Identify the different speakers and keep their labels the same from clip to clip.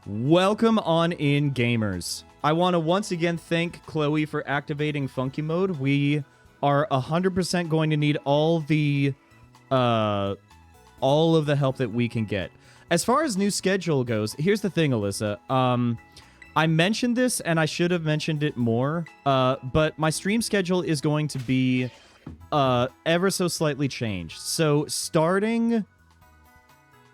Speaker 1: Welcome on in, gamers. I want to once again thank Chloe for activating Funky Mode. We are 100% going to need all of the help that we can get. As far as new schedule goes, here's the thing, Alyssa. I mentioned this, and I should have mentioned it more, but my stream schedule is going to be ever so slightly changed. So starting...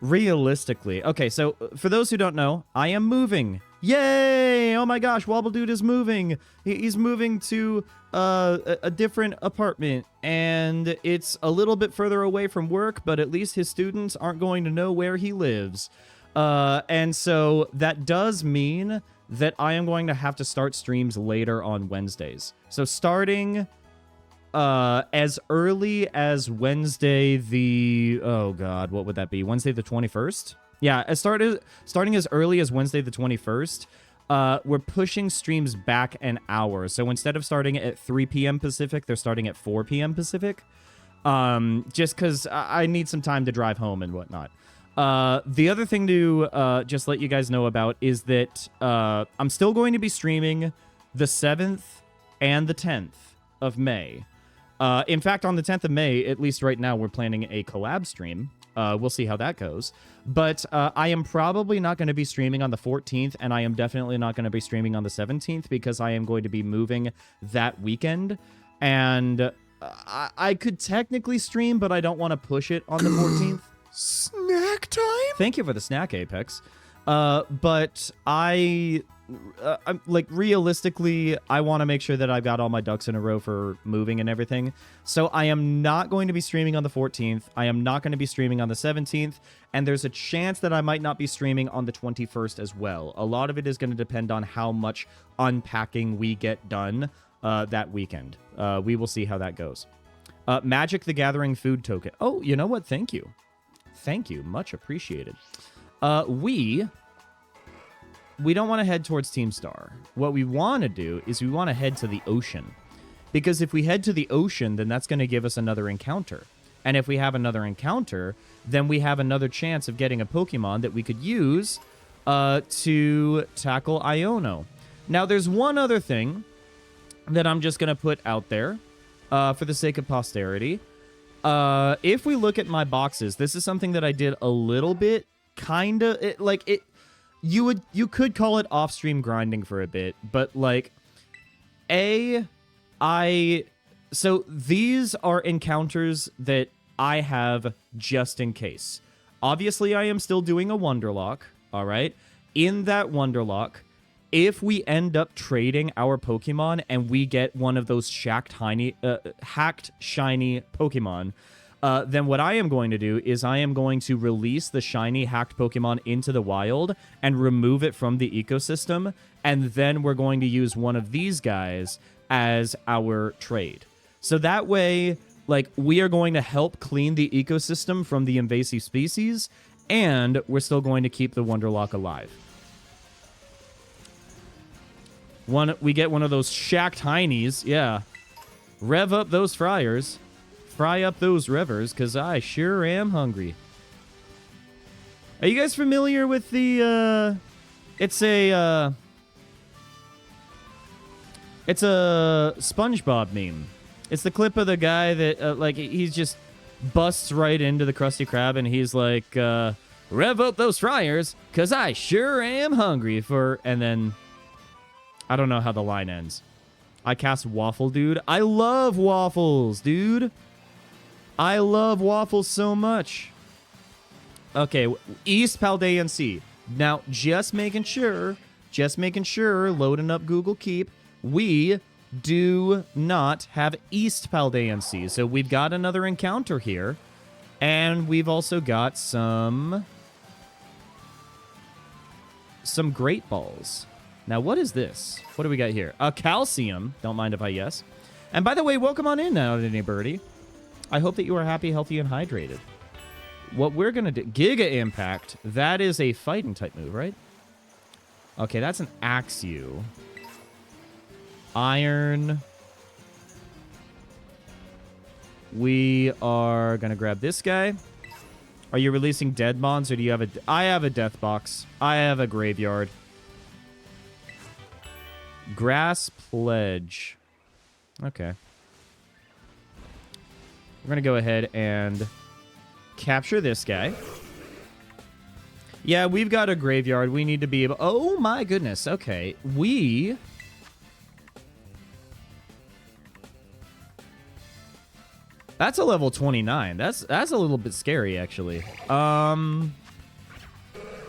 Speaker 1: realistically. Okay, so for those who don't know, I am moving. Yay! Oh my gosh, Wobble Dude is moving. He's moving to a different apartment, and it's a little bit further away from work, but at least his students aren't going to know where he lives. And so that does mean that I am going to have to start streams later on Wednesdays. So starting... as early as Wednesday the... oh god, what would that be? Wednesday the 21st? Yeah, starting as early as Wednesday the 21st, we're pushing streams back an hour. So instead of starting at 3 p.m. Pacific, they're starting at 4 p.m. Pacific. Just because I need some time to drive home and whatnot. The other thing to just let you guys know about is that I'm still going to be streaming the 7th and the 10th of May. In fact, on the 10th of May, at least right now, we're planning a collab stream. We'll see how that goes. But I am probably not going to be streaming on the 14th, and I am definitely not going to be streaming on the 17th because I am going to be moving that weekend. And I could technically stream, but I don't want to push it on the 14th.
Speaker 2: Snack time?
Speaker 1: Thank you for the snack, Apex. But like, realistically, I want to make sure that I've got all my ducks in a row for moving and everything. So I am not going to be streaming on the 14th. I am not going to be streaming on the 17th. And there's a chance that I might not be streaming on the 21st as well. A lot of it is going to depend on how much unpacking we get done that weekend. We will see how that goes. Magic the Gathering food token. Oh, you know what? Thank you. Thank you. Much appreciated. We don't want to head towards Team Star. What we want to do is we want to head to the ocean. Because if we head to the ocean, then that's going to give us another encounter. And if we have another encounter, then we have another chance of getting a Pokemon that we could use to tackle Iono. Now, there's one other thing that I'm just going to put out there for the sake of posterity. If we look at my boxes, this is something that I did a little bit, kind of, you could call it off-stream grinding for a bit, but like, so these are encounters that I have just in case. Obviously, I am still doing a Wonderlock, all right? In that Wonderlock, if we end up trading our Pokemon and we get one of those hacked shiny Pokemon, then what I am going to do is I am going to release the shiny hacked Pokemon into the wild and remove it from the ecosystem, and then we're going to use one of these guys as our trade. So that way, like, we are going to help clean the ecosystem from the invasive species, and we're still going to keep the Wonderlock alive. We get one of those shacked heinies, yeah. Rev up those fryers. Fry up those rivers, because I sure am hungry. Are you guys familiar with the, it's a SpongeBob meme. It's the clip of the guy that, like, he just busts right into the Krusty Krab, and he's like, rev up those fryers, because I sure am hungry for, and then, I don't know how the line ends. I cast Waffle Dude. I love waffles, dude. I love waffles so much. Okay, East Paldean Sea. Now, just making sure, loading up Google Keep, we do not have East Paldean Sea. So we've got another encounter here. And we've also got some Great Balls. Now, what is this? What do we got here? A calcium. Don't mind if I yes. And by the way, welcome on in now, anybody. I hope that you are happy, healthy, and hydrated. What we're going to do... Giga Impact. That is a fighting type move, right? Okay, that's an Axew. Iron. We are going to grab this guy. Are you releasing dead mons, or do you have a... I have a death box. I have a graveyard. Grass Pledge. Okay. We're going to go ahead and capture this guy. Yeah, we've got a graveyard. We need to be able... Oh, my goodness. Okay. That's a level 29. That's a little bit scary, actually.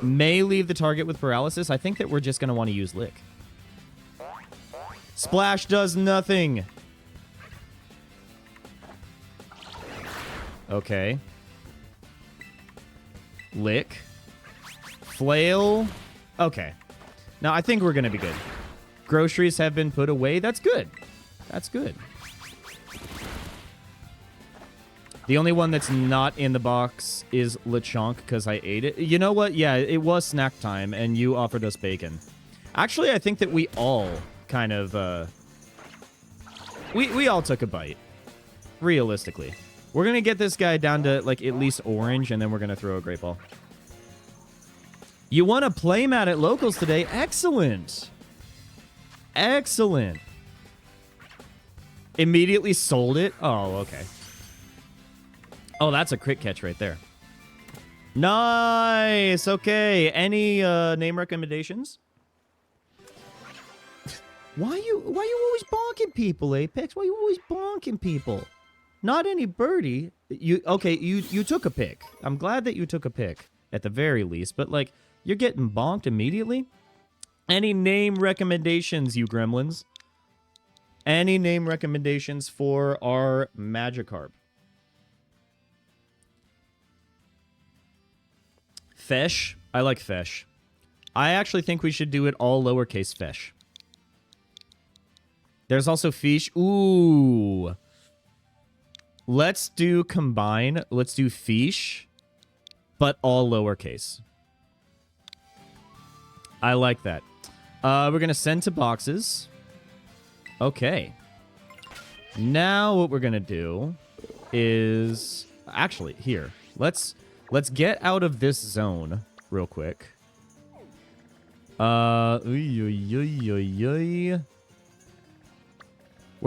Speaker 1: May leave the target with paralysis. I think that we're just going to want to use Lick. Splash does nothing. Okay. Lick. Flail. Okay. Now, I think we're going to be good. Groceries have been put away. That's good. That's good. The only one that's not in the box is Lechonk, because I ate it. You know what? Yeah, it was snack time, and you offered us bacon. Actually, I think that we all kind of... We all took a bite. Realistically. We're going to get this guy down to, like, at least orange, and then we're going to throw a Great Ball. You won a playmat at Locals today. Excellent. Excellent. Immediately sold it? Oh, okay. Oh, that's a crit catch right there. Nice. Okay. Any name recommendations? Why you always bonking people, Apex? Why you always bonking people? Not any birdie. You took a pick. I'm glad that you took a pick at the very least, but like you're getting bonked immediately. Any name recommendations, you gremlins? Any name recommendations for our Magikarp? Fesh. I like Fesh. I actually think we should do it all lowercase Fesh. There's also Fish. Ooh. Let's do combine. Let's do Fish, but all lowercase. I like that. We're going to send to boxes. Okay. Now what we're going to do is... Actually, here. Let's get out of this zone real quick. We're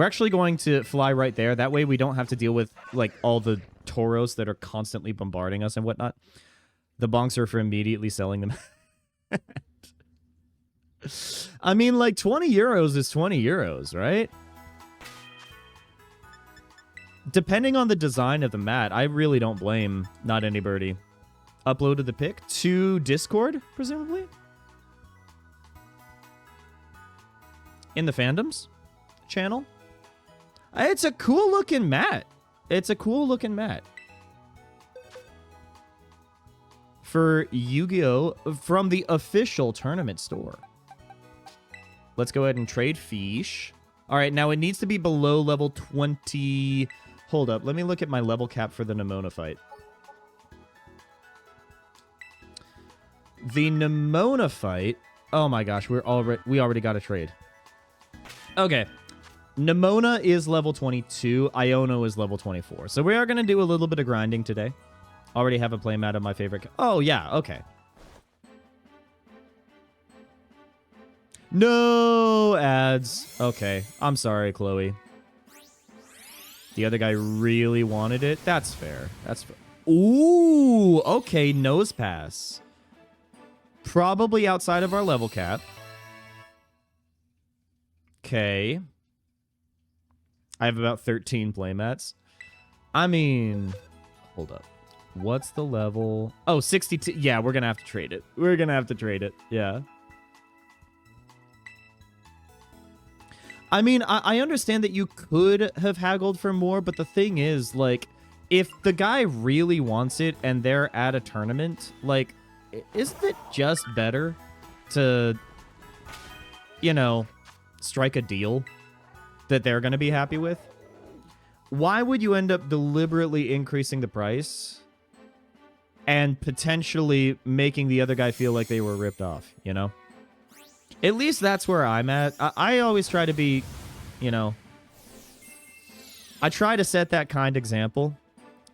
Speaker 1: actually going to fly right there. That way we don't have to deal with like all the Tauros that are constantly bombarding us and whatnot. The bonks are for immediately selling them. I mean, like 20 euros is 20 euros, right? Depending on the design of the mat, I really don't blame Not Any Birdie. Uploaded the pic to Discord, presumably? In the fandoms channel? It's a cool looking mat. It's a cool looking mat. For Yu-Gi-Oh! From the official tournament store. Let's go ahead and trade Fish. Alright, now it needs to be below level 20... Hold up, let me look at my level cap for the Nemona fight. The Nemona fight... Oh my gosh, we already got a trade. Okay. Nemona is level 22. Iono is level 24. So we are going to do a little bit of grinding today. Already have a playmat of my favorite... Oh, yeah, okay. No ads. Okay, I'm sorry, Chloe. The other guy really wanted it. That's fair. That's fair. Ooh, okay, nose pass. Probably outside of our level cap. Okay. I have about 13 playmats. I mean, hold up. What's the level? Oh, 62. Yeah, we're going to have to trade it. We're going to have to trade it. Yeah. I mean, I understand that you could have haggled for more, but the thing is, like, if the guy really wants it and they're at a tournament, like, isn't it just better to, you know, strike a deal that they're going to be happy with? Why would you end up deliberately increasing the price and potentially making the other guy feel like they were ripped off, you know? At least that's where I'm at. I always try to be, you know... I try to set that kind example.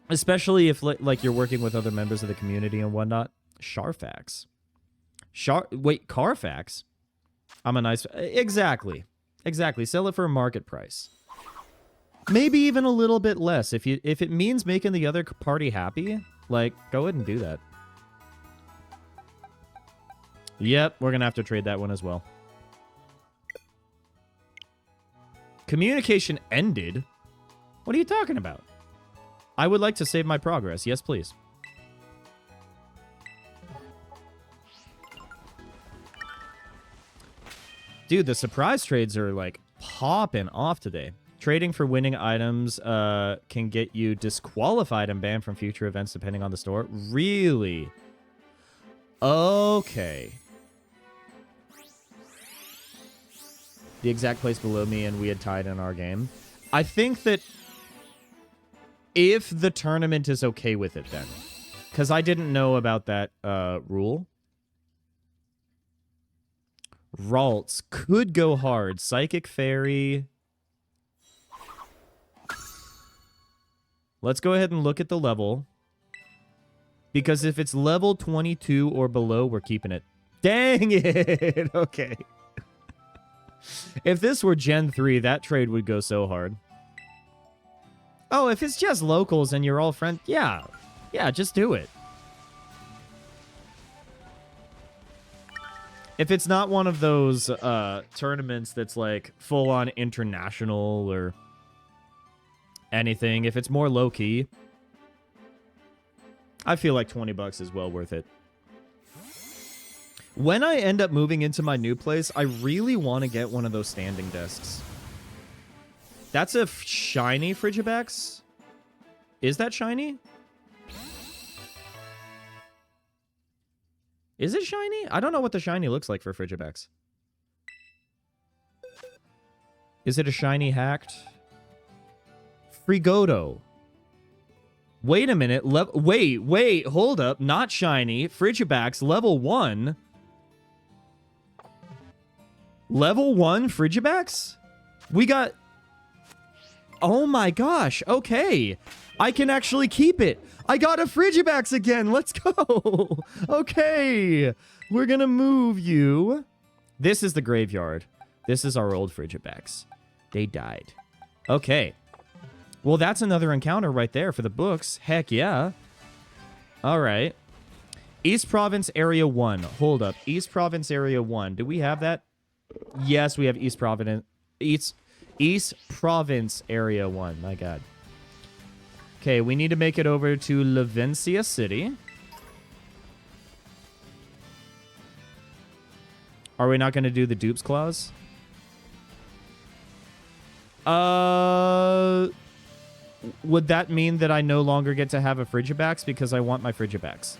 Speaker 1: Especially if like you're working with other members of the community and whatnot. Sharfax. Wait, Carfax? I'm a nice... Exactly. Exactly. Sell it for a market price. Maybe even a little bit less. If it means making the other party happy, like, go ahead and do that. Yep, we're going to have to trade that one as well. Communication ended? What are you talking about? I would like to save my progress. Yes, please. Dude, the surprise trades are, like, popping off today. Trading for winning items can get you disqualified and banned from future events depending on the store. Really? Okay. The exact place below me, and we had tied in our game. I think that if the tournament is okay with it, then. Because I didn't know about that rule. Ralts could go hard. Psychic Fairy. Let's go ahead and look at the level. Because if it's level 22 or below, we're keeping it. Dang it! Okay. If this were Gen 3, that trade would go so hard. Oh, if it's just locals and you're all friends, yeah. Yeah, just do it. If it's not one of those tournaments that's like full-on international or anything, if it's more low-key, I feel like 20 bucks is well worth it. When I end up moving into my new place, I really want to get one of those standing desks. That's a shiny Frigibax? Is that shiny? Is it shiny? I don't know what the shiny looks like for Frigibax. Is it a shiny hacked? Frigodo. Wait a minute. Wait, hold up. Not shiny. Frigibax, level 1. Level 1 Frigibax? We got... Oh my gosh. Okay. I can actually keep it. I got a Frigibax again. Let's go. Okay. We're going to move you. This is the graveyard. This is our old Frigibax. They died. Okay. Well, that's another encounter right there for the books. Heck yeah. All right. East Province Area 1. Hold up. East Province Area 1. Do we have that? Yes, we have East Province. East Province Area 1. My God. Okay, we need to make it over to Lavencia City. Are we not going to do the dupes clause? Would that mean that I no longer get to have a Frigibax because I want my Frigibax?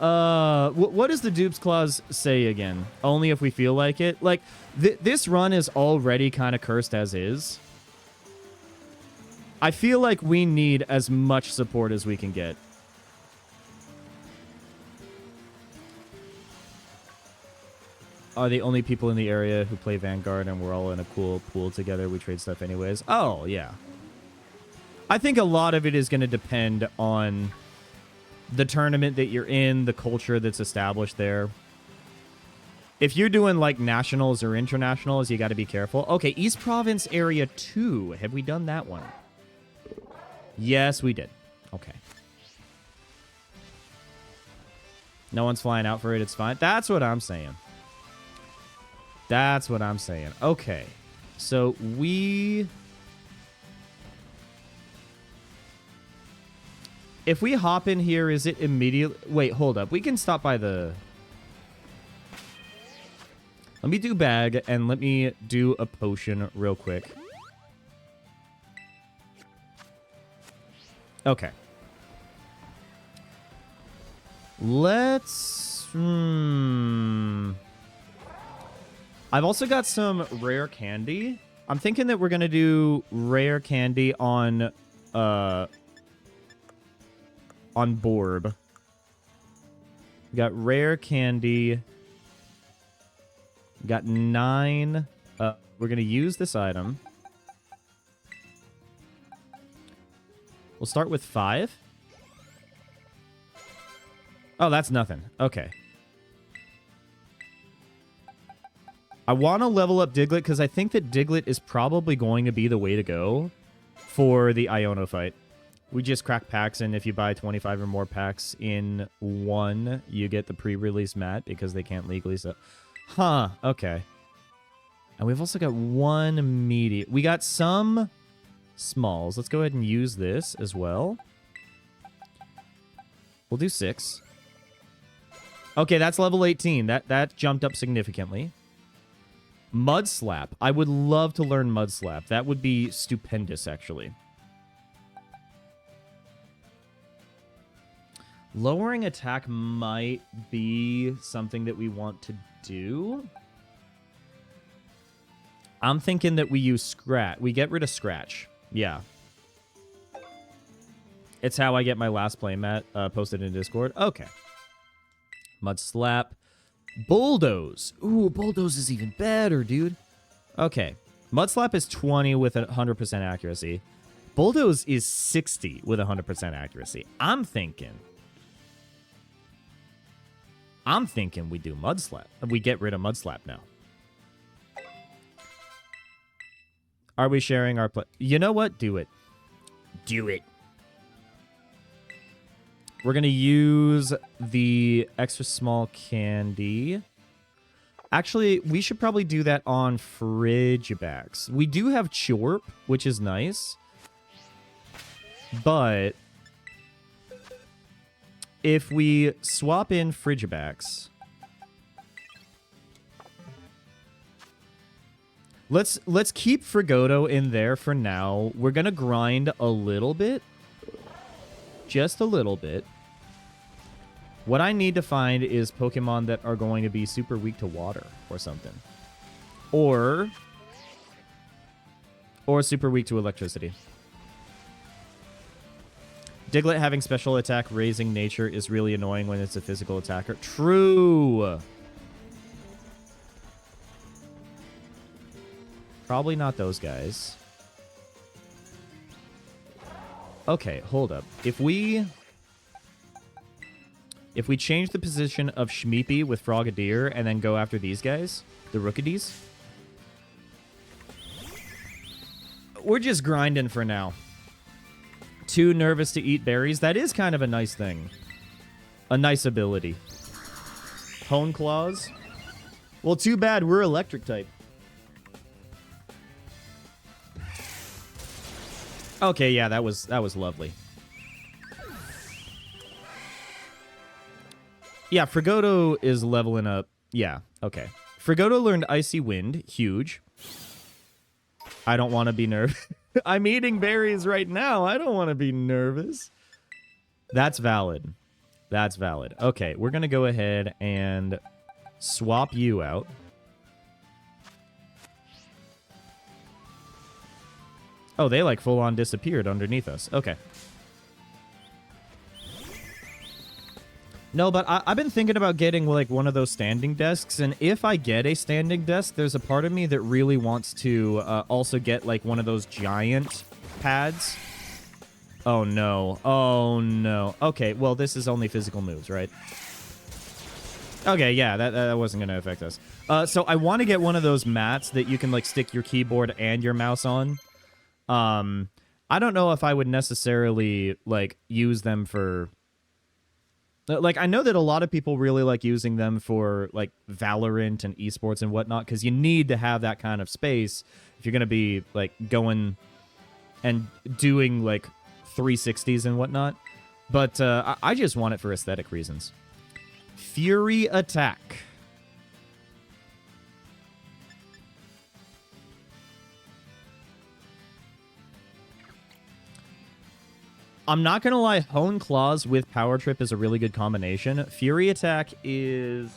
Speaker 1: What does the dupes clause say again? Only if we feel like it? Like, this run is already kind of cursed as is. I feel like we need as much support as we can get. Are the only people in the area who play Vanguard and we're all in a cool pool together. We trade stuff anyways. Oh, yeah. I think a lot of it is going to depend on the tournament that you're in, the culture that's established there. If you're doing like nationals or internationals, you got to be careful. Okay, East Province Area 2. Have we done that one? Yes, we did. Okay. No one's flying out for it. It's fine. That's what I'm saying. That's what I'm saying. Okay. So we... If we hop in here, is it immediately... Wait, hold up. We can stop by the... Let me do bag, and let me do a potion real quick. Okay. Let's... I've also got some rare candy. I'm thinking that we're going to do rare candy on Borb. We got rare candy. We got 9. We're going to use this item. We'll start with 5. Oh, that's nothing. Okay. I want to level up Diglett because I think that Diglett is probably going to be the way to go for the Iono fight. We just crack packs, and if you buy 25 or more packs in one, you get the pre-release mat because they can't legally sell. Huh, okay. And we've also got one medium. We got some smalls. Let's go ahead and use this as well. We'll do 6. Okay, that's level 18. That jumped up significantly. Mud Slap. I would love to learn Mud Slap. That would be stupendous, actually. Lowering attack might be something that we want to do. I'm thinking that we use Scratch. We get rid of Scratch. Yeah. It's how I get my last playmat posted in Discord. Okay. Mud Slap. Bulldoze. Ooh, Bulldoze is even better, dude. Okay. Mud Slap is 20 with 100% accuracy. Bulldoze is 60 with 100% accuracy. I'm thinking we do Mud Slap. We get rid of Mud Slap now. Are we sharing our play? You know what? Do it. Do it. We're going to use the extra small candy. Actually, we should probably do that on Frigibacks. We do have Chorp, which is nice. But if we swap in Frigibacks, let's keep Frigoto in there for now. We're going to grind a little bit. Just a little bit. What I need to find is Pokemon that are going to be super weak to water or something. Or super weak to electricity. Diglett having special attack raising nature is really annoying when it's a physical attacker. True. Probably not those guys. Okay, hold up. If we change the position of Shmeepy with Frogadier and then go after these guys, the Rookadies, we're just grinding for now. Too nervous to eat berries. That is kind of a nice thing. A nice ability. Hone Claws. Well, too bad we're electric type. Okay, yeah, that was lovely. Yeah, Frigoto is leveling up. Yeah, okay. Frigoto learned Icy Wind. Huge. I don't want to be nervous. I'm eating berries right now. I don't want to be nervous. That's valid. That's valid. Okay, we're going to go ahead and swap you out. Oh, they like full-on disappeared underneath us. Okay. No, but I've been thinking about getting like one of those standing desks, and if I get a standing desk, there's a part of me that really wants to also get like one of those giant pads. Oh no. Oh no. Okay, well this is only physical moves, right? Okay, yeah, that wasn't going to affect us. So I want to get one of those mats that you can like stick your keyboard and your mouse on. I don't know if I would necessarily like use them for... Like, I know that a lot of people really like using them for, like, Valorant and esports and whatnot, because you need to have that kind of space if you're going to be, like, going and doing, like, 360s and whatnot. But I just want it for aesthetic reasons. Fury Attack. I'm not going to lie, Hone Claws with Power Trip is a really good combination. Fury Attack is...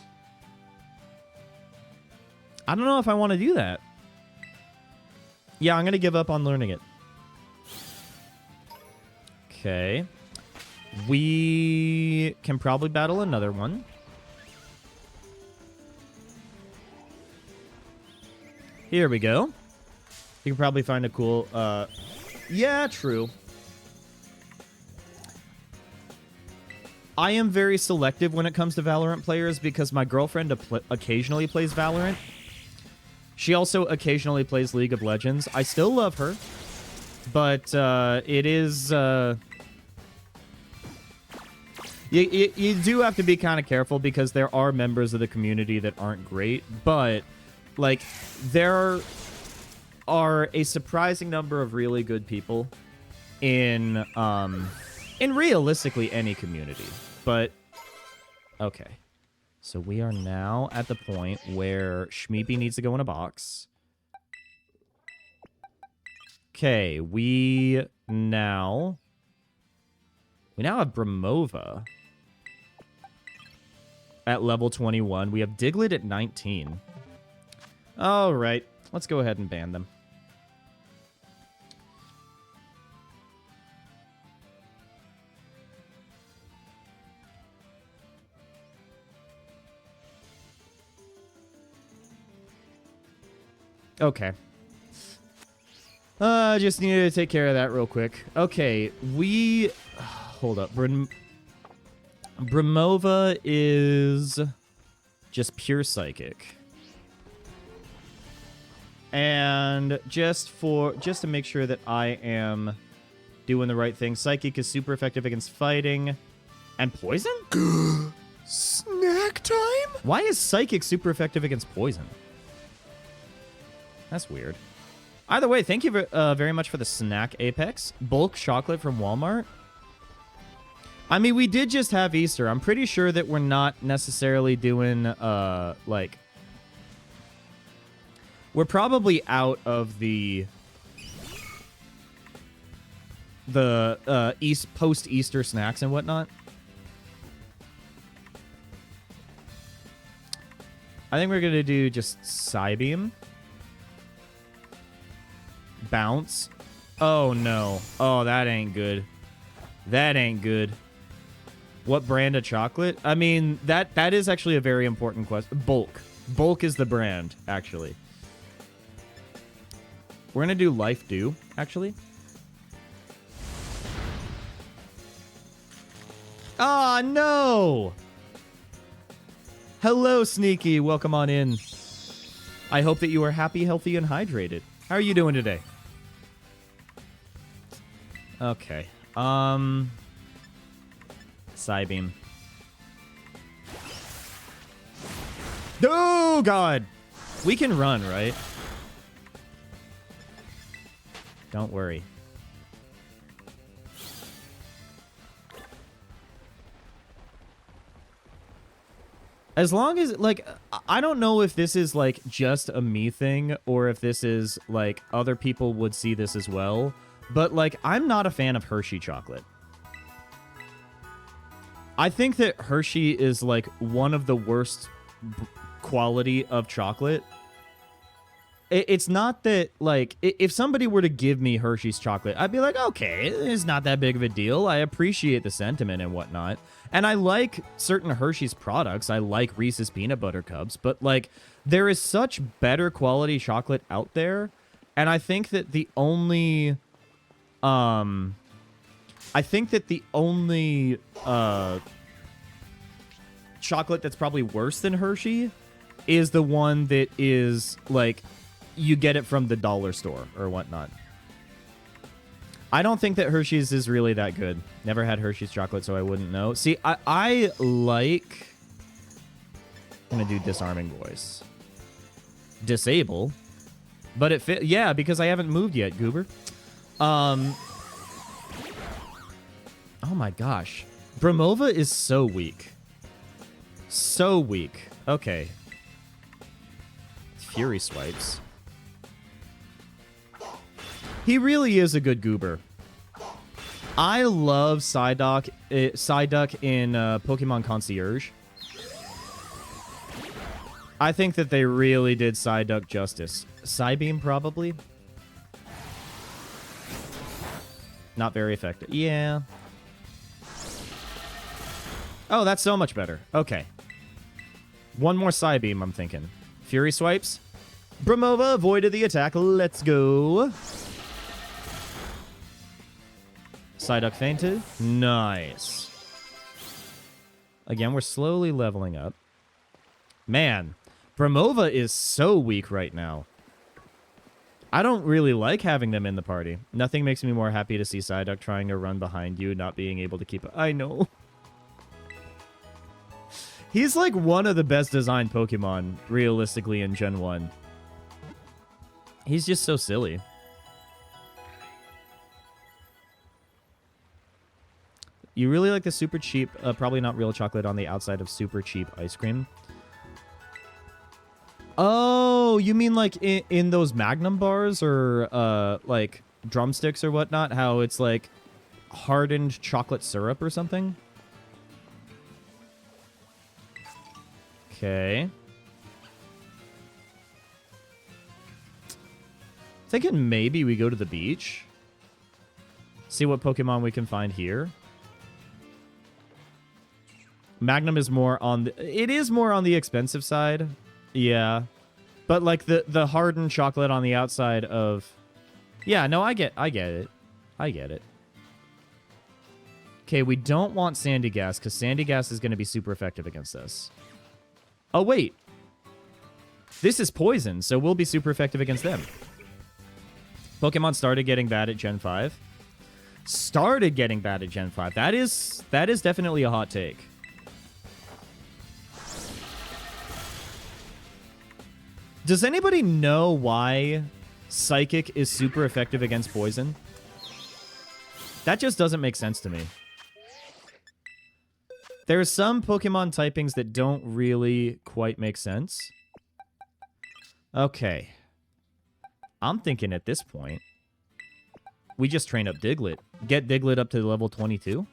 Speaker 1: I don't know if I want to do that. Yeah, I'm going to give up on learning it. Okay. We can probably battle another one. Here we go. You can probably find a cool... yeah, true. I am very selective when it comes to Valorant players because my girlfriend occasionally plays Valorant. She also occasionally plays League of Legends. I still love her, but it is... You do have to be kind of careful because there are members of the community that aren't great, but, like, there are a surprising number of really good people in realistically any community. But, okay. So we are now at the point where Shmeepy needs to go in a box. Okay, we now have Bramova at level 21. We have Diglett at 19. All right, let's go ahead and ban them. Okay. Just needed to take care of that real quick. Okay, we... Hold up. Bramova is just pure psychic. And just to make sure that I am doing the right thing, psychic is super effective against fighting. And poison?
Speaker 2: Snack time?
Speaker 1: Why is psychic super effective against poison? That's weird. Either way, thank you very much for the snack, Apex. Bulk chocolate from Walmart. I mean, we did just have Easter. I'm pretty sure that we're not necessarily doing, like... We're probably out of the post-Easter snacks and whatnot. I think we're going to do just Psybeam. Bounce. Oh, no. Oh, that ain't good. That ain't good. What brand of chocolate? I mean, that is actually a very important question. Bulk. Bulk is the brand, actually. We're going to do Life Dew, actually. Ah, no! Hello, Sneaky. Welcome on in. I hope that you are happy, healthy, and hydrated. How are you doing today? Okay. Psybeam. Oh, God! We can run, right? Don't worry. As long as, like, I don't know if this is, like, just a me thing or if this is, like, other people would see this as well. But, like, I'm not a fan of Hershey chocolate. I think that Hershey is, like, one of the worst quality of chocolate. It's not that, like, if somebody were to give me Hershey's chocolate, I'd be like, okay, it's not that big of a deal. I appreciate the sentiment and whatnot. And I like certain Hershey's products. I like Reese's Peanut Butter Cups. But, like, there is such better quality chocolate out there. And I think that the only... chocolate that's probably worse than Hershey is the one that is, like... you get it from the dollar store or whatnot. I don't think that Hershey's is really that good. Never had Hershey's chocolate, so I wouldn't know. See, I like... I'm going to do Disarming Voice. Disable. But it fit... Yeah, because I haven't moved yet, Goober. Oh my gosh. Bramova is so weak. So weak. Okay. Fury Swipes. He really is a good goober. I love Psyduck in Pokemon Concierge. I think that they really did Psyduck justice. Psybeam, probably. Not very effective. Yeah. Oh, that's so much better. Okay. One more Psybeam, I'm thinking. Fury Swipes. Bramova avoided the attack. Let's go. Psyduck fainted. Nice. Again, we're slowly leveling up. Man, Bromova is so weak right now. I don't really like having them in the party. Nothing makes me more happy to see Psyduck trying to run behind you, not being able to keep it. I know. He's like one of the best designed Pokemon, realistically, in Gen 1. He's just so silly. You really like the super cheap, probably not real chocolate on the outside of super cheap ice cream. Oh, you mean like in those Magnum bars or like drumsticks or whatnot? How it's like hardened chocolate syrup or something? Okay. Thinking maybe we go to the beach. See what Pokemon we can find here. Magnum is more on the... It is more on the expensive side. Yeah. But like the hardened chocolate on the outside of... Yeah, no, I get it. I get it. Okay, we don't want Sandy Gas, because Sandy Gas is going to be super effective against this. Oh, wait. This is poison, so we'll be super effective against them. Pokemon started getting bad at Gen 5. Started getting bad at Gen 5. That is definitely a hot take. Does anybody know why Psychic is super effective against poison? That just doesn't make sense to me. There are some Pokemon typings that don't really quite make sense. Okay. I'm thinking at this point, we just train up Diglett. Get Diglett up to level 22.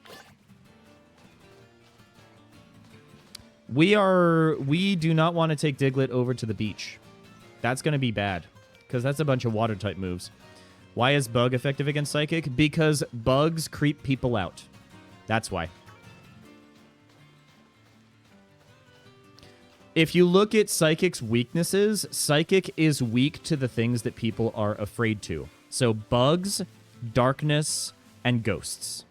Speaker 1: We do not want to take Diglett over to the beach. That's going to be bad, because that's a bunch of water-type moves. Why is Bug effective against Psychic? Because bugs creep people out. That's why. If you look at Psychic's weaknesses, Psychic is weak to the things that people are afraid to. So bugs, darkness, and ghosts.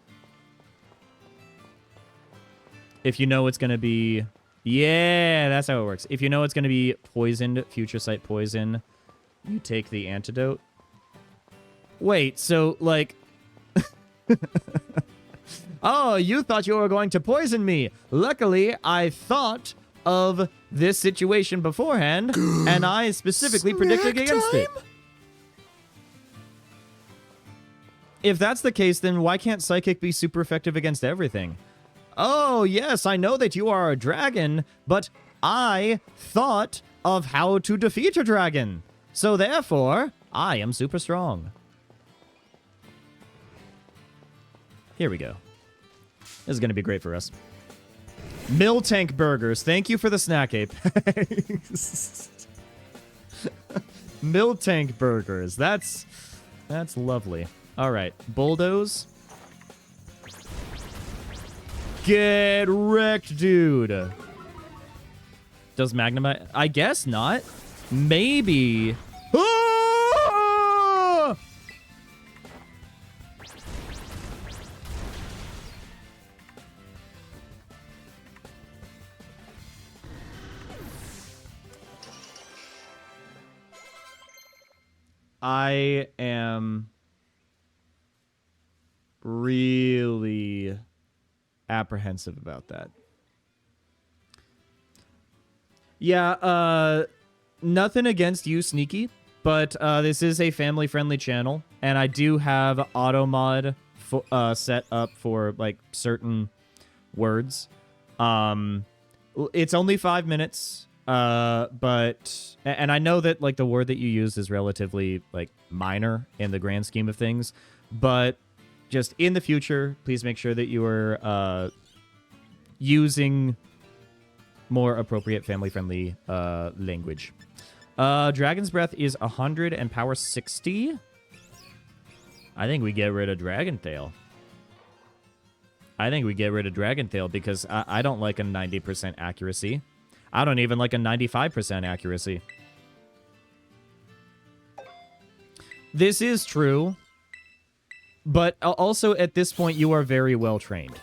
Speaker 1: If you know it's going to be... Yeah, that's how it works. If you know it's going to be poisoned, future sight poison, you take the antidote. Wait, so, like... Oh, you thought you were going to poison me. Luckily, I thought of this situation beforehand, and I specifically predicted against it. If that's the case, then why can't Psychic be super effective against everything? Oh, yes, I know that you are a dragon, but I thought of how to defeat a dragon. So therefore, I am super strong. Here we go. This is going to be great for us. Miltank Burgers. Thank you for the snack, Ape. Miltank Burgers. That's lovely. All right. Bulldoze. Get wrecked, dude. Does Magnemite? I guess not. Maybe. Ah! I am really apprehensive about that. Yeah, nothing against you, Sneaky, but this is a family-friendly channel, and I do have auto mod set up for like certain words. It's only 5 minutes, but and I know that like the word that you use is relatively like minor in the grand scheme of things, but just in the future, please make sure that you are using more appropriate family-friendly language. Dragon's Breath is 100 and power 60. I think we get rid of Dragon Tail. Because I don't like a 90% accuracy. I don't even like a 95% accuracy. This is true. But also, at this point, you are very well trained.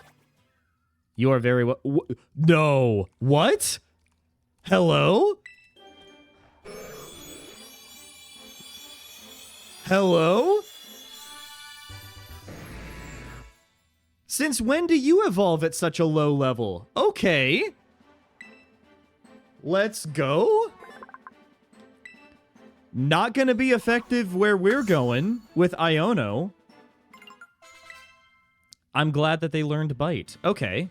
Speaker 1: You are very well. No. What? Hello? Hello? Since when do you evolve at such a low level? Okay. Let's go. Not gonna be effective where we're going with Iono. I'm glad that they learned Bite. Okay.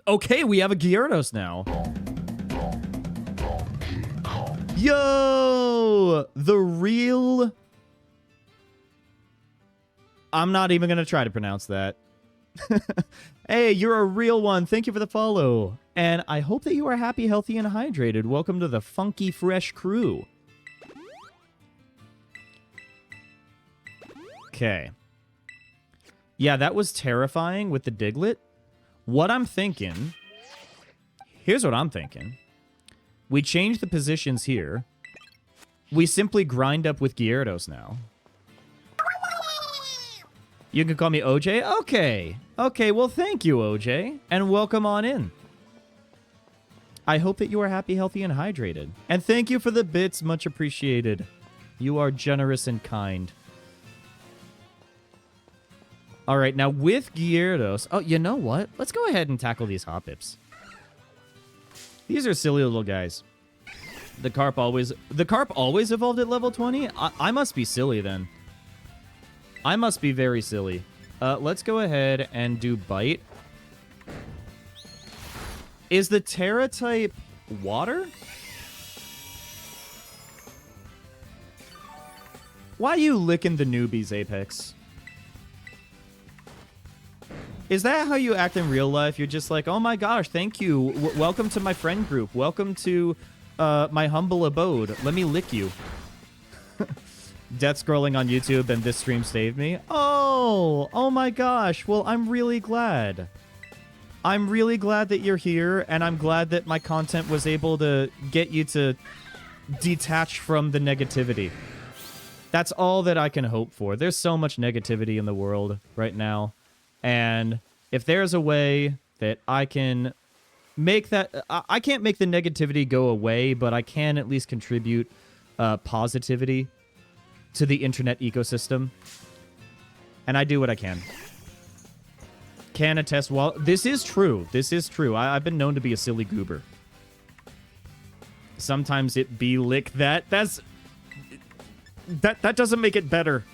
Speaker 1: Okay, we have a Gyarados now. Yo! The real... I'm not even going to try to pronounce that. Hey, you're a real one. Thank you for the follow. And I hope that you are happy, healthy, and hydrated. Welcome to the Funky Fresh crew. Okay. Yeah, that was terrifying with the Diglett. What I'm thinking... Here's what I'm thinking. We change the positions here. We simply grind up with Gyarados now. You can call me OJ? Okay. Okay, well, thank you, OJ. And welcome on in. I hope that you are happy, healthy, and hydrated. And thank you for the bits. Much appreciated. You are generous and kind. All right, now with Gyarados... Oh, you know what? Let's go ahead and tackle these Hoppips. These are silly little guys. The Carp always evolved at level 20? I must be silly then. I must be very silly. Let's go ahead and do Bite. Is the Terra type water? Why you licking the newbies, Apex? Is that how you act in real life? You're just like, oh my gosh, thank you. Welcome to my friend group. Welcome to my humble abode. Let me lick you. Death scrolling on YouTube and this stream saved me. Oh my gosh. Well, I'm really glad. I'm really glad that you're here, and I'm glad that my content was able to get you to detach from the negativity. That's all that I can hope for. There's so much negativity in the world right now, and if there's a way that I can make that... I can't make the negativity go away, but I can at least contribute positivity to the internet ecosystem. And I do what I can. Can attest while... This is true. This is true. I've been known to be a silly goober. Sometimes it be lick that. That doesn't make it better.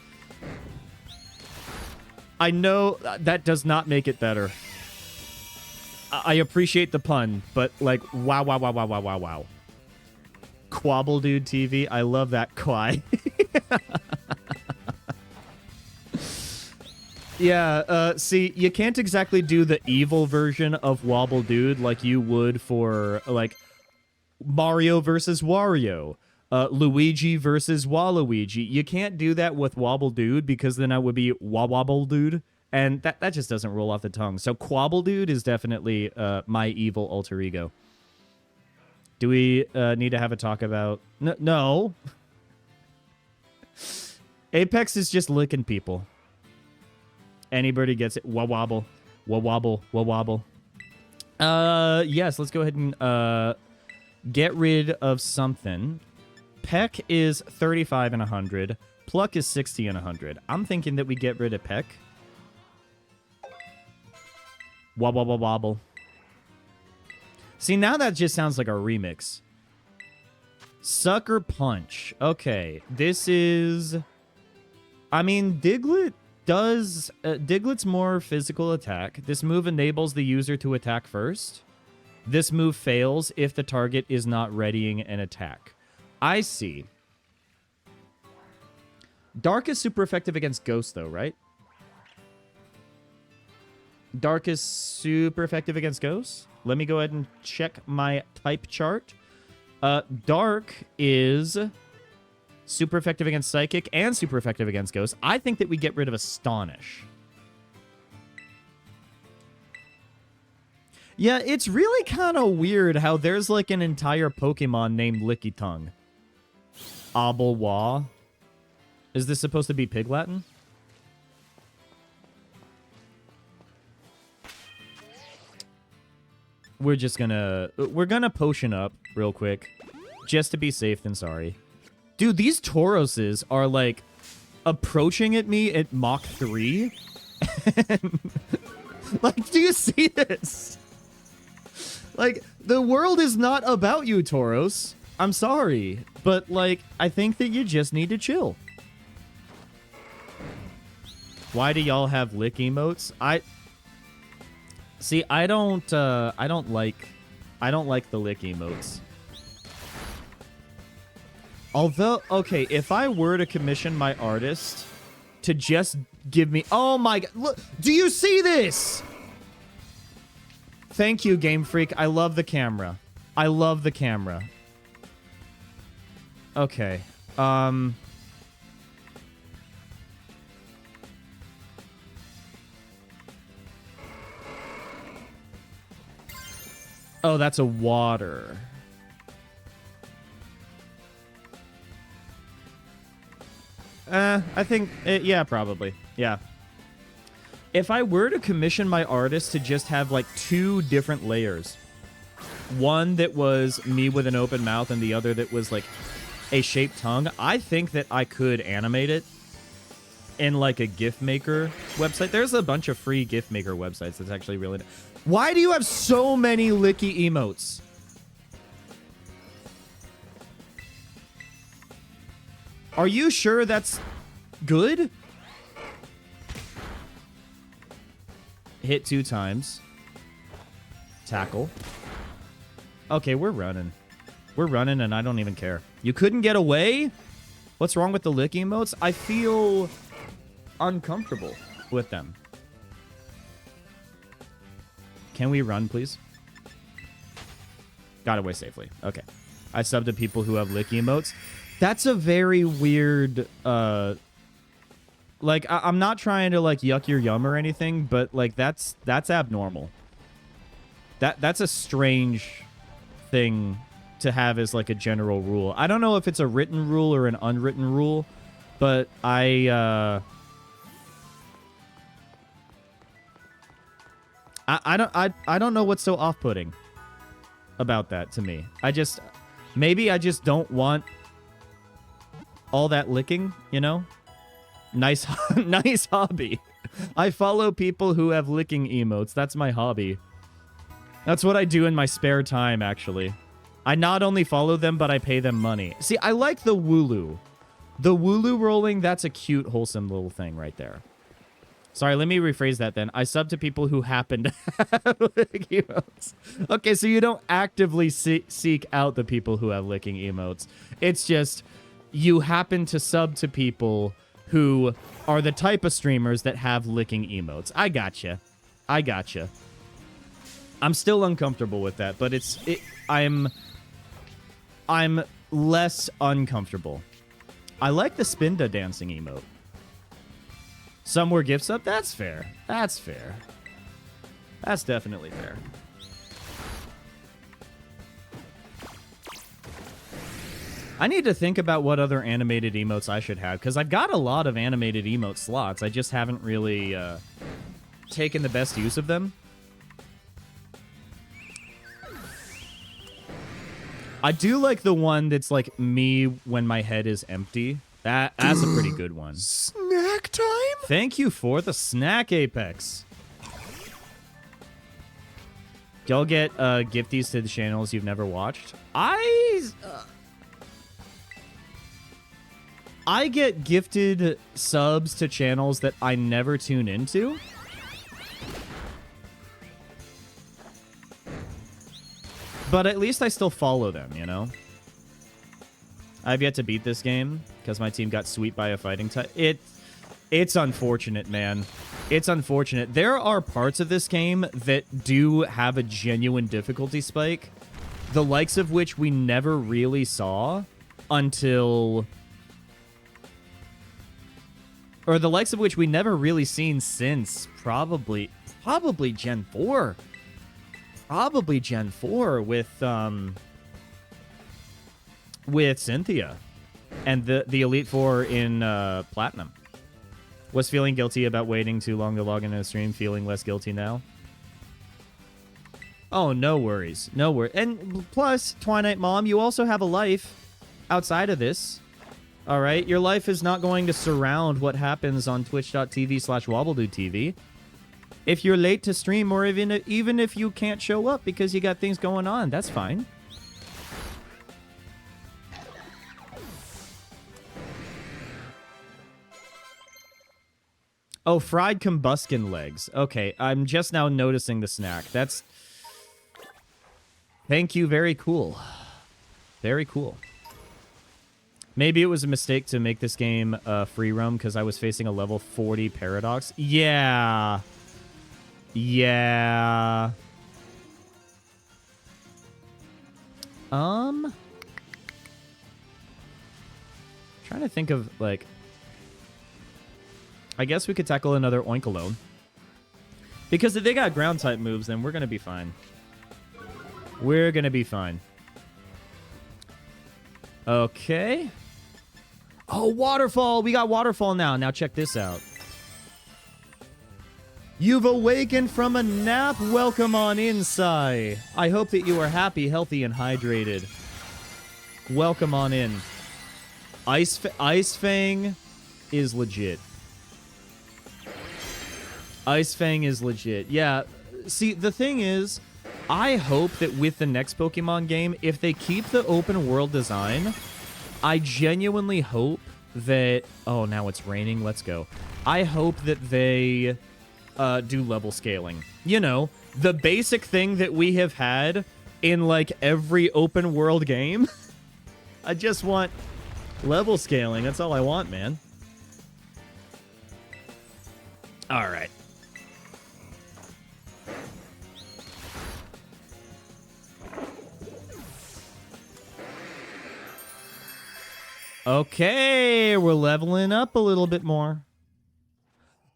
Speaker 1: I know that does not make it better. I appreciate the pun, but like, wow. Quabble Dude TV. I love that Quai. Yeah, see, you can't exactly do the evil version of Wobble Dude like you would for, like, Mario versus Wario, Luigi versus Waluigi. You can't do that with Wobble Dude because then that would be Wobble Dude, and that just doesn't roll off the tongue. So Quabble Dude is definitely my evil alter ego. Do we need to have a talk about... No. Apex is just licking people. Anybody gets it. Wobble. Yes, let's go ahead and get rid of something. Peck is 35 and 100. Pluck is 60 and 100. I'm thinking that we get rid of Peck. Wobble. See, now that just sounds like a remix. Sucker Punch. Okay, this is... I mean, Diglett does... Diglett's more physical attack. This move enables the user to attack first. This move fails if the target is not readying an attack. I see. Dark is super effective against Ghost, though, right? Dark is super effective against Ghost? Let me go ahead and check my type chart. Dark is super effective against Psychic and super effective against Ghost. I think that we get rid of Astonish. Yeah, it's really kind of weird how there's like an entire Pokemon named Licky Tongue. Abelwa. Is this supposed to be Pig Latin? we're gonna potion up real quick, just to be safe than sorry. Dude, these Tauroses are like approaching at me at Mach 3. And, like, do you see this? Like, the world is not about you, Tauros. I'm sorry, but like, I think that you just need to chill. Why do y'all have lick emotes? I don't like the lick emotes. Although, okay, if I were to commission my artist to just give me, oh my god, look, do you see this? Thank you, Game Freak. I love the camera. I love the camera. Okay. Oh, that's a water. I think, yeah, probably. Yeah. If I were to commission my artist to just have, like, 2 different layers. One that was me with an open mouth and the other that was, like, a shaped tongue, I think that I could animate it in, like, a GIF maker website. There's a bunch of free GIF maker websites that's actually really... Why do you have so many licky emotes? Are you sure that's good? Hit 2 times. Tackle. Okay, we're running. We're running and I don't even care. You couldn't get away? What's wrong with the lick emotes? I feel uncomfortable with them. Can we run, please? Got away safely. Okay. I subbed to people who have lick emotes. That's a very weird, like, I'm not trying to, like, yuck your yum or anything, but, like, that's abnormal. That's a strange thing to have as, like, a general rule. I don't know if it's a written rule or an unwritten rule, but I don't know what's so off-putting about that to me. Maybe I just don't want all that licking, you know? Nice, nice hobby. I follow people who have licking emotes. That's my hobby. That's what I do in my spare time, actually. I not only follow them, but I pay them money. See, I like the Wooloo. The Wooloo rolling, that's a cute, wholesome little thing right there. Sorry, let me rephrase that then. I sub to people who happen to have lick emotes. Okay, so you don't actively seek out the people who have licking emotes. It's just you happen to sub to people who are the type of streamers that have licking emotes. I gotcha. I gotcha. I'm still uncomfortable with that, but I'm less uncomfortable. I like the Spinda dancing emote. Some were gifts up. That's fair. That's fair. That's definitely fair. I need to think about what other animated emotes I should have, because I've got a lot of animated emote slots. I just haven't really taken the best use of them. I do like the one that's like me when my head is empty. That's a pretty good one.
Speaker 2: Snack time?
Speaker 1: Thank you for the snack, Apex. Y'all get gifties to the channels you've never watched? I get gifted subs to channels that I never tune into. But at least I still follow them, you know? I've yet to beat this game because my team got swept by a fighting type. It's unfortunate, man. It's unfortunate. There are parts of this game that do have a genuine difficulty spike, the likes of which we never really saw until... Or the likes of which we never really seen since probably Gen 4. Probably Gen 4 with Cynthia and the Elite Four in Platinum. Was feeling guilty about waiting too long to log into a stream, feeling less guilty now. Oh, no worries. No worries. And plus, Twilight Mom, you also have a life outside of this. All right? Your life is not going to surround what happens on twitch.tv/WobbleDudeTV. If you're late to stream, or even if you can't show up because you got things going on, that's fine. Oh, fried combustion legs. Okay, I'm just now noticing the snack. That's... Thank you, very cool. Very cool. Maybe it was a mistake to make this game free roam because I was facing a level 40 paradox. Yeah. Yeah. Trying to think of, like... I guess we could tackle another Oinkologne. Because if they got ground-type moves, then we're going to be fine. We're going to be fine. Okay. Oh, Waterfall! We got Waterfall now. Now check this out. You've awakened from a nap. Welcome on inside. I hope that you are happy, healthy, and hydrated. Welcome on in. Ice Fang is legit. Ice Fang is legit. Yeah, see, the thing is, I hope that with the next Pokemon game, if they keep the open world design, I genuinely hope that... Oh, now it's raining. Let's go. I hope that they do level scaling. You know, the basic thing that we have had in, like, every open world game. I just want level scaling. That's all I want, man. All right. Okay, we're leveling up a little bit more.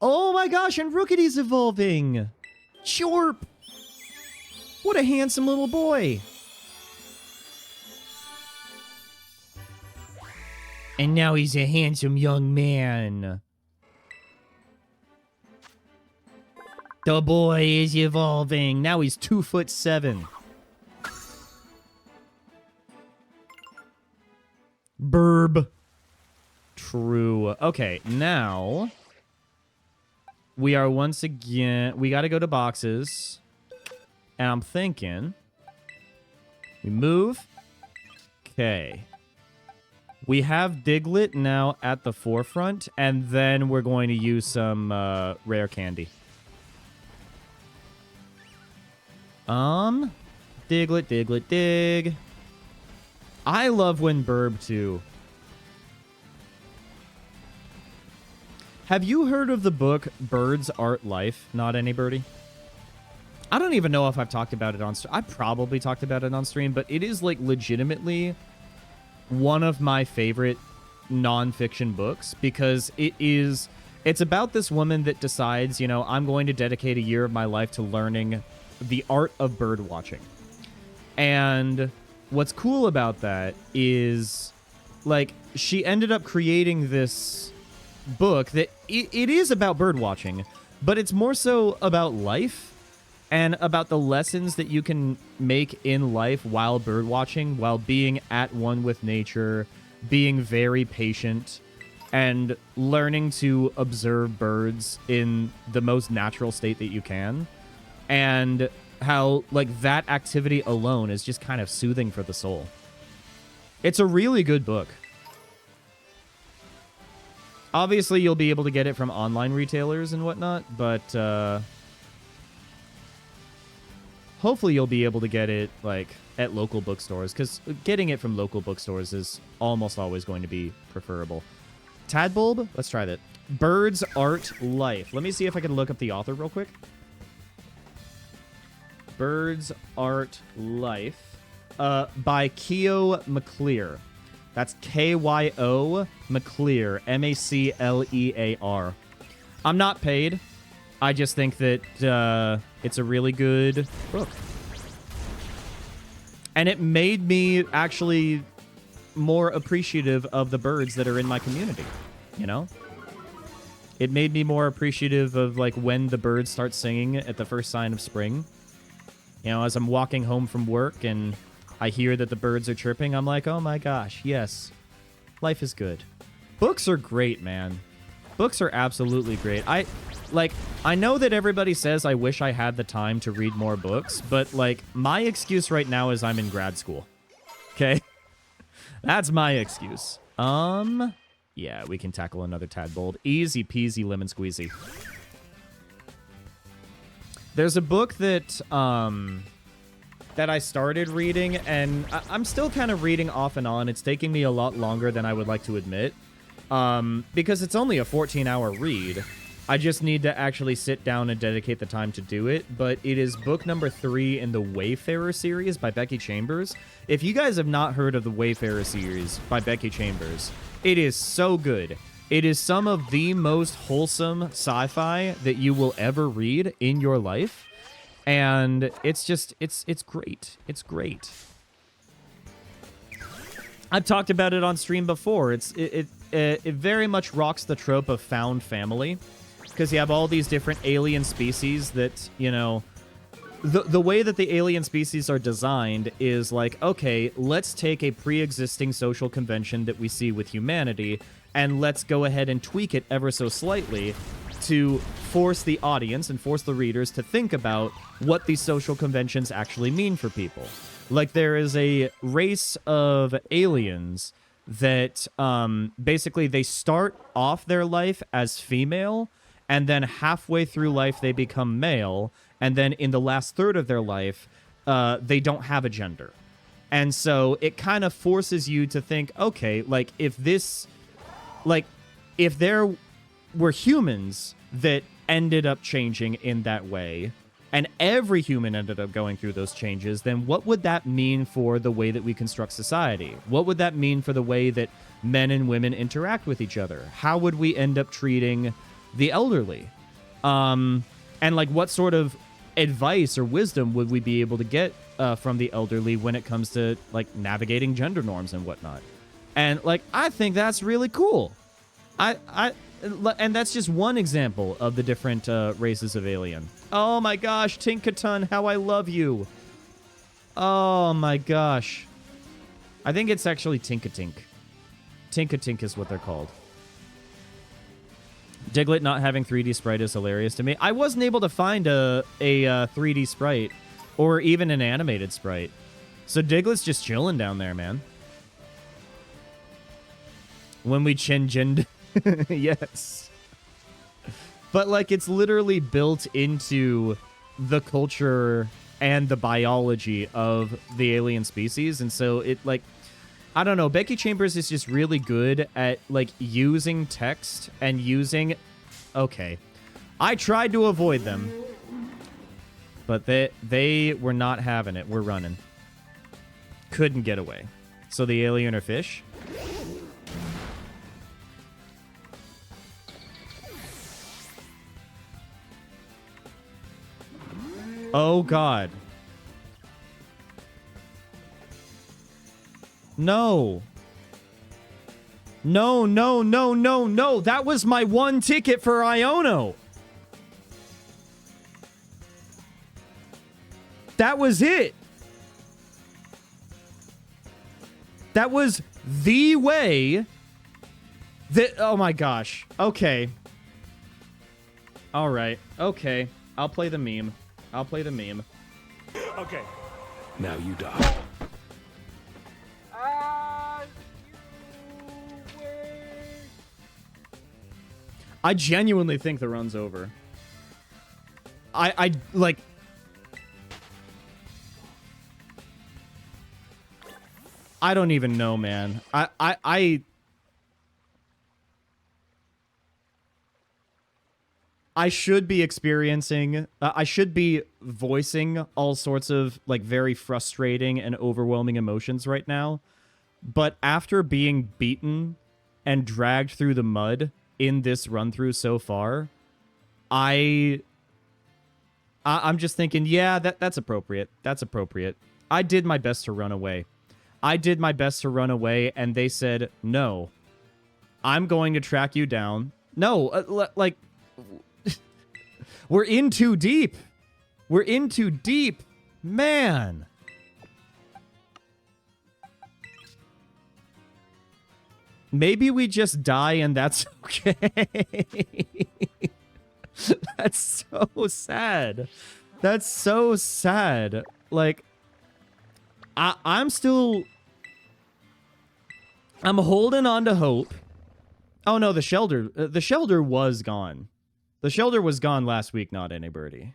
Speaker 1: Oh my gosh, and Rookity's evolving. Chorp. What a handsome little boy. And now he's a handsome young man. The boy is evolving. Now he's 2'7". Burb. True. Okay, now we are once again... We got to go to boxes. And I'm thinking... We move. Okay. We have Diglett now at the forefront, and then we're going to use some rare candy. Diglett, Diglett, dig. I love when Burb, too. Have you heard of the book Birds Art Life? Not any birdie? I don't even know if I've talked about it on stream. I probably talked about it on stream, but it is, like, legitimately one of my favorite nonfiction books because it's about this woman that decides, you know, I'm going to dedicate a year of my life to learning the art of bird watching. And what's cool about that is, like, she ended up creating this book that it is about bird watching, but it's more so about life and about the lessons that you can make in life while bird watching, while being at one with nature, being very patient, and learning to observe birds in the most natural state that you can. And how, like, that activity alone is just kind of soothing for the soul. It's a really good book. Obviously, you'll be able to get it from online retailers and whatnot, but hopefully you'll be able to get it, like, at local bookstores, because getting it from local bookstores is almost always going to be preferable. Tadbulb? Let's try that. Birds Art Life. Let me see if I can look up the author real quick. Birds Art Life by Kyo McClear. That's Kyo McClear. MacLear. I'm not paid. I just think that it's a really good book. And it made me actually more appreciative of the birds that are in my community, you know? It made me more appreciative of, like, when the birds start singing at the first sign of spring. You know, as I'm walking home from work and I hear that the birds are chirping, I'm like, oh my gosh, yes, life is good. Books are great, man. Books are absolutely great. I know that everybody says I wish I had the time to read more books, but, like, my excuse right now is I'm in grad school. Okay? That's my excuse. Yeah, we can tackle another tadpole. Easy peasy lemon squeezy. There's a book that I started reading, and I'm still kind of reading off and on. It's taking me a lot longer than I would like to admit, because it's only a 14-hour read. I just need to actually sit down and dedicate the time to do it, but it is book number 3 in the Wayfarer series by Becky Chambers. If you guys have not heard of the Wayfarer series by Becky Chambers, it is so good. It is some of the most wholesome sci-fi that you will ever read in your life. And it's just, it's great. It's great. I've talked about it on stream before. It very much rocks the trope of found family. Because you have all these different alien species that, you know, the way that the alien species are designed is like, okay, let's take a pre-existing social convention that we see with humanity, and let's go ahead and tweak it ever so slightly to force the audience and force the readers to think about what these social conventions actually mean for people. Like, there is a race of aliens that basically they start off their life as female, and then halfway through life they become male, and then in the last third of their life, they don't have a gender. And so it kind of forces you to think, okay, like, if there were humans that ended up changing in that way, and every human ended up going through those changes, then what would that mean for the way that we construct society? What would that mean for the way that men and women interact with each other? How would we end up treating the elderly? And, like, what sort of advice or wisdom would we be able to get from the elderly when it comes to, like, navigating gender norms and whatnot? And, like, I think that's really cool. And that's just one example of the different races of alien. Oh my gosh, Tinkaton, how I love you. Oh my gosh. I think it's actually Tinkatink. Tinkatink is what they're called. Diglett not having 3D sprite is hilarious to me. I wasn't able to find a 3D sprite or even an animated sprite. So Diglett's just chilling down there, man. When we chin-jinned... Yes. But, like, it's literally built into the culture and the biology of the alien species. And so it, like, I don't know. Becky Chambers is just really good at, like, using text and using... Okay. I tried to avoid them. But they were not having it. We're running. Couldn't get away. So the alien are fish? Oh, God. No. No, no, no, no, no. That was my one ticket for Iono. That was it. That was the way that... Oh, my gosh. Okay. All right. Okay. I'll play the meme. I'll play the meme.
Speaker 3: Okay. Now you die.
Speaker 1: I genuinely think the run's over. I like... I don't even know, man. I should be experiencing, I should be voicing all sorts of, like, very frustrating and overwhelming emotions right now. But after being beaten and dragged through the mud in this run-through so far, I'm just thinking, yeah, that's appropriate. That's appropriate. I did my best to run away. I did my best to run away, and they said, no, I'm going to track you down. No, like... We're in too deep. We're in too deep. Man. Maybe we just die and that's okay. That's so sad. That's so sad. Like, I'm holding on to hope. Oh no, the shelter was gone. The shelter was gone last week, not any birdie.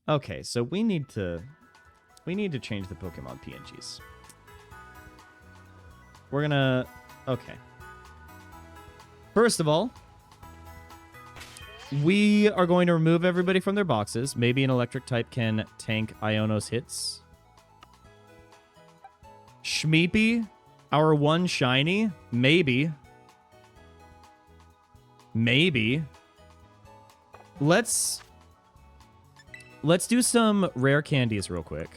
Speaker 1: Okay, so we need to change the Pokemon PNGs. We're gonna... Okay. First of all, we are going to remove everybody from their boxes. Maybe an electric type can tank Iono's hits. Shmeepy, our one shiny. Maybe. Maybe. Let's do some rare candies real quick.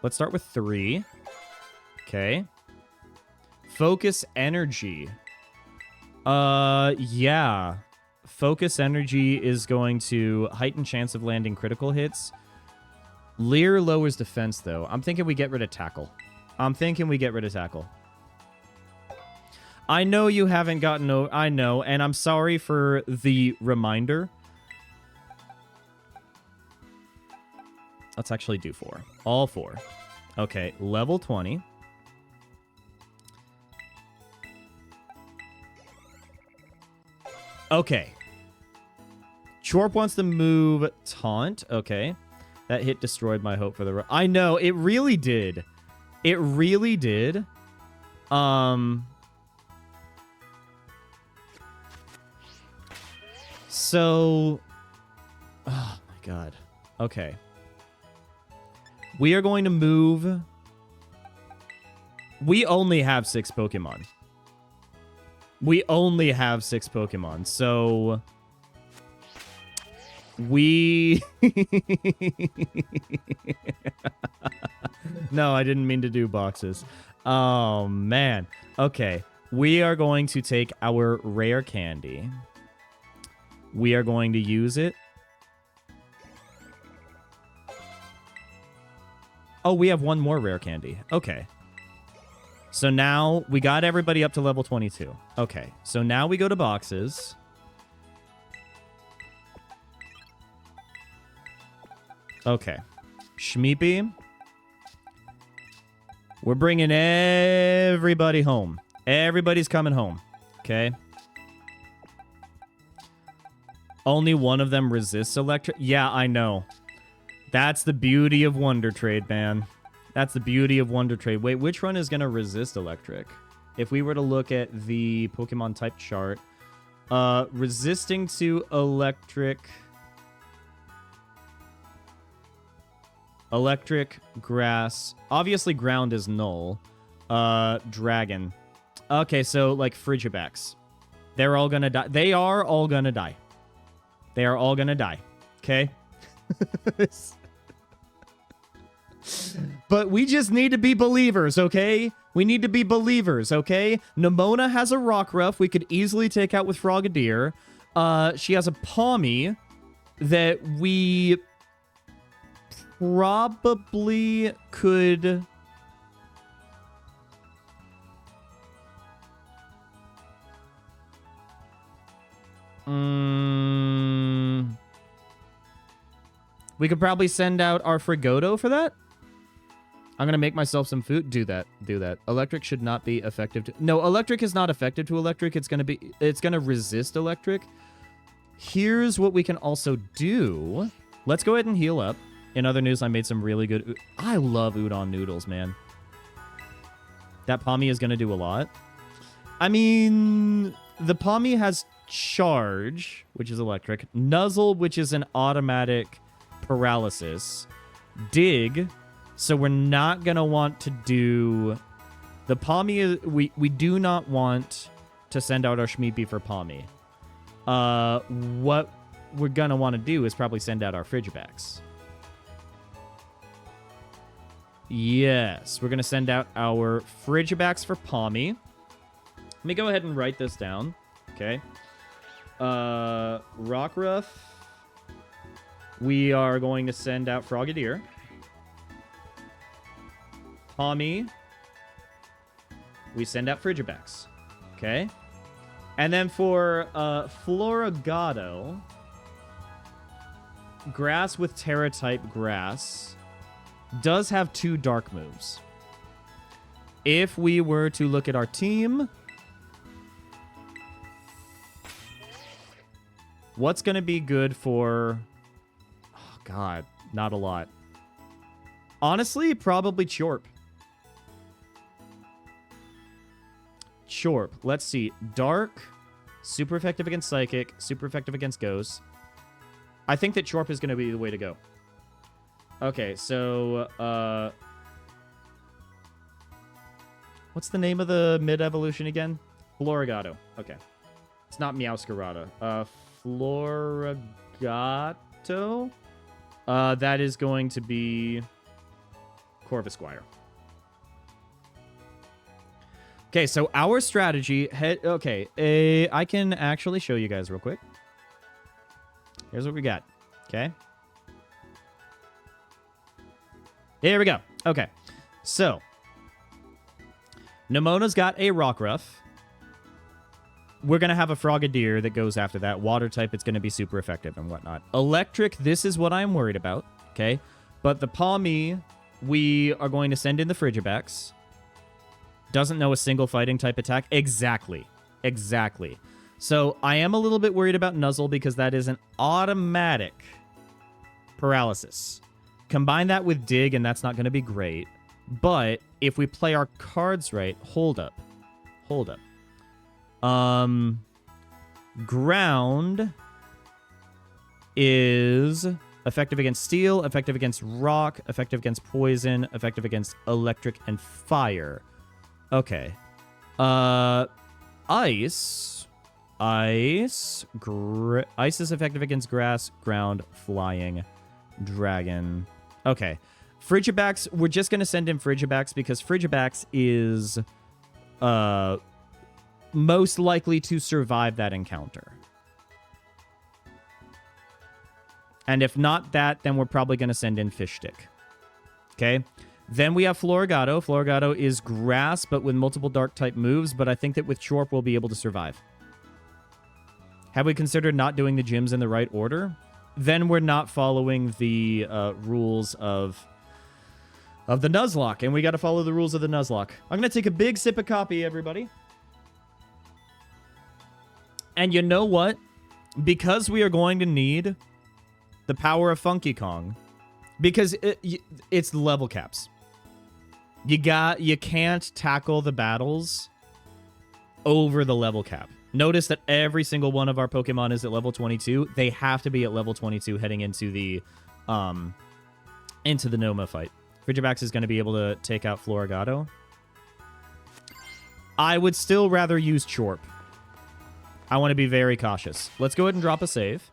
Speaker 1: Let's start with 3. Okay. Focus energy. Yeah. Focus energy is going to heighten chance of landing critical hits. Leer lowers defense, though. I'm thinking we get rid of tackle. I know you haven't gotten... I know, and I'm sorry for the reminder. Let's actually do 4. All 4. Okay, level 20. Okay. Chorp wants to move Taunt. Okay. That hit destroyed my hope for the... I know, it really did. It really did. So... Oh, my God. Okay. We are going to move... We only have 6 Pokemon. So... We... No, I didn't mean to do boxes. Oh, man. Okay. We are going to take our rare candy. We are going to use it. Oh, we have one more rare candy. Okay. So now we got everybody up to level 22. Okay. So now we go to boxes. Okay. Shmeepy. We're bringing everybody home. Everybody's coming home. Okay. Only one of them resists electric. Yeah, I know. That's the beauty of Wonder Trade, man. That's the beauty of Wonder Trade. Wait, which one is going to resist electric? If we were to look at the Pokemon type chart, resisting to electric... Electric, grass. Obviously, ground is null. Dragon. Okay, so, like, Frigibax. They're all gonna die. They are all gonna die. They are all gonna die. Okay? But we just need to be believers, okay? We need to be believers, okay? Nimona has a Rockruff we could easily take out with Frogadier. She has a Pawmi that we... probably could... We could probably send out our Frigoto for that. I'm going to make myself some food. Do that. Do that. Electric should not be effective to... No, electric is not effective to electric. It's going to resist electric. Here's what we can also do. Let's go ahead and heal up. In other news, I made some really good... I love udon noodles, man. That Pawmi is going to do a lot. I mean, the Pawmi has Charge, which is electric. Nuzzle, which is an automatic paralysis. Dig, so we're not going to want to do... The Pawmi, we do not want to send out our Shmeepy for Pawmi. What we're going to want to do is probably send out our Frigibax. Yes, we're going to send out our Frigibax for Pawmi. Let me go ahead and write this down. Okay. Rockruff. We are going to send out Frogadier. Tommy. We send out Frigibax. Okay. And then for Floragato, grass with Terra-type grass does have 2 dark moves. If we were to look at our team, what's going to be good for... Oh, God, not a lot. Honestly, probably Chorp. Chorp. Let's see. Dark, super effective against Psychic, super effective against Ghost. I think that Chorp is going to be the way to go. Okay, so... what's the name of the mid-evolution again? Floragato. Okay. It's not Meowscarada. Floragato? That is going to be Corvisquire. Okay, so our strategy... I can actually show you guys real quick. Here's what we got. Okay. Here we go. Okay. So... Nemona's got a Rockruff. We're going to have a Frogadier that goes after that. Water type, it's going to be super effective and whatnot. Electric, this is what I'm worried about. Okay. But the Palmy, we are going to send in the Frigibax. Doesn't know a single fighting type attack. Exactly. Exactly. So I am a little bit worried about Nuzzle because that is an automatic paralysis. Combine that with Dig and that's not going to be great. But if we play our cards right, hold up. Ground is effective against steel, effective against rock, effective against poison, effective against electric and fire. Okay. Ice. Ice is effective against grass, ground, flying, dragon. Okay. Frigibax, we're just going to send in Frigibax because Frigibax is most likely to survive that encounter. And if not that, then we're probably going to send in Fish Stick. Okay? Then we have Floragato. Floragato is grass, but with multiple dark type moves, but I think that with Chorp, we'll be able to survive. Have we considered not doing the gyms in the right order? Then we're not following the rules of the Nuzlocke, and we got to follow the rules of the Nuzlocke. I'm going to take a big sip of coffee, everybody. And you know what? Because we are going to need the power of Funky Kong, because it's level caps. You can't tackle the battles over the level cap. Notice that every single one of our Pokemon is at level 22. They have to be at level 22 heading into the Noma fight. Frigibax is going to be able to take out Floragato. I would still rather use Chorp. I want to be very cautious. Let's go ahead and drop a save.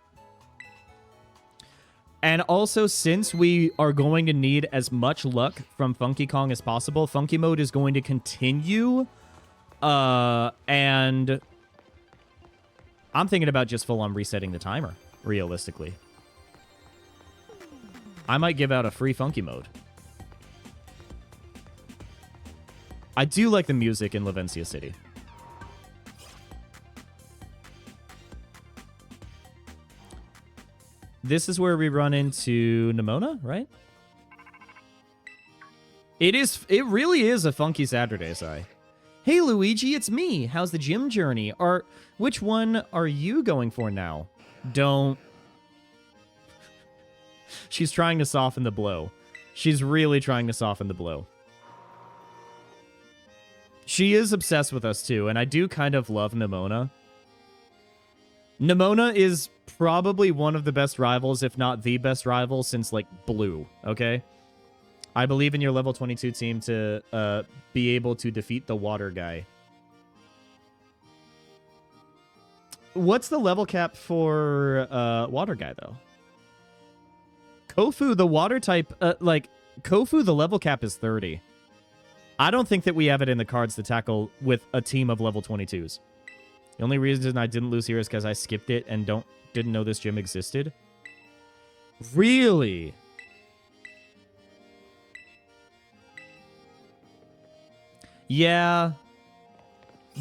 Speaker 1: And also, since we are going to need as much luck from Funky Kong as possible, Funky Mode is going to continue. And I'm thinking about just full-on resetting the timer, realistically. I might give out a free Funky Mode. I do like the music in Lavencia City. This is where we run into Nemona, right? It really is a funky Saturday, Si. Hey, Luigi, it's me. How's the gym journey? Which one are you going for now? Don't. She's trying to soften the blow. She's really trying to soften the blow. She is obsessed with us, too, and I do kind of love Nemona. Nemona is probably one of the best rivals, if not the best rival, since, like, Blue, okay? I believe in your level 22 team to be able to defeat the water guy. What's the level cap for water guy, though? Kofu, the water type, Kofu, the level cap is 30. I don't think that we have it in the cards to tackle with a team of level 22s. The only reason I didn't lose here is because I skipped it and didn't know this gym existed. Really? Yeah.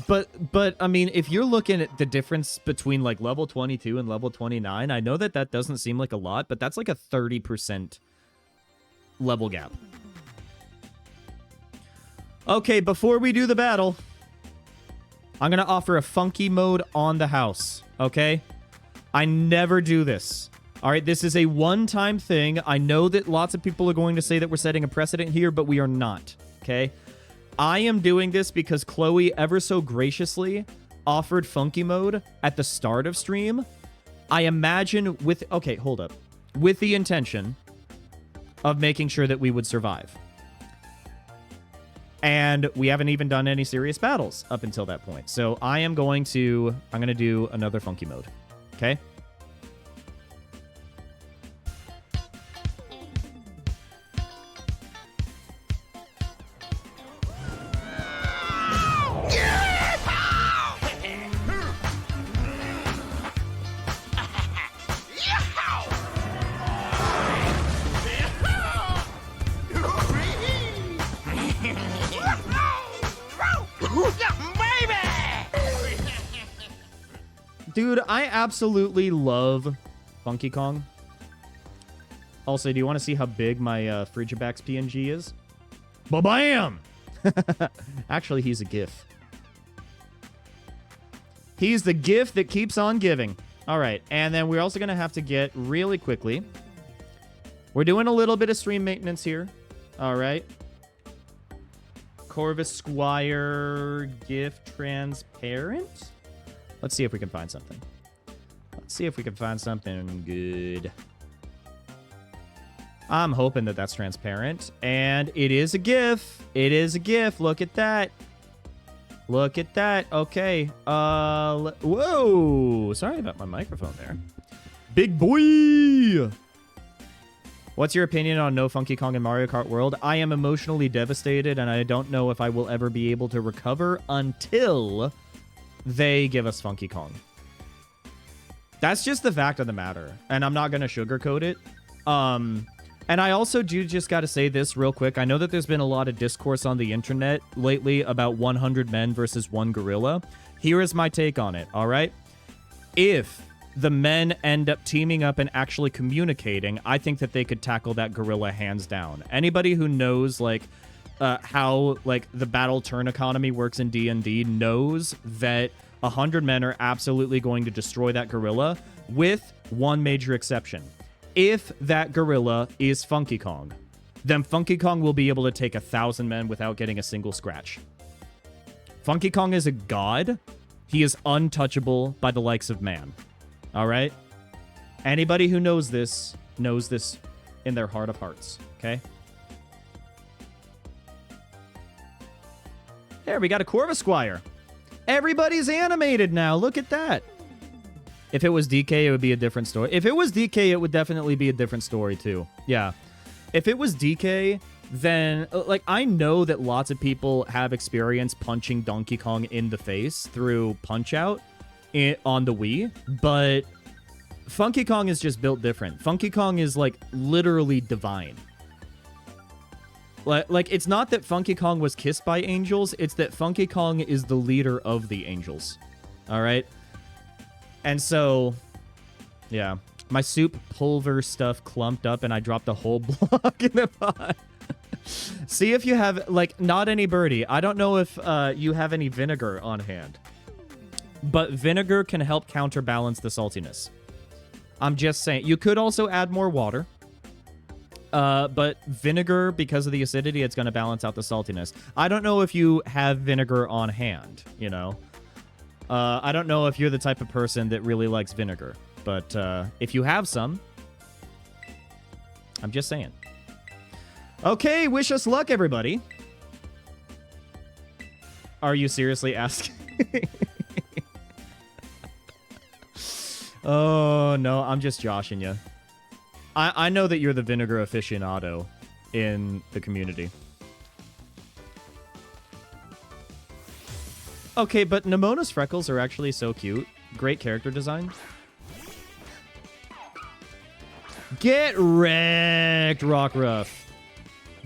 Speaker 1: But I mean, if you're looking at the difference between like level 22 and level 29, I know that that doesn't seem like a lot, but that's like a 30% level gap. Okay, before we do the battle, I'm going to offer a funky mode on the house, okay? I never do this. All right, this is a one-time thing. I know that lots of people are going to say that we're setting a precedent here, but we are not, okay? I am doing this because Chloe ever so graciously offered funky mode at the start of stream. I imagine with... Okay, hold up. With the intention of making sure that we would survive. And we haven't even done any serious battles up until that point. So I'm going to do another funky mode. Okay? Dude, I absolutely love Funky Kong. Also, do you want to see how big my Frigibax PNG is? Ba-bam! Actually, he's a GIF. He's the GIF that keeps on giving. All right, and then we're also going to have to get really quickly. We're doing a little bit of stream maintenance here. All right. Corvus Squire GIF transparent. Let's see if we can find something. Let's see if we can find something good. I'm hoping that that's transparent. And it is a GIF. It is a GIF. Look at that. Look at that. Okay. Whoa. Sorry about my microphone there. Big boy. What's your opinion on no Funky Kong in Mario Kart World? I am emotionally devastated, and I don't know if I will ever be able to recover until they give us Funky Kong. That's just the fact of the matter, and I'm not going to sugarcoat it. And I also do just got to say this real quick. I know that there's been a lot of discourse on the internet lately about 100 men versus one gorilla. Here is my take on it, all right? If the men end up teaming up and actually communicating, I think that they could tackle that gorilla hands down. Anybody who knows, like, how like the battle turn economy works in D&D knows that 100 men are absolutely going to destroy that gorilla, with one major exception. If that gorilla is Funky Kong, then Funky Kong will be able to take 1,000 men without getting a single scratch. Funky Kong is a god. He is untouchable by the likes of man. All right? Anybody who knows this in their heart of hearts, okay? There, we got a Corvus Squire. Everybody's animated now. Look at that. If it was DK, it would be a different story. If it was DK, it would definitely be a different story, too. Yeah. If it was DK, then, like, I know that lots of people have experience punching Donkey Kong in the face through Punch-Out on the Wii, but Funky Kong is just built different. Funky Kong is, like, literally divine. Like, it's not that Funky Kong was kissed by angels, it's that Funky Kong is the leader of the angels. All right? And so, yeah. My soup pulver stuff clumped up and I dropped a whole block in the pot. See if you have, like, not any birdie. I don't know if you have any vinegar on hand. But vinegar can help counterbalance the saltiness. I'm just saying. You could also add more water. But vinegar, because of the acidity, it's going to balance out the saltiness. I don't know if you have vinegar on hand, you know. I don't know if you're the type of person that really likes vinegar. But if you have some, I'm just saying. Okay, wish us luck, everybody. Are you seriously asking? Oh, no, I'm just joshing you. I know that you're the vinegar aficionado in the community. Okay, but Nemona's freckles are actually so cute. Great character design. Get wrecked, Rockruff.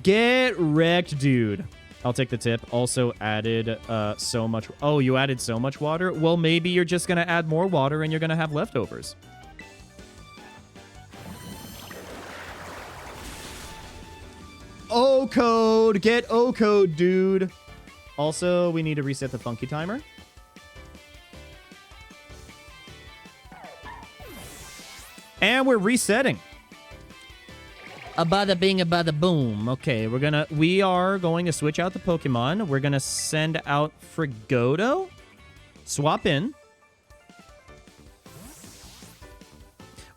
Speaker 1: Get wrecked, dude. I'll take the tip. Also added so much... Oh, you added so much water? Well, maybe you're just going to add more water and you're going to have leftovers. O-code. Get O-code, dude. Also, we need to reset the funky timer. And we're resetting. A bada bing, a bada boom. Okay, we are going to switch out the Pokemon. We're gonna send out Frigoto. Swap in.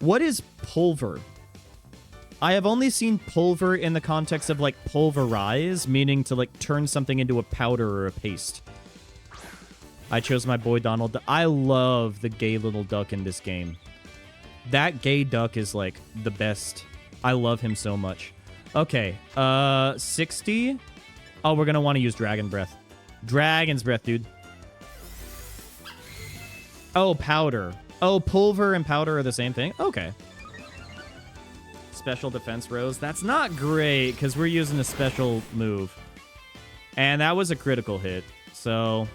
Speaker 1: What is pulver? I have only seen pulver in the context of like pulverize, meaning to like turn something into a powder or a paste. I chose my boy Donald. I love the gay little duck in this game. That gay duck is like the best. I love him so much. Okay, 60. Oh, we're gonna want to use Dragon Breath. Dragon's Breath, dude. Oh, powder. Oh, pulver and powder are the same thing? Okay. Special defense rose. That's not great, because we're using a special move. And that was a critical hit, so...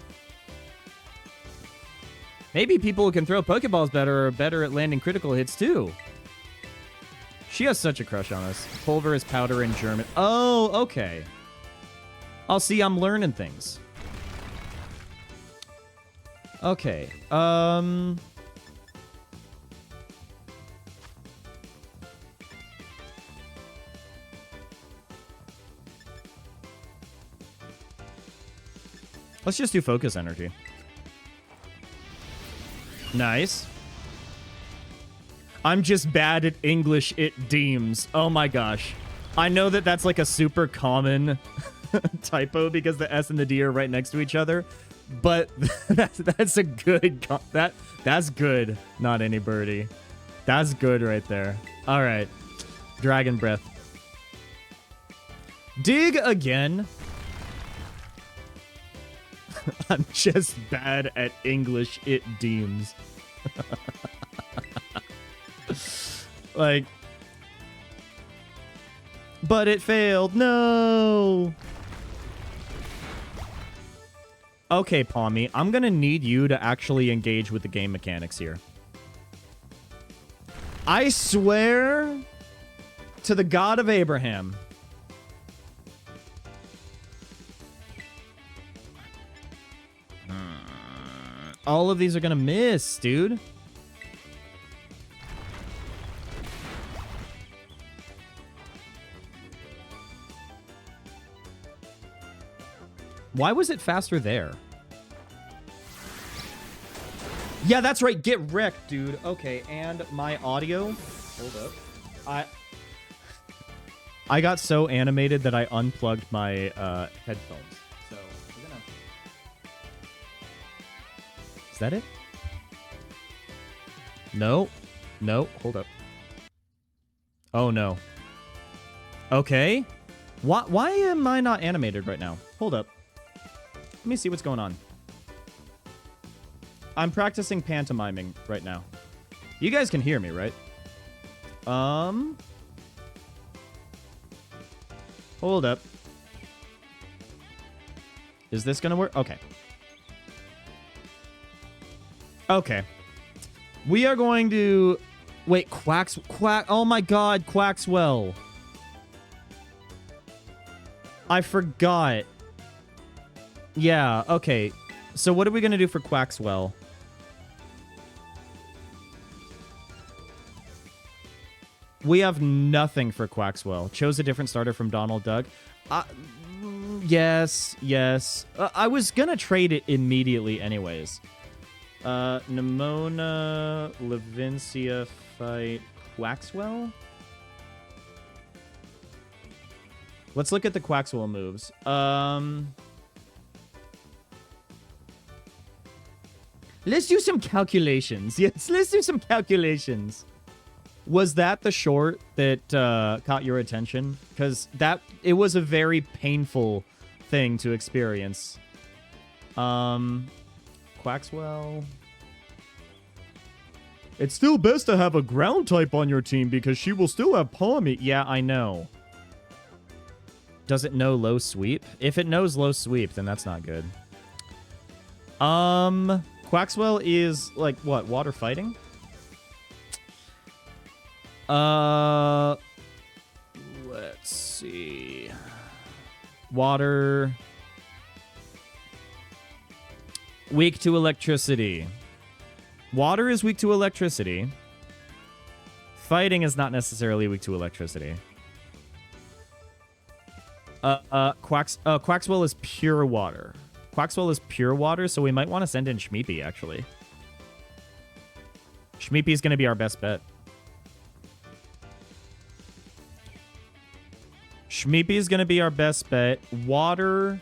Speaker 1: Maybe people who can throw Pokeballs better are better at landing critical hits, too. She has such a crush on us. Pulver is powder in German. Oh, okay. I'll see, I'm learning things. Okay. Let's just do focus energy. Nice. I'm just bad at English, it deems. Oh my gosh. I know that that's like a super common typo because the S and the D are right next to each other. But that's a good... That's good, not any birdie. That's good right there. All right. Dragon Breath. Dig again. I'm just bad at English, it deems. Like... But it failed. No! Okay, Palmy, I'm gonna need you to actually engage with the game mechanics here. I swear to the God of Abraham. All of these are gonna miss, dude. Why was it faster there? Yeah, that's right. Get wrecked, dude. Okay, and my audio. Hold up. I got so animated that I unplugged my headphones. So we're gonna... Is that it? No. No. Hold up. Oh, no. Okay. Why am I not animated right now? Hold up. Let me see what's going on. I'm practicing pantomiming right now. You guys can hear me, right? Hold up. Is this gonna work? Okay. Okay. We are going to... Wait, Quack... Oh my god, Quaxwell. I forgot. Yeah, okay. So what are we going to do for Quaxwell? We have nothing for Quaxwell. Chose a different starter from Donald Duck. Yes, yes. I was going to trade it immediately anyways. Nemona, Levincia fight Quaxwell? Let's look at the Quaxwell moves. Let's do some calculations. Yes, let's do some calculations. Was that the short that caught your attention? Because it was a very painful thing to experience. Quaxwell. It's still best to have a ground type on your team because she will still have Palm Meat. Yeah, I know. Does it know low sweep? If it knows low sweep, then that's not good. Quaxwell is like what? Water fighting? Let's see. Water. Weak to electricity. Water is weak to electricity. Fighting is not necessarily weak to electricity. Quaxwell is pure water. Quaxwell is pure water, so we might want to send in Shmeepy, actually. Shmeepy is going to be our best bet. Shmeepy is going to be our best bet. Water.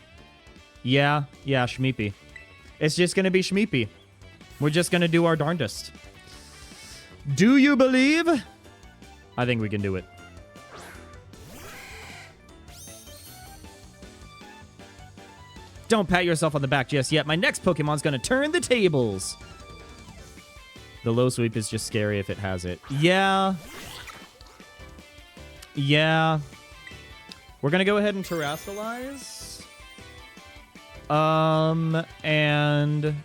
Speaker 1: Yeah, Shmeepy. It's just going to be Shmeepy. We're just going to do our darndest. Do you believe? I think we can do it. Don't pat yourself on the back just yet. My next Pokemon's going to turn the tables. The low sweep is just scary if it has it. Yeah. Yeah. We're going to go ahead and Terrasilize. And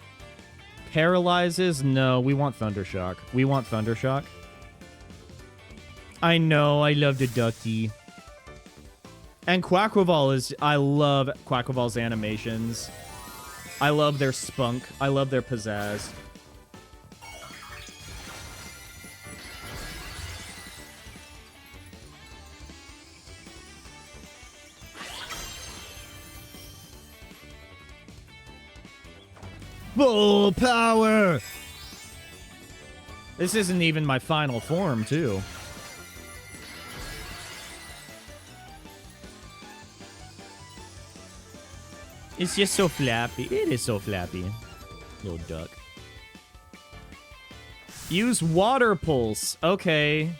Speaker 1: paralyzes? No, we want Thundershock. We want Thundershock. I know, I love the ducky. And Quaquaval is... I love Quaquaval's animations. I love their spunk. I love their pizzazz. Full power! This isn't even my final form, too. It's just so flappy. It is so flappy. Little duck. Use Water Pulse. Okay.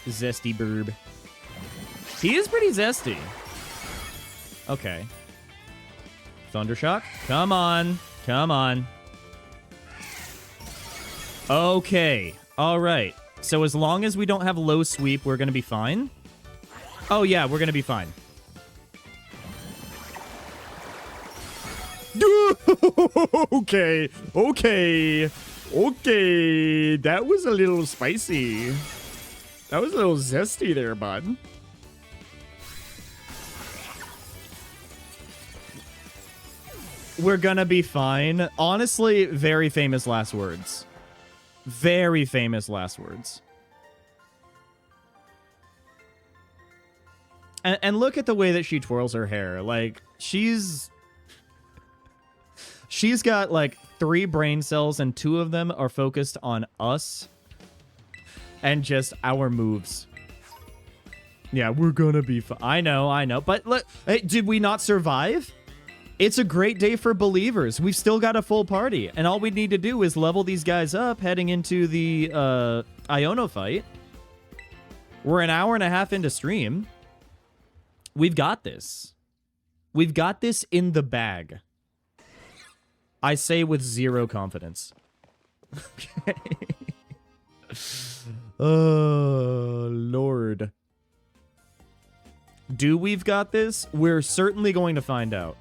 Speaker 1: Zesty burb. He is pretty zesty. Okay. Thundershock. Come on. Come on. Okay. All right. So as long as we don't have low sweep, we're going to be fine. Oh, yeah. We're going to be fine. Okay. Okay. Okay. That was a little spicy. That was a little zesty there, bud. We're gonna be fine. Honestly, very famous last words. Very famous last words. And look at the way that she twirls her hair. Like, she's got, like, 3 brain cells, and 2 of them are focused on us and just our moves. Yeah, we're gonna be fine. I know. But look, hey, did we not survive? It's a great day for believers. We've still got a full party, and all we need to do is level these guys up heading into the Iono fight. We're an hour and a half into stream. We've got this. We've got this in the bag. I say with 0 confidence. Okay. Oh, Lord. Do we've got this? We're certainly going to find out.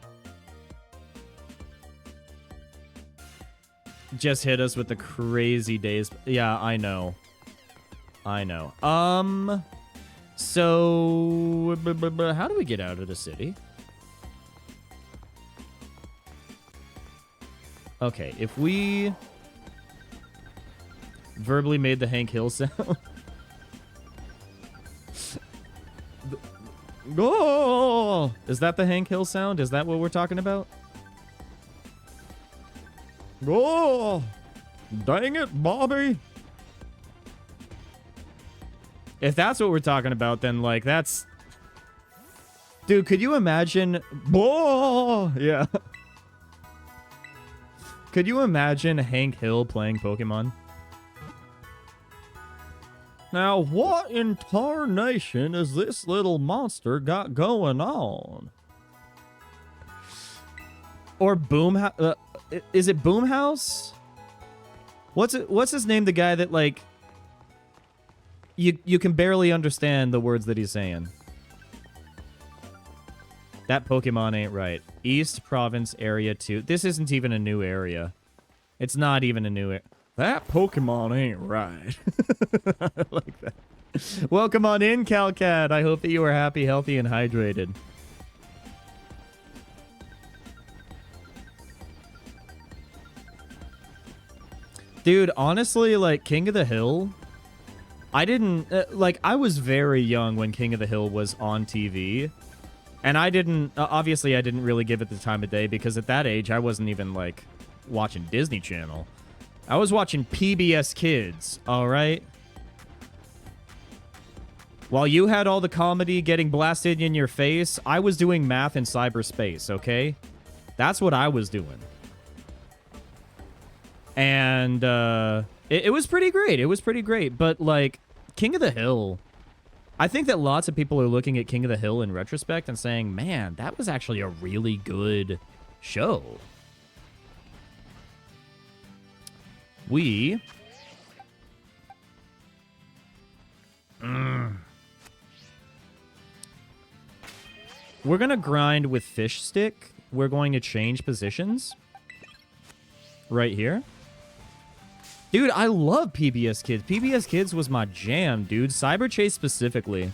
Speaker 1: Just hit us with the crazy days. Yeah, I know. I know. So how do we get out of the city? Okay, if we verbally made the Hank Hill sound. Oh! Is that the Hank Hill sound? Is that what we're talking about? Oh! Dang it, Bobby! If that's what we're talking about, then, like, that's... Dude, could you imagine... Oh! Yeah. Could you imagine Hank Hill playing Pokemon? Now, what in tarnation is this little monster got going on? Or is it Boomhouse? What's his name? The guy that like you can barely understand the words that he's saying. That Pokemon ain't right. East Province Area 2. This isn't even a new area. It's not even a new area. That Pokemon ain't right. I like that. Welcome on in, Calcat. I hope that you are happy, healthy, and hydrated. Dude, honestly, like, King of the Hill, I didn't, I was very young when King of the Hill was on TV, and I didn't, obviously I didn't really give it the time of day, because at that age, I wasn't even, like, watching Disney Channel. I was watching PBS Kids, alright? While you had all the comedy getting blasted in your face, I was doing math in cyberspace, okay? That's what I was doing. And it was pretty great. It was pretty great. But, like, King of the Hill, I think that lots of people are looking at King of the Hill in retrospect and saying, man, that was actually a really good show. We're going to grind with Fish Stick. We're going to change positions. Right here. Dude, I love PBS Kids. PBS Kids was my jam, dude. Cyber Chase specifically.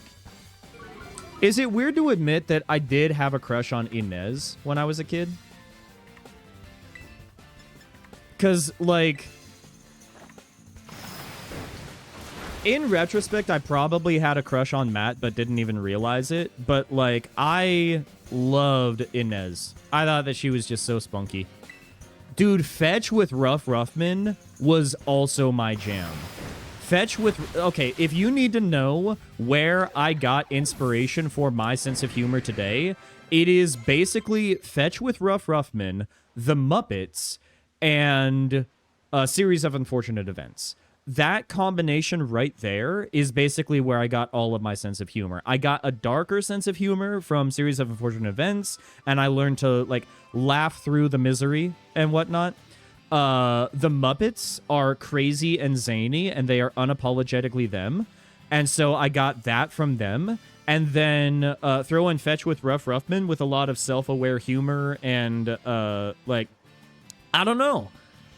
Speaker 1: Is it weird to admit that I did have a crush on Inez when I was a kid? Because, like, in retrospect, I probably had a crush on Matt, but didn't even realize it. But, like, I loved Inez. I thought that she was just so spunky. Dude, Fetch with Ruffman was also my jam. Fetch with... Okay, if you need to know where I got inspiration for my sense of humor today, it is basically Fetch with Ruffman, The Muppets, and a series of unfortunate events. That combination right there is basically where I got all of my sense of humor. I got a darker sense of humor from Series of Unfortunate Events, and I learned to, like, laugh through the misery and whatnot. The Muppets are crazy and zany, and they are unapologetically them. And so I got that from them. And then throw in Fetch with Ruffman with a lot of self-aware humor and, like, I don't know.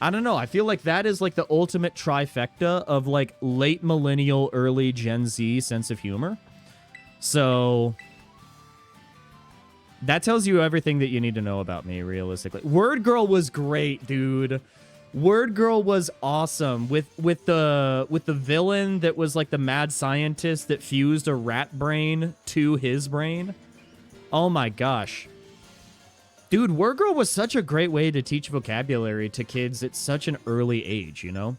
Speaker 1: I feel like that is like the ultimate trifecta of like late millennial, early Gen Z sense of humor. So that tells you everything that you need to know about me, realistically. Word Girl was great, dude. Word Girl was awesome with the villain that was like the mad scientist that fused a rat brain to his brain. Oh my gosh. Dude, Word Girl was such a great way to teach vocabulary to kids at such an early age, you know?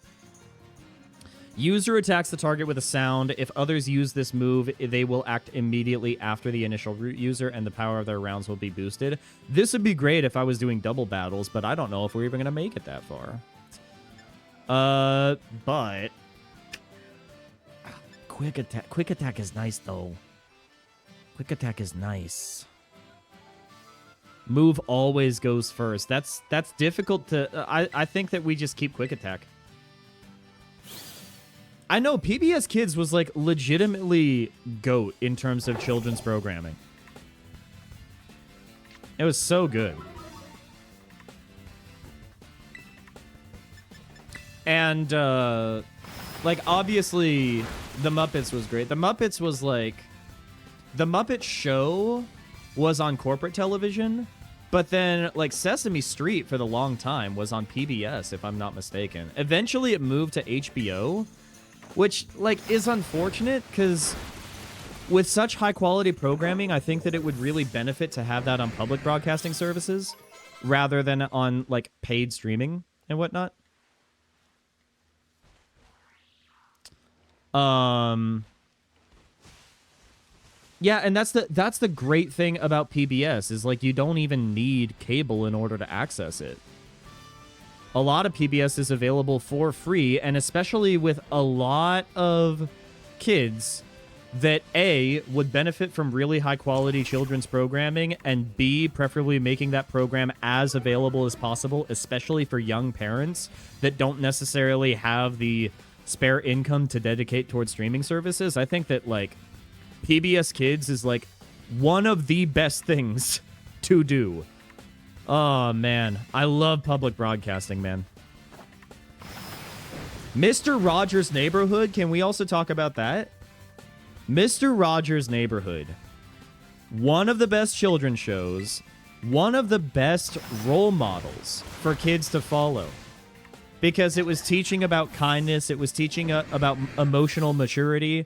Speaker 1: User attacks the target with a sound. If others use this move, they will act immediately after the initial root user, and the power of their rounds will be boosted. This would be great if I was doing double battles, but I don't know if we're even going to make it that far. But... Quick attack is nice, though. Quick attack is nice. Move always goes first. That's difficult to... I think that we just keep quick attack. I know PBS Kids was like legitimately GOAT in terms of children's programming. It was so good. And like obviously the Muppets was great. The Muppets was like... The Muppet Show was on corporate television, but then like Sesame Street for the long time was on PBS, if I'm not mistaken. Eventually it moved to HBO, which like is unfortunate because with such high quality programming, I think that it would really benefit to have that on public broadcasting services rather than on like paid streaming and whatnot. Yeah, and that's the great thing about PBS is like you don't even need cable in order to access it. A lot of PBS is available for free, and especially with a lot of kids that A, would benefit from really high quality children's programming, and B, preferably making that program as available as possible, especially for young parents that don't necessarily have the spare income to dedicate towards streaming services. I think that, like, PBS Kids is, like, one of the best things to do. Oh, man. I love public broadcasting, man. Mr. Rogers' Neighborhood, can we also talk about that? Mr. Rogers' Neighborhood. One of the best children's shows. One of the best role models for kids to follow. Because it was teaching about kindness. It was teaching about emotional maturity.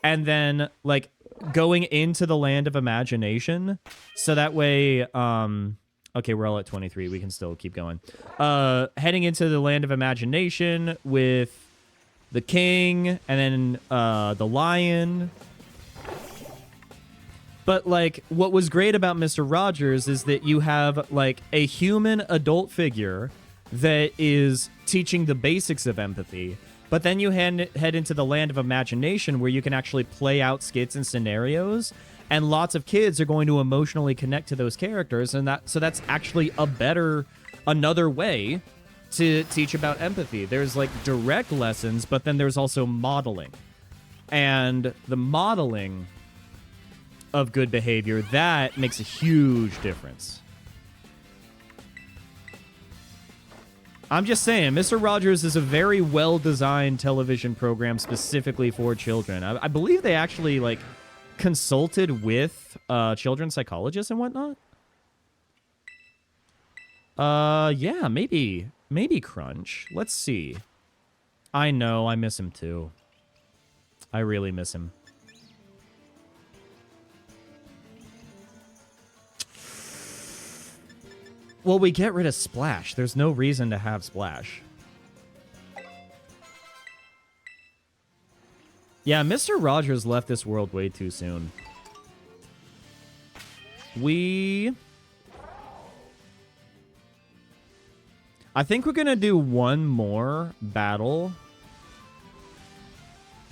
Speaker 1: And then, like, going into the land of imagination. So that way, okay, we're all at 23. We can still keep going. Heading into the land of imagination with the king and then the lion. But, like, what was great about Mr. Rogers is that you have, like, a human adult figure that is teaching the basics of empathy. But then you head into the land of imagination where you can actually play out skits and scenarios. And lots of kids are going to emotionally connect to those characters. And so that's actually another way to teach about empathy. There's, like, direct lessons, but then there's also modeling. And the modeling of good behavior, that makes a huge difference. I'm just saying, Mr. Rogers is a very well-designed television program specifically for children. I believe they actually, like, consulted with children's psychologists and whatnot. Yeah, maybe Crunch. Let's see. I know, I miss him too. I really miss him. Well, we get rid of Splash. There's no reason to have Splash. Yeah, Mr. Rogers left this world way too soon. I think we're gonna do one more battle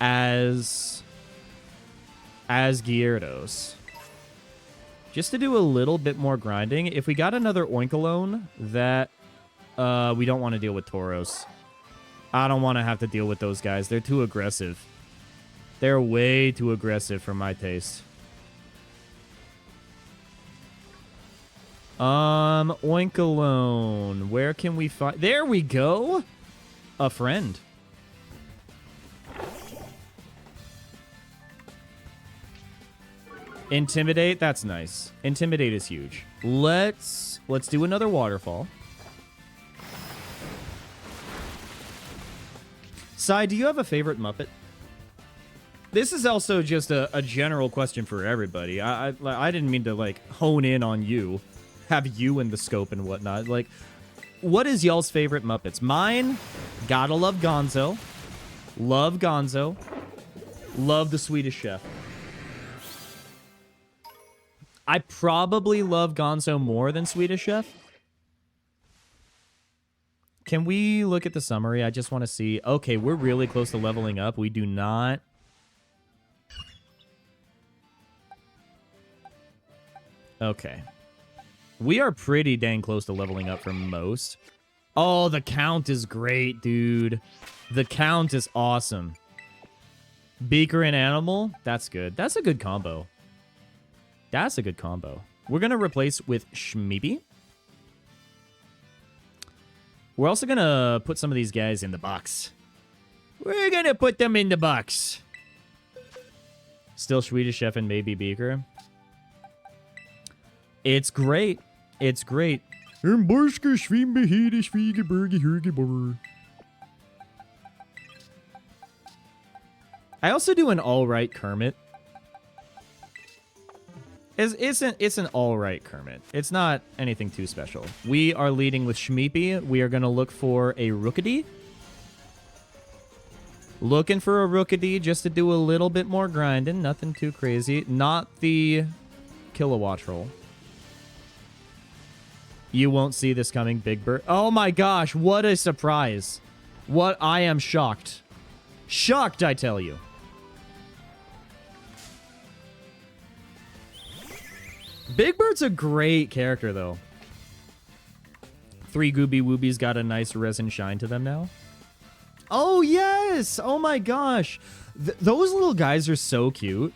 Speaker 1: as Gyarados. Just to do a little bit more grinding. If we got another Oinkologne, that we don't want to deal with Tauros. I don't want to have to deal with those guys. They're too aggressive. They're way too aggressive for my taste. Oinkologne. Where can we find... There we go! A friend. Intimidate, that's nice. Intimidate is huge. Let's do another waterfall. Sai, do you have a favorite Muppet? This is also just a general question for everybody. I didn't mean to, like, hone in on you. Have you in the scope and whatnot. Like, what is y'all's favorite Muppets? Mine, gotta love Gonzo. Love Gonzo. Love the Swedish Chef. I probably love Gonzo more than Swedish Chef. Can we look at the summary? I just want to see. Okay, we're really close to leveling up. We do not. Okay. We are pretty dang close to leveling up for most. Oh, the count is great, dude. The count is awesome. Beaker and Animal? That's good. That's a good combo. That's a good combo. We're going to replace with Shmeepy. We're also going to put some of these guys in the box. We're going to put them in the box. Still Swedish Chef and maybe Beaker. It's great. It's great. I also do an alright Kermit. It's an alright Kermit. It's not anything too special. We are leading with Shmeepy. We are going to look for a Rookidee. Looking for a Rookidee just to do a little bit more grinding. Nothing too crazy. Not the Kilowatt Troll. You won't see this coming, Big Bird. Oh my gosh, what a surprise. I am shocked. Shocked, I tell you. Big Bird's a great character, though. 3 Gooby Woobies got a nice resin shine to them now. Oh, yes! Oh, my gosh. Those little guys are so cute.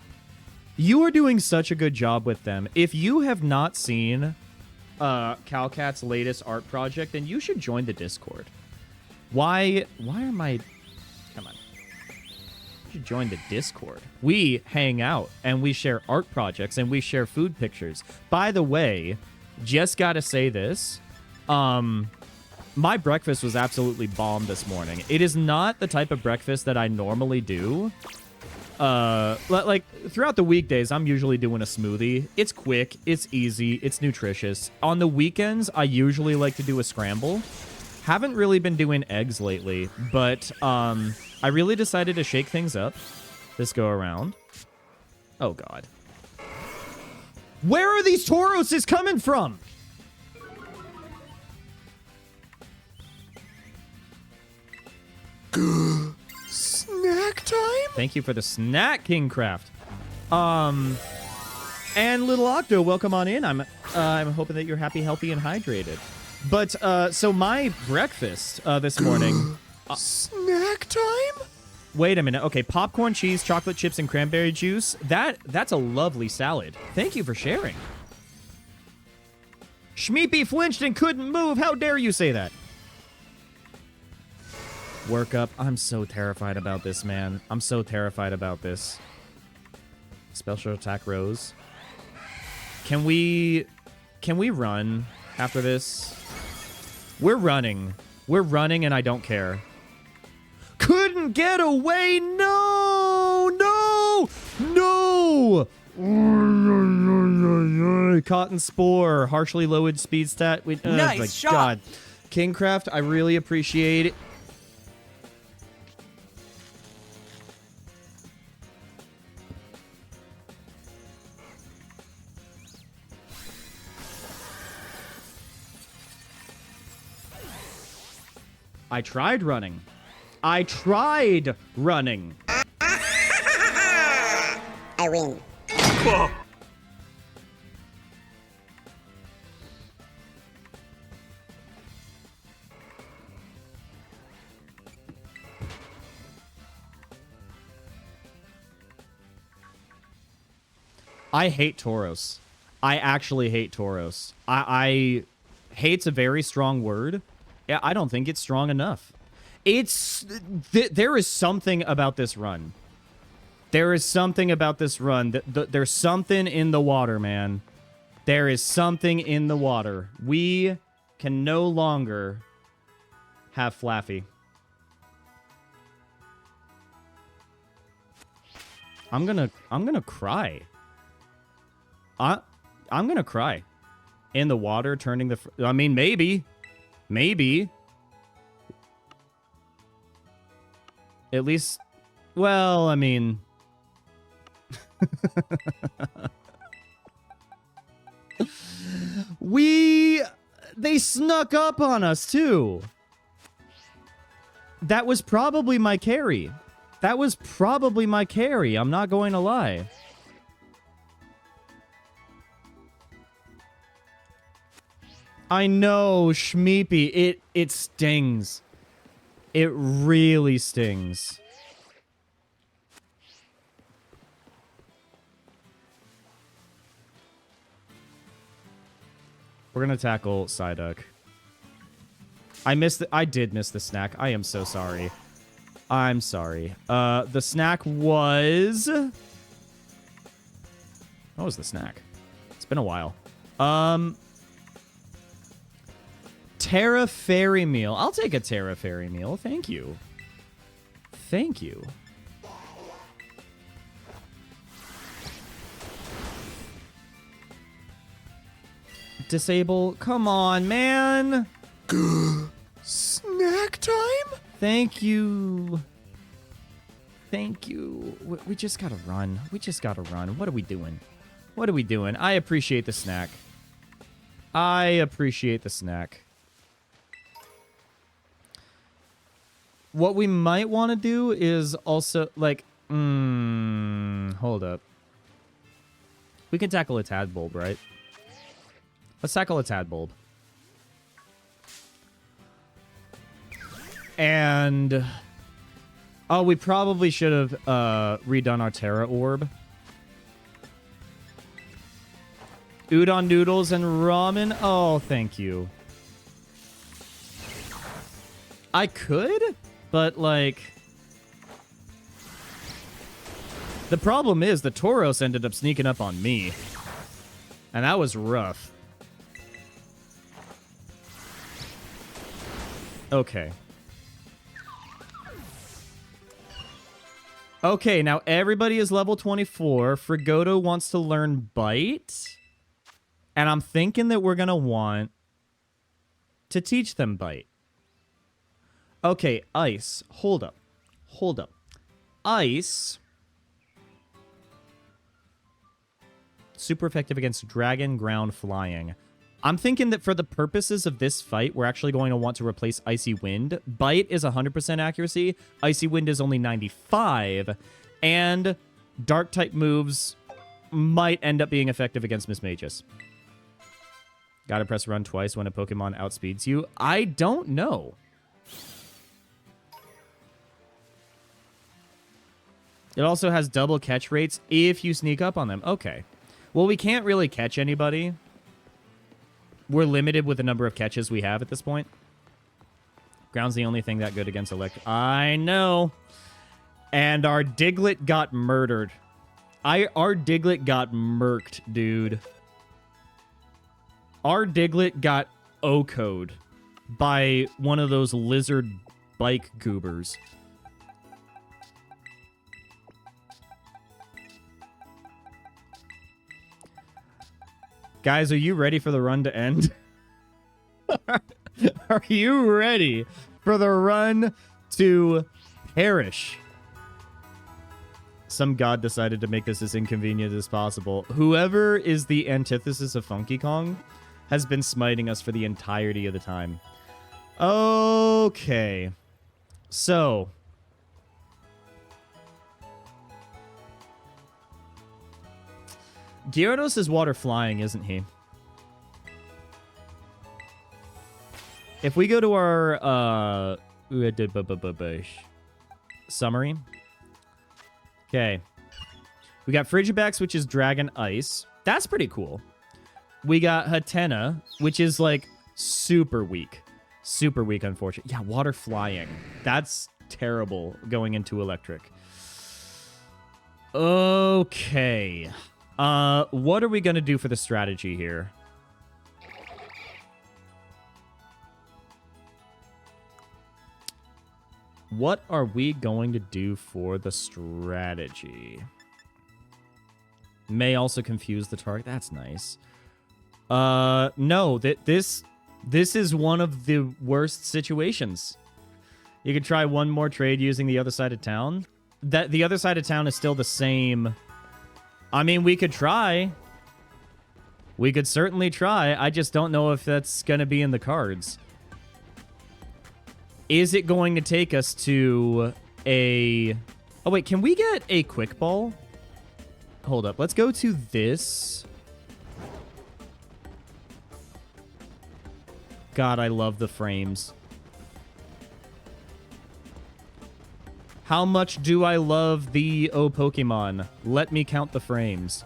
Speaker 1: You are doing such a good job with them. If you have not seen Calcat's latest art project, then you should join the Discord. Why am I... Come on. You should join the Discord. We hang out, and we share art projects, and we share food pictures. By the way, just gotta say this. My breakfast was absolutely bomb this morning. It is not the type of breakfast that I normally do. Like, throughout the weekdays, I'm usually doing a smoothie. It's quick, it's easy, it's nutritious. On the weekends, I usually like to do a scramble. Haven't really been doing eggs lately, but I really decided to shake things up this go around. Oh, God. Where are these Tauroses coming from?
Speaker 2: Snack time?
Speaker 1: Thank you for the snack, Kingcraft. And Little Octo, welcome on in. I'm hoping that you're happy, healthy, and hydrated. But so my breakfast this morning.
Speaker 2: Snack time?
Speaker 1: Wait a minute. Okay, popcorn, cheese, chocolate chips, and cranberry juice. That's a lovely salad. Thank you for sharing. Shmeepy flinched and couldn't move. How dare you say that? Work up. I'm so terrified about this, man. I'm so terrified about this. Special attack Rose. Can we run after this? We're running. We're running and I don't care. Couldn't get away. No! No! No! Cotton Spore. Harshly lowered speed stat.
Speaker 4: Nice shot.
Speaker 1: God. Kingcraft, I really appreciate it. I tried running. I tried running.
Speaker 5: I win.
Speaker 3: Whoa.
Speaker 1: I hate Tauros. I actually hate Tauros. I hate's a very strong word. Yeah, I don't think it's strong enough. There is something about this run. There is something about this run. There's something in the water, man. There is something in the water. We can no longer have Flaffy. I'm gonna cry. I'm gonna cry. In the water, turning the... I mean, maybe. Maybe. At least... Well, I mean... They snuck up on us, too. That was probably my carry. That was probably my carry. I'm not going to lie. I know, Shmeepy. It stings. It really stings. We're gonna tackle Psyduck. I did miss the snack. I am so sorry. I'm sorry. The snack was... What was the snack? It's been a while. Terra Fairy Meal. I'll take a Terra Fairy Meal. Thank you. Thank you. Disable. Come on, man.
Speaker 2: Snack time?
Speaker 1: Thank you. Thank you. We just gotta run. We just gotta run. What are we doing? What are we doing? I appreciate the snack. I appreciate the snack. What we might want to do is also, like, hold up. We can tackle a Tadbulb, right? Let's tackle a Tadbulb. And... oh, we probably should have redone our Terra Orb. Udon noodles and ramen. Oh, thank you. I could, but like... the problem is the Tauros ended up sneaking up on me. And that was rough. Okay. Okay, now everybody is level 24. Frigoto wants to learn Bite. And I'm thinking that we're going to want to teach them Bite. Okay, Ice. Hold up. Hold up. Ice. Super effective against Dragon, Ground, Flying. I'm thinking that for the purposes of this fight, we're actually going to want to replace Icy Wind. Bite is 100% accuracy. Icy Wind is only 95. And Dark-type moves might end up being effective against Miss Magus. Gotta press run twice when a Pokemon outspeeds you. I don't know. It also has double catch rates if you sneak up on them. Okay. Well, we can't really catch anybody. We're limited with the number of catches we have at this point. Ground's the only thing that good against Electric. I know. And our Diglett got murdered. Our Diglett got murked, dude. Our Diglett got O-code by one of those lizard bike goobers. Guys, are you ready for the run to end? Are you ready for the run to perish? Some god decided to make this as inconvenient as possible. Whoever is the antithesis of Funky Kong has been smiting us for the entirety of the time. Okay. So... Gyarados is water flying, isn't he? If we go to our summary. Okay. We got Frigibax, which is Dragon Ice. That's pretty cool. We got Hatena, which is like super weak. Super weak, unfortunately. Yeah, water flying. That's terrible going into electric. Okay. What are we going to do for the strategy here? What are we going to do for the strategy? May also confuse the target. That's nice. No, this is one of the worst situations. You could try one more trade using the other side of town. The other side of town is still the same. I mean, we could try. We could certainly try. I just don't know if that's going to be in the cards. Is it going to take us to a... Oh, wait. Can we get a quick ball? Hold up. Let's go to this. God, I love the frames. How much do I love the Pokemon? Let me count the frames.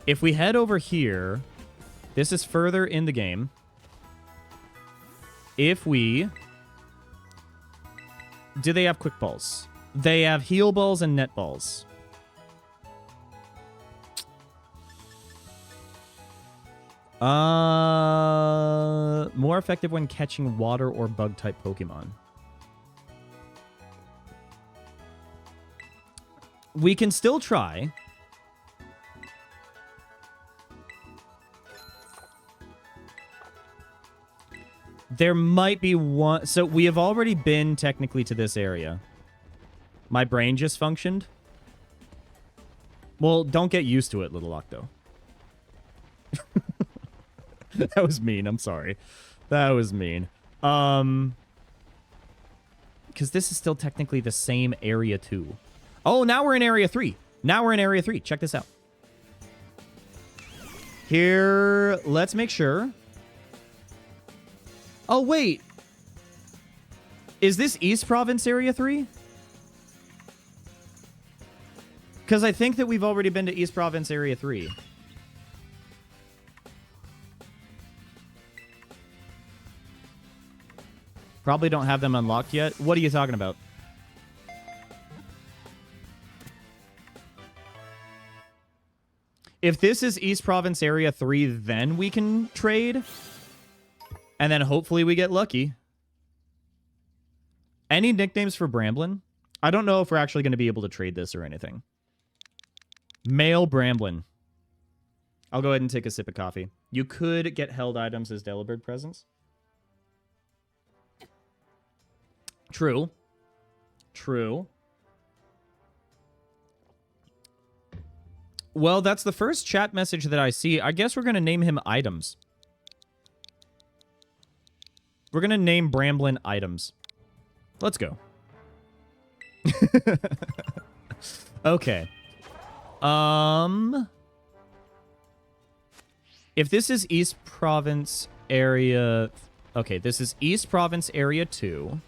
Speaker 1: If we head over here, this is further in the game. If we... Do they have quick balls? They have heal balls and net balls. More effective when catching water or bug type Pokemon. We can still try. There might be one... So we have already been technically to this area. My brain just functioned. Well, don't get used to it, Little Lock, though. That was mean. I'm sorry. That was mean. Because this is still technically the same area, too. Oh, now we're in Area 3. Now we're in Area 3. Check this out. Here, let's make sure. Oh, wait. Is this East Province Area 3? Because I think that we've already been to East Province Area 3. Probably don't have them unlocked yet. What are you talking about? If this is East Province Area 3, then we can trade. And then hopefully we get lucky. Any nicknames for Bramblin? I don't know if we're actually going to be able to trade this or anything. Male Bramblin. I'll go ahead and take a sip of coffee. You could get held items as Delibird presents. True. True. Well, that's the first chat message that I see. I guess we're going to name him Items. We're going to name Bramblin Items. Let's go. Okay. If this is East Province Area... Okay, this is East Province Area 2.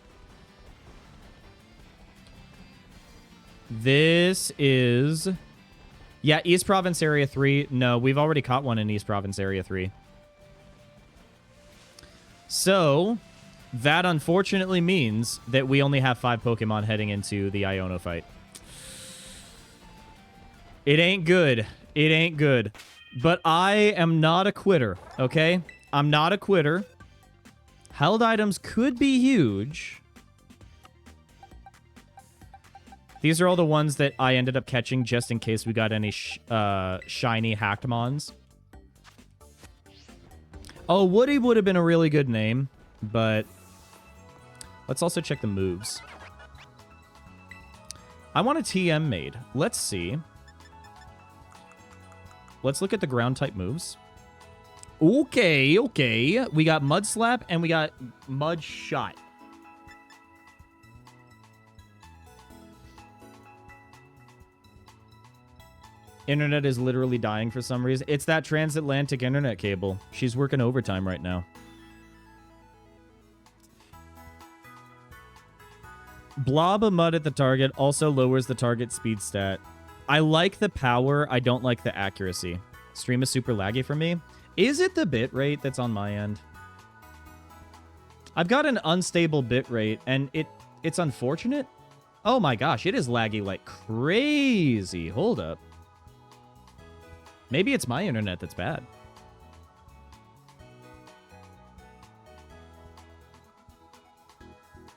Speaker 1: This is... Yeah, East Province Area 3. No, we've already caught one in East Province Area 3. So, that unfortunately means that we only have 5 Pokemon heading into the Iono fight. It ain't good. It ain't good. But I am not a quitter, okay? I'm not a quitter. Held items could be huge. These are all the ones that I ended up catching just in case we got any shiny Hackmons. Oh, Woody would have been a really good name, but let's also check the moves. I want a TM made. Let's see. Let's look at the ground type moves. Okay, okay. We got Mud Slap and we got Mud Shot. Internet is literally dying for some reason. It's that transatlantic internet cable. She's working overtime right now. Blob of mud at the target also lowers the target speed stat. I like the power. I don't like the accuracy. Stream is super laggy for me. Is it the bit rate that's on my end? I've got an unstable bit rate, and it's unfortunate. Oh my gosh, it is laggy like crazy. Hold up. Maybe it's my internet that's bad.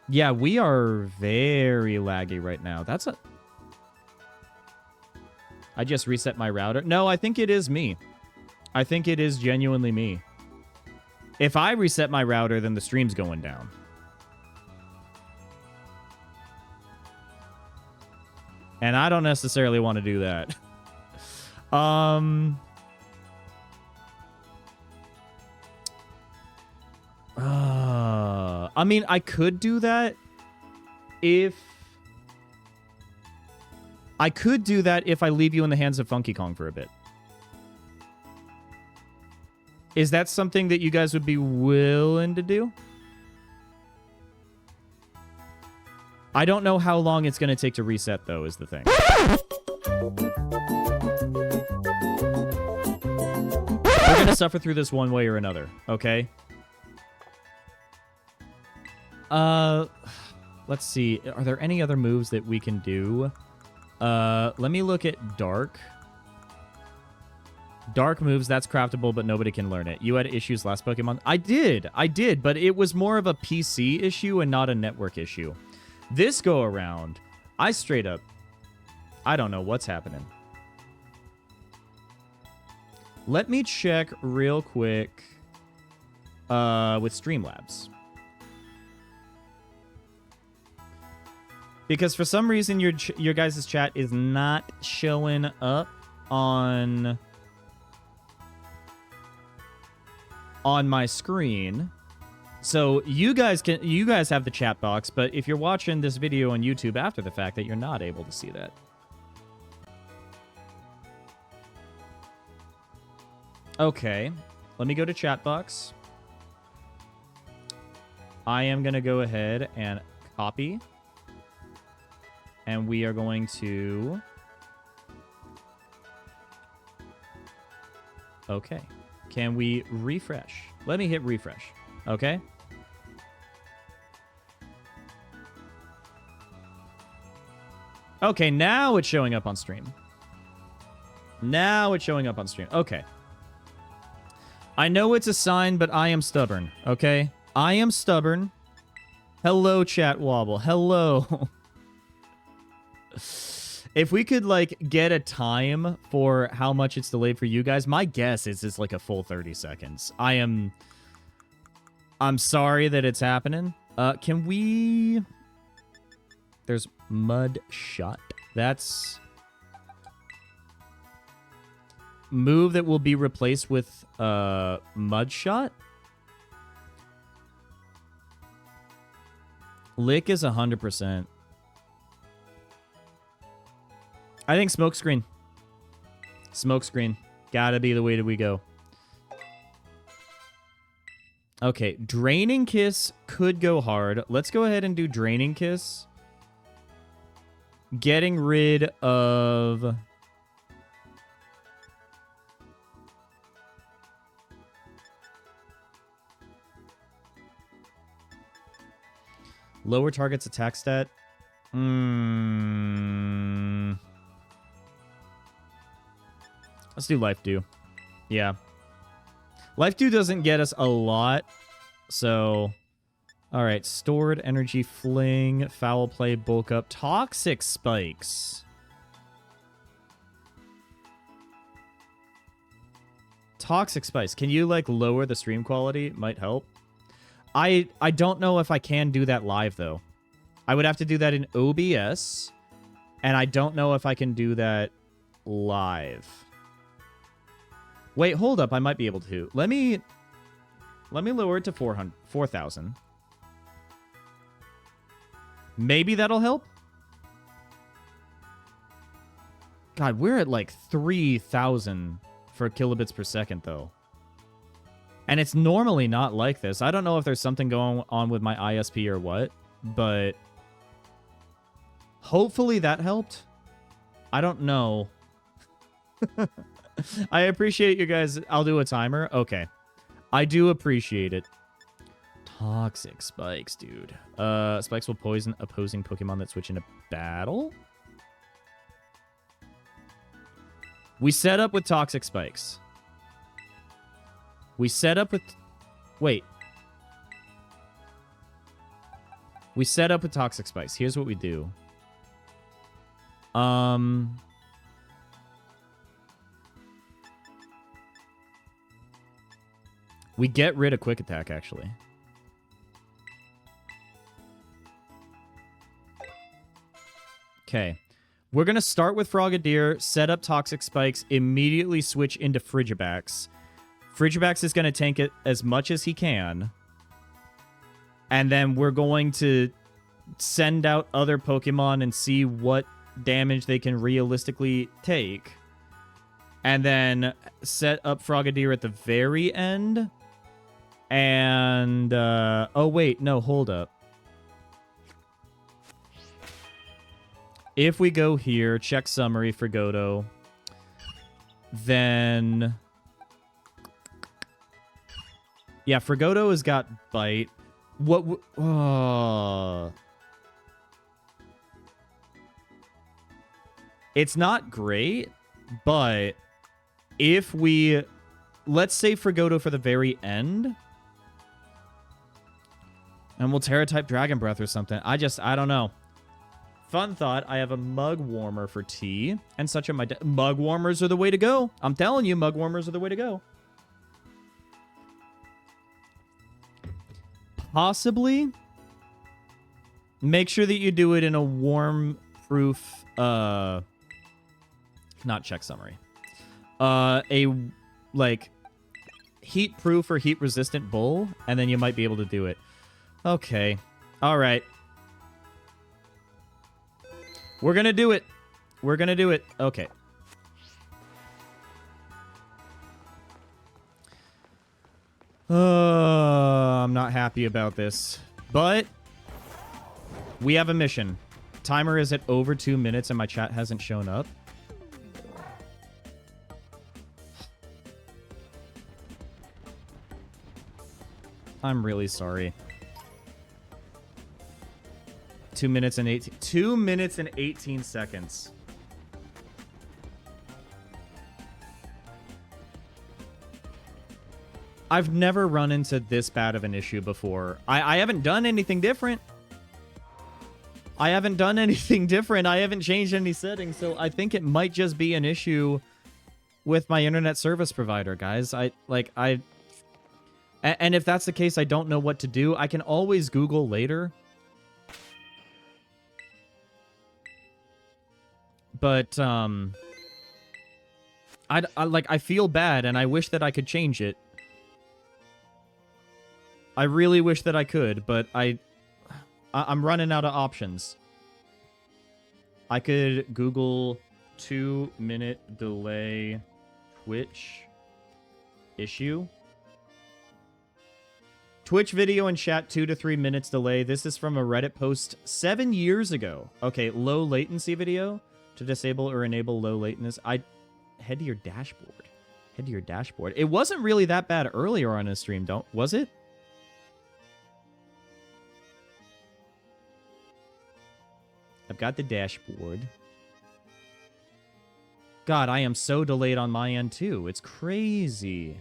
Speaker 1: Yeah, we are very laggy right now. That's a... I just reset my router. No, I think it is me. I think it is genuinely me. If I reset my router, then the stream's going down. And I don't necessarily want to do that. I mean, I could do that if... I could do that if I leave you in the hands of Funky Kong for a bit. Is that something that you guys would be willing to do? I don't know how long it's going to take to reset, though, is the thing. We're going to suffer through this one way or another, okay? Let's see. Are there any other moves that we can do? Let me look at Dark. Dark moves, that's craftable, but nobody can learn it. You had issues last Pokemon? I did, but it was more of a PC issue and not a network issue. This go around, I straight up, I don't know what's happening. Let me check real quick with Streamlabs. Because for some reason your guys' chat is not showing up on my screen. So you guys have the chat box, but if you're watching this video on YouTube after the fact, that you're not able to see that. Okay. Let me go to chat box. I am going to go ahead and copy. And we are going to... Okay. Can we refresh? Let me hit refresh. Okay. Okay, now it's showing up on stream. Now it's showing up on stream. Okay. I know it's a sign, but I am stubborn. Okay? I am stubborn. Hello, chat wobble. Hello. If we could, like, get a time for how much it's delayed for you guys, my guess is it's like a full 30 seconds. I'm sorry that it's happening. Can we... There's mud shot. That's... Move that will be replaced with mud shot. Lick is 100%. I think smokescreen. Smokescreen. Gotta be the way that we go. Okay, Draining Kiss could go hard. Let's go ahead and do Draining Kiss. Getting rid of... Lower target's attack stat. Let's do Life Dew. Yeah. Life Dew doesn't get us a lot. So, all right. Stored Energy Fling, Foul Play, Bulk Up, Toxic Spikes. Toxic Spikes. Can you, like, lower the stream quality? Might help. I don't know if I can do that live, though. I would have to do that in OBS, and I don't know if I can do that live. Wait, hold up. I might be able to. Let me lower it to 4,000. Maybe that'll help. God, we're at like 3,000 for kilobits per second, though. And it's normally not like this. I don't know if there's something going on with my ISP or what, but hopefully that helped. I don't know. I appreciate you guys. I'll do a timer. Okay. I do appreciate it. Toxic Spikes, dude. Spikes will poison opposing Pokemon that switch into battle. We set up with Toxic Spikes. We set up with... Wait. We set up with Toxic Spikes. Here's what we do. We get rid of Quick Attack, actually. Okay. We're going to start with Frogadier, set up Toxic Spikes, immediately switch into Frigibax. Frigibax is going to tank it as much as he can. And then we're going to send out other Pokemon and see what damage they can realistically take. And then set up Frogadier at the very end. And, oh wait, no, hold up. If we go here, check summary for Godo, then... Yeah, Frigoto has got Bite. What... It's not great, but if we... Let's say Frigoto for the very end. And we'll Terra-type Dragon Breath or something. I don't know. Fun thought, I have a Mug Warmer for tea. And such are my... Mug Warmers are the way to go. I'm telling you, Mug Warmers are the way to go. Possibly. Make sure that you do it in a warm-proof... not check summary. A, like, heat-proof or heat-resistant bowl. And then you might be able to do it. Okay. All right. We're going to do it. We're going to do it. Okay. I'm not happy about this. But we have a mission. Timer is at over 2 minutes and my chat hasn't shown up. I'm really sorry. 2 minutes and 18 seconds. I've never run into this bad of an issue before. I haven't done anything different. I haven't changed any settings, so I think it might just be an issue with my internet service provider, guys. And if that's the case, I don't know what to do. I can always Google later. But, I feel bad, and I wish that I could change it. I really wish that I could, but I'm running out of options. I could Google 2-minute delay Twitch issue. Twitch video and chat 2 to 3 minutes delay. This is from a Reddit post 7 years ago. Okay, low latency video. To disable or enable low latency. Head to your dashboard. Head to your dashboard. It wasn't really that bad earlier on a stream, was it? I've got the dashboard. God, I am so delayed on my end too. It's crazy.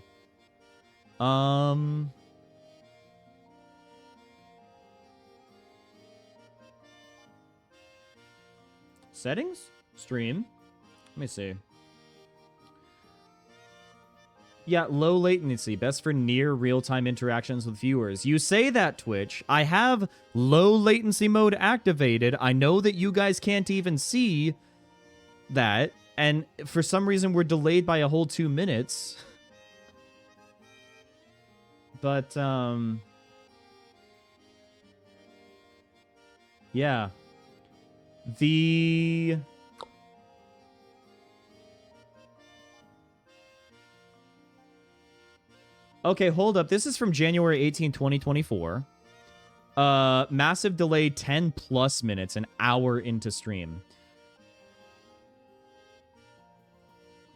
Speaker 1: Settings? Stream? Let me see. Yeah, low latency. Best for near real-time interactions with viewers. You say that, Twitch. I have low latency mode activated. I know that you guys can't even see that. And for some reason, we're delayed by a whole 2 minutes. But, yeah. Okay, hold up. This is from January 18, 2024. Massive delay, 10 plus minutes, an hour into stream.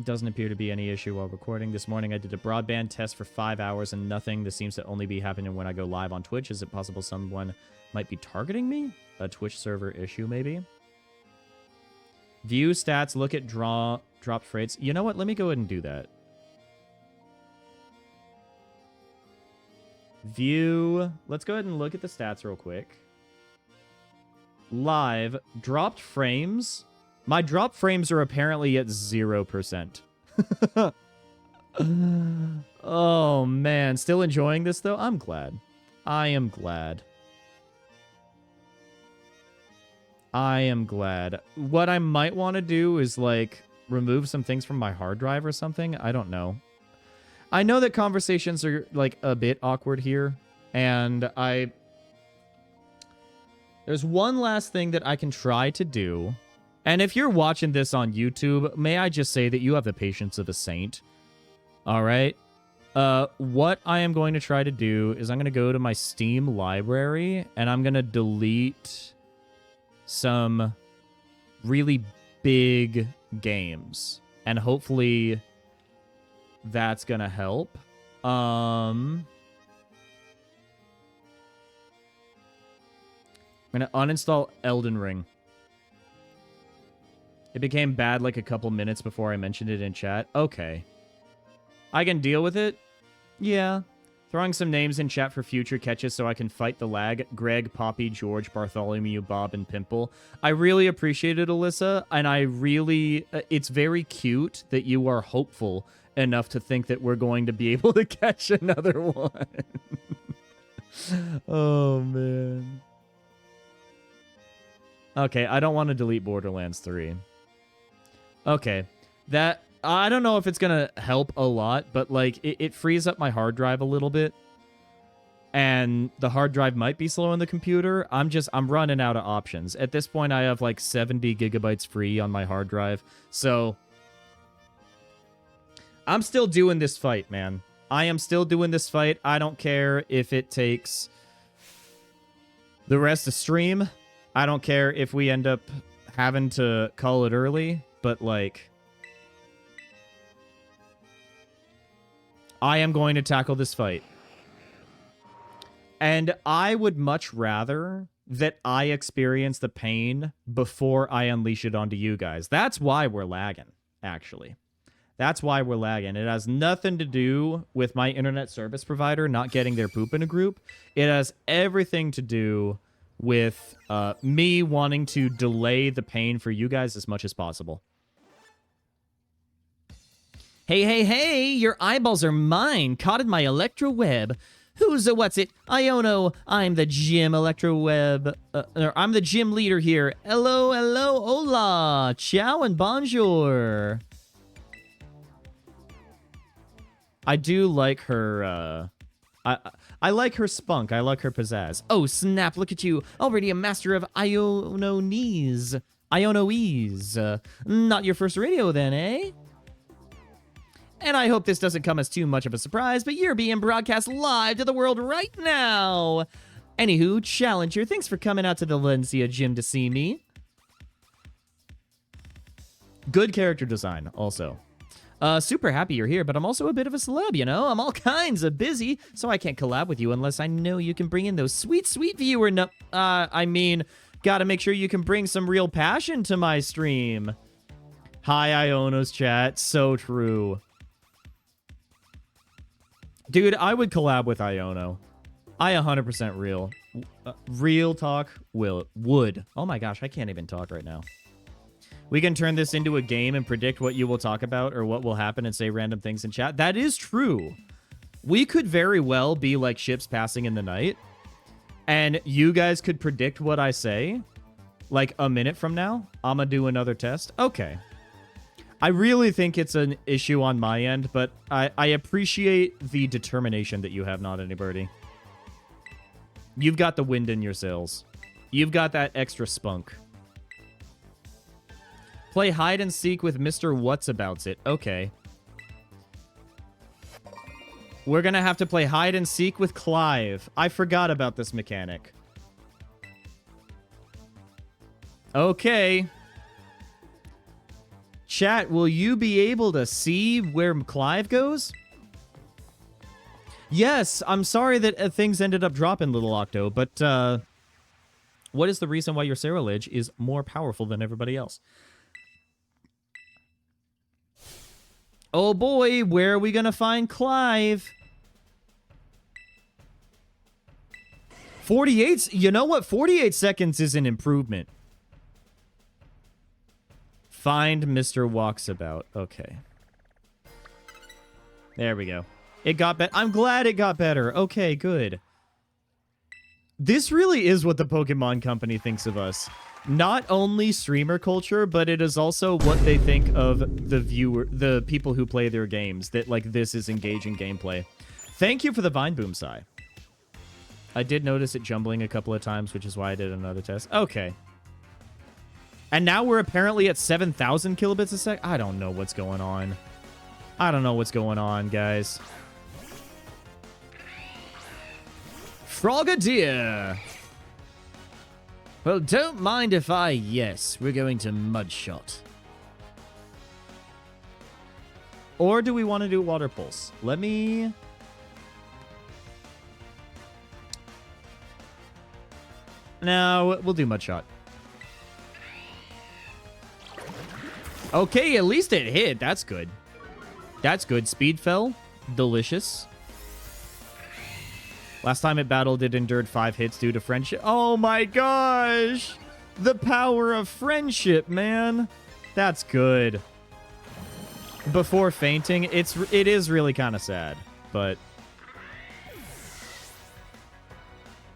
Speaker 1: Doesn't appear to be any issue while recording. This morning I did a broadband test for 5 hours and nothing. This seems to only be happening when I go live on Twitch. Is it possible someone might be targeting me? A Twitch server issue, maybe? View stats, look at dropped frames. You know what? Let me go ahead and do that. View. Let's go ahead and look at the stats real quick. Live. Dropped frames. My drop frames are apparently at 0%. Oh, man. Still enjoying this, though? I'm glad. I am glad. I am glad. What I might want to do is, like, remove some things from my hard drive or something. I don't know. I know that conversations are, like, a bit awkward here. And there's one last thing that I can try to do. And if you're watching this on YouTube, may I just say that you have the patience of a saint. All right? What I am going to try to do is I'm going to go to my Steam library, and I'm going to delete some really big games. And hopefully that's going to help. I'm going to uninstall Elden Ring. It became bad like a couple minutes before I mentioned it in chat. Okay. I can deal with it? Yeah. Throwing some names in chat for future catches so I can fight the lag. Greg, Poppy, George, Bartholomew, Bob, and Pimple. I really appreciate it, Alyssa, and I really... it's very cute that you are hopeful enough to think that we're going to be able to catch another one. Oh, man. Okay, I don't want to delete Borderlands 3. Okay, that... I don't know if it's going to help a lot, but, like, it frees up my hard drive a little bit. And the hard drive might be slow on the computer. I'm running out of options. At this point, I have, like, 70 gigabytes free on my hard drive. So, I'm still doing this fight, man. I am still doing this fight. I don't care if it takes the rest of stream. I don't care if we end up having to call it early, but like, I am going to tackle this fight. And I would much rather that I experience the pain before I unleash it onto you guys. That's why we're lagging, actually. That's why we're lagging. It has nothing to do with my internet service provider not getting their poop in a group. It has everything to do with me wanting to delay the pain for you guys as much as possible. Hey, hey, hey, your eyeballs are mine, caught in my electro web. Who's a what's it? Iono, I'm the gym electro web. I'm the gym leader here. Hello, hello, hola, ciao and bonjour. I do like her, I like her spunk. I like her pizzazz. Oh, snap, look at you. Already a master of Ionoese. Ionoese. Not your first radio then, eh? And I hope this doesn't come as too much of a surprise, but you're being broadcast live to the world right now. Anywho, Challenger, thanks for coming out to the Valencia gym to see me. Good character design, also. Super happy you're here, but I'm also a bit of a celeb, you know? I'm all kinds of busy, so I can't collab with you unless I know you can bring in those sweet, sweet viewer I mean, gotta make sure you can bring some real passion to my stream. Hi, Iono's chat. So true. Dude, I would collab with Iono. I 100% real. Real talk would. Oh my gosh, I can't even talk right now. We can turn this into a game and predict what you will talk about or what will happen and say random things in chat. That is true. We could very well be like ships passing in the night, and you guys could predict what I say like a minute from now. I'm gonna do another test. Okay. I really think it's an issue on my end, but I appreciate the determination that you have, Not Anybody. You've got the wind in your sails. You've got that extra spunk. Play hide and seek with Mr. Whatsabouts It. Okay. We're gonna have to play hide and seek with Clive. I forgot about this mechanic. Okay. Chat, will you be able to see where Clive goes? Yes, I'm sorry that things ended up dropping, Little Octo, but what is the reason why your Ceruledge is more powerful than everybody else? Oh boy, where are we gonna find Clive? 48, you know what? 48 seconds is an improvement. Find Mr. Walksabout. Okay. There we go. It got better. I'm glad it got better. Okay, good. This really is what the Pokemon Company thinks of us. Not only streamer culture, but it is also what they think of the people who play their games, that like this is engaging gameplay. Thank you for the Vine Boom Sigh. I did notice it jumbling a couple of times, which is why I did another test. Okay. And now we're apparently at 7,000 kilobits a sec. I don't know what's going on. I don't know what's going on, guys. Frogadier. Well, don't mind if I... Yes, we're going to Mudshot. Or do we want to do Water Pulse? Let me... No, we'll do Mudshot. Okay, at least it hit. That's good. That's good. Speed fell. Delicious. Last time it battled, it endured 5 hits due to friendship. Oh my gosh! The power of friendship, man. That's good. Before fainting, it is really kind of sad, but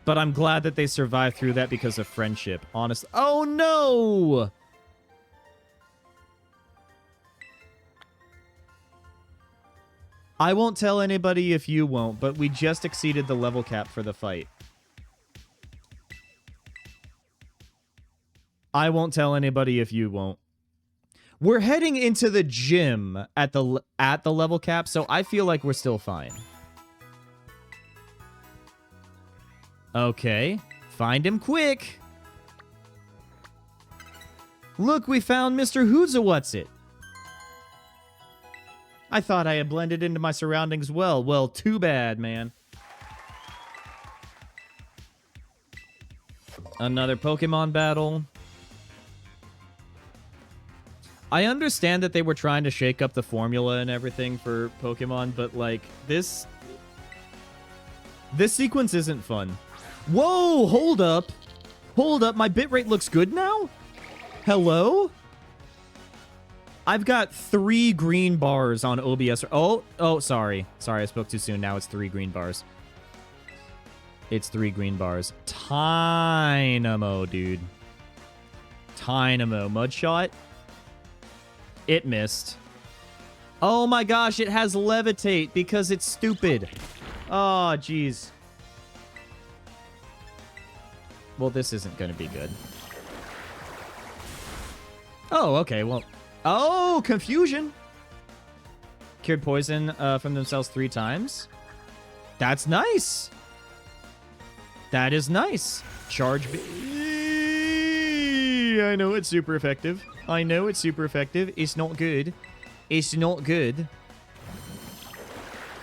Speaker 1: I'm glad that they survived through that because of friendship. Honestly. Oh no! I won't tell anybody if you won't, but we just exceeded the level cap for the fight. I won't tell anybody if you won't. We're heading into the gym at the level cap, so I feel like we're still fine. Okay. Find him quick. Look, we found Mr. Who's-a-What's-It. I thought I had blended into my surroundings well. Well, too bad, man. Another Pokemon battle. I understand that they were trying to shake up the formula and everything for Pokemon, but, like, this sequence isn't fun. Whoa, hold up. Hold up, my bitrate looks good now? Hello? I've got 3 green bars on OBS. Oh, sorry. Sorry, I spoke too soon. Now it's 3 green bars. It's 3 green bars. Dynamo, dude. Dynamo. Mudshot? It missed. Oh my gosh, it has levitate because it's stupid. Oh, jeez. Well, this isn't going to be good. Oh, okay, well... Oh, confusion. Cured poison from themselves 3 times. That's nice. That is nice. Charge... I know it's super effective. I know it's super effective. It's not good. It's not good.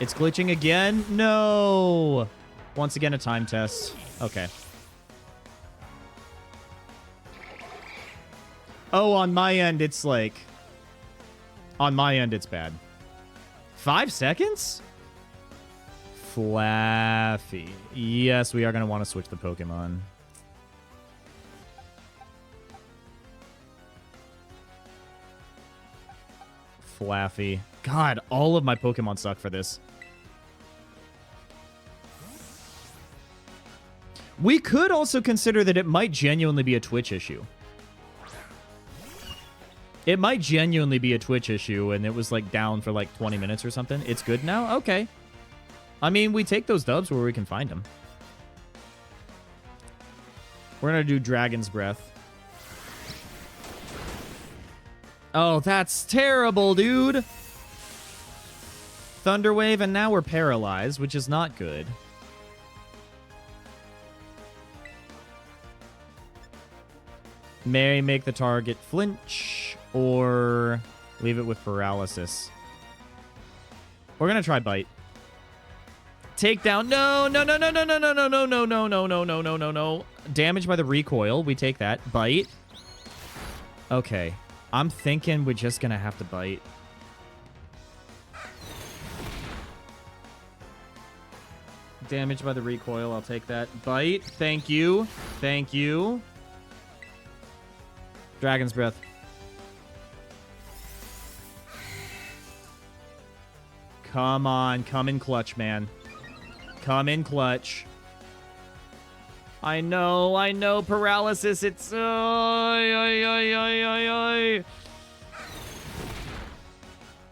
Speaker 1: It's glitching again. No. Once again, a time test. Okay. Oh, on my end, it's like... On my end, it's bad. 5 seconds? Flaffy. Yes, we are going to want to switch the Pokemon. Flaffy. God, all of my Pokemon suck for this. We could also consider that it might genuinely be a Twitch issue. It might genuinely be a Twitch issue, and it was, like, down for, like, 20 minutes or something. It's good now? Okay. I mean, we take those dubs where we can find them. We're gonna do Dragon's Breath. Oh, that's terrible, dude! Thunderwave, and now we're paralyzed, which is not good. May make the target flinch, or leave it with paralysis. We're gonna try Bite. Takedown. No, no, no, no, no, no, no, no, no, no, no, no, no, no, no, no, no. Damage by the recoil. We take that. Bite. Okay. I'm thinking we're just gonna have to bite. Damage by the recoil. I'll take that. Bite. Thank you. Thank you. Dragon's Breath. Come on. Come in clutch, man. Come in clutch. I know. Paralysis. It's...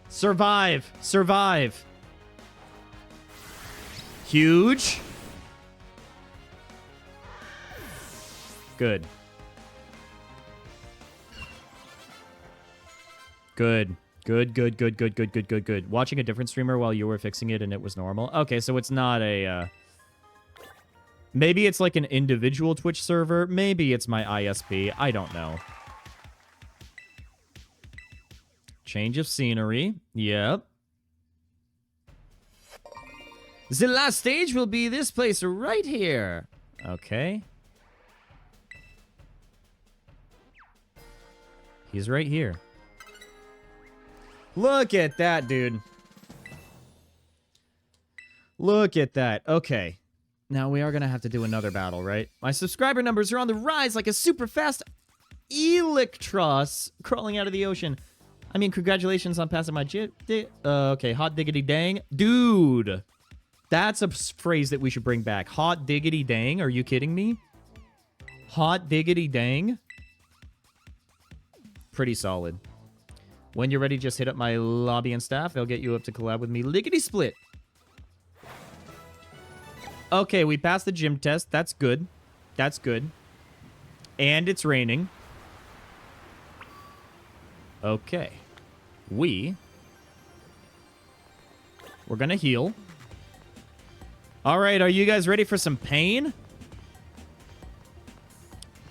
Speaker 1: Survive. Survive. Huge. Good. Good. Good. Watching a different streamer while you were fixing it and it was normal. Okay, so it's not a... Maybe it's like an individual Twitch server. Maybe it's my ISP. I don't know. Change of scenery. Yep. The last stage will be this place right here. Okay. He's right here. Look at that, dude. Look at that. Okay. Now we are going to have to do another battle, right? My subscriber numbers are on the rise like a super fast Electros crawling out of the ocean. I mean, congratulations on passing my okay, hot diggity dang. Dude. That's a phrase that we should bring back. Hot diggity dang. Are you kidding me? Hot diggity dang. Pretty solid. When you're ready, just hit up my lobby and staff. They'll get you up to collab with me. Lickety split. Okay, we passed the gym test. That's good. That's good. And it's raining. Okay. We're gonna heal. All right, are you guys ready for some pain?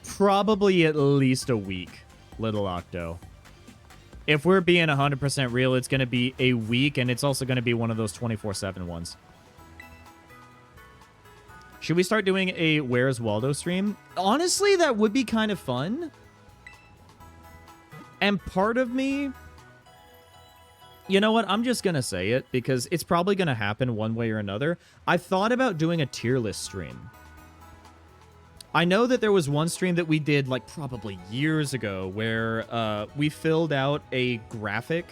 Speaker 1: Probably at least a week, Little Octo. If we're being 100% real, it's going to be a week, and it's also going to be one of those 24/7 ones. Should we start doing a Where's Waldo stream? Honestly, that would be kind of fun. And part of me... You know what? I'm just going to say it, because it's probably going to happen one way or another. I thought about doing a tier list stream. I know that there was one stream that we did, like, probably years ago where we filled out a graphic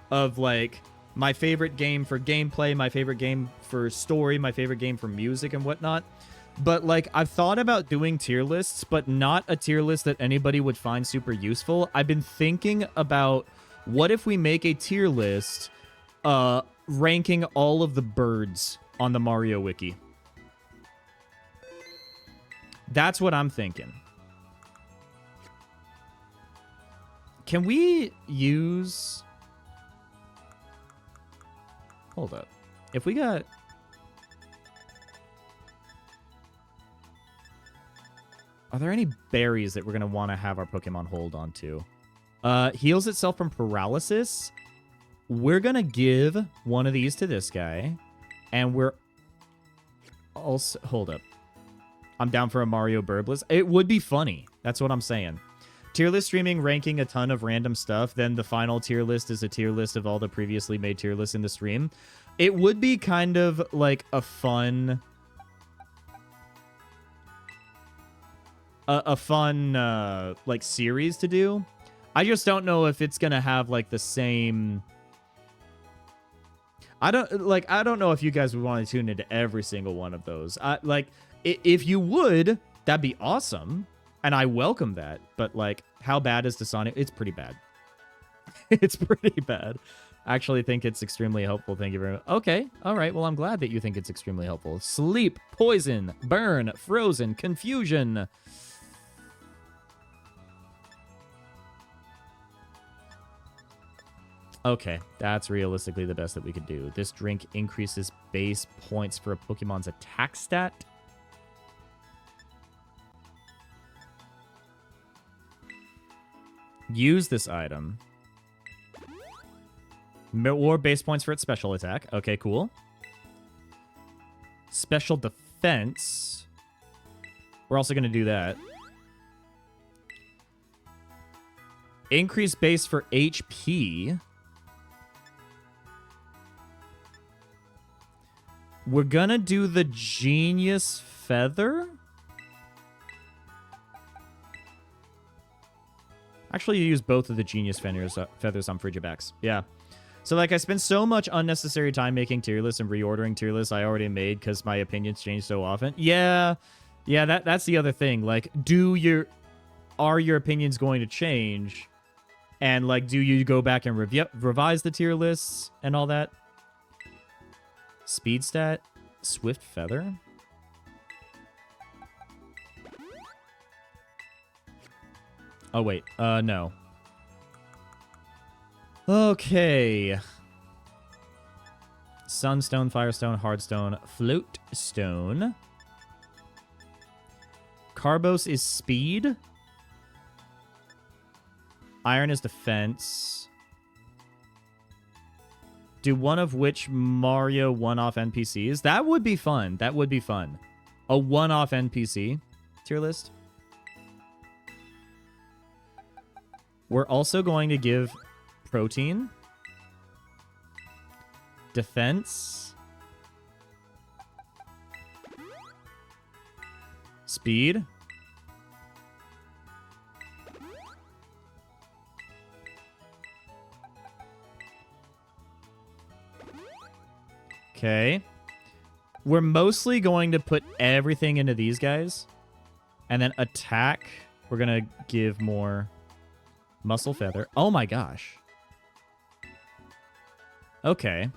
Speaker 1: of, like, my favorite game for gameplay, my favorite game for story, my favorite game for music and whatnot. But, like, I've thought about doing tier lists, but not a tier list that anybody would find super useful. I've been thinking about what if we make a tier list ranking all of the birds on the Mario Wiki. That's what I'm thinking. Can we use... Hold up. If we got... Are there any berries that we're going to want to have our Pokemon hold on to? Heals itself from paralysis. We're going to give one of these to this guy. And we're also... Hold up. I'm down for a Mario Burbless. It would be funny. That's what I'm saying. Tier list streaming, ranking a ton of random stuff. Then the final tier list is a tier list of all the previously made tier lists in the stream. It would be kind of like a fun... A fun, like, series to do. I just don't know if it's going to have, like, the same... I don't know if you guys would want to tune into every single one of those. If you would, that'd be awesome, and I welcome that. But, like, how bad is the Sonic? It's pretty bad. It's pretty bad. I actually think it's extremely helpful. Thank you very much. Okay, all right. Well, I'm glad that you think it's extremely helpful. Sleep, poison, burn, frozen, confusion. Okay, that's realistically the best that we could do. This drink increases base points for a Pokemon's attack stat. Use this item. More base points for its special attack. Okay, cool. Special defense. We're also going to do that. Increase base for HP. We're going to do the Genius Feather. Actually, you use both of the Genius Feathers on Frigibax. Yeah. So, like, I spend so much unnecessary time making tier lists and reordering tier lists I already made because my opinions change so often. Yeah. Yeah, that's the other thing. Like, are your opinions going to change? And, like, do you go back and revise the tier lists and all that? Speed stat? Swift Feather? Oh, wait. No. Okay. Sunstone, Firestone, Hardstone, Float Stone. Carbos is speed. Iron is defense. Do one of which Mario one-off NPCs? That would be fun. That would be fun. A one-off NPC tier list. We're also going to give protein, defense, speed, okay. We're mostly going to put everything into these guys. And then attack, we're going to give more muscle feather. Oh my gosh. Okay.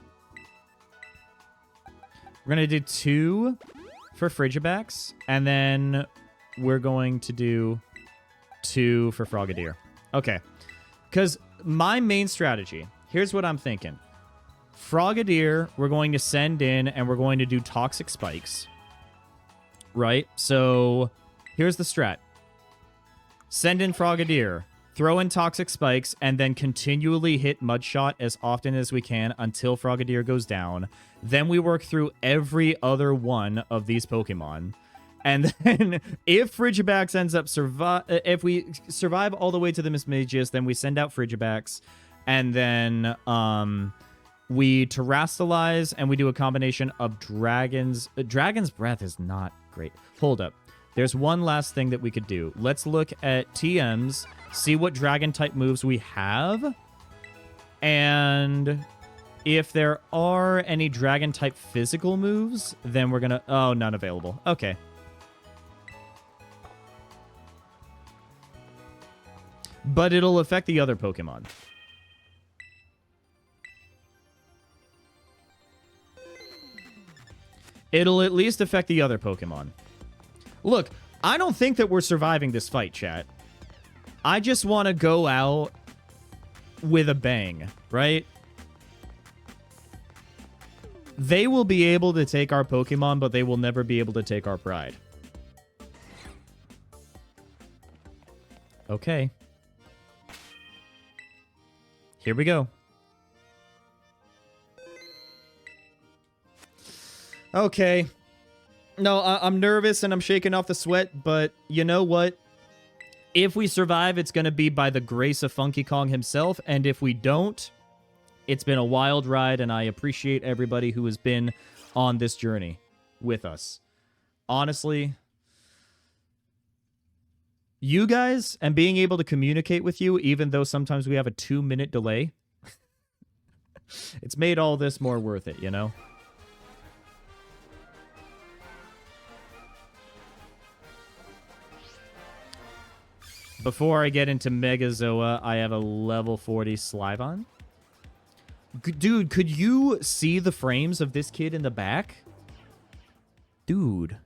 Speaker 1: We're going to do 2 for Frigibax. And then we're going to do 2 for Frogadier. Okay. Because my main strategy, here's what I'm thinking. Frogadier, we're going to send in, and we're going to do Toxic Spikes. Right? So, here's the strat. Send in Frogadier, throw in Toxic Spikes, and then continually hit Mudshot as often as we can until Frogadier goes down. Then we work through every other one of these Pokemon. And then if Frigibax ends up if we survive all the way to the Mismagius, then we send out Frigibax, and then we Terrastalize, and we do a combination of Dragon's Breath is not great. Hold up. There's one last thing that we could do. Let's look at TMs, see what Dragon type moves we have, and if there are any Dragon type physical moves, then we're gonna... Oh, none available. Okay. But it'll affect the other Pokemon. It'll at least affect the other Pokemon. Look, I don't think that we're surviving this fight, chat. I just want to go out with a bang, right? They will be able to take our Pokemon, but they will never be able to take our pride. Okay. Here we go. Okay. No, I'm nervous and I'm shaking off the sweat, but you know what? If we survive, it's going to be by the grace of Funky Kong himself, and if we don't, it's been a wild ride, and I appreciate everybody who has been on this journey with us. Honestly, you guys, and being able to communicate with you, even though sometimes we have a 2-minute delay, it's made all this more worth it, you know? Before I get into Megazoa, I have a level 40 Sliveon. Dude, could you see the frames of this kid in the back? Dude.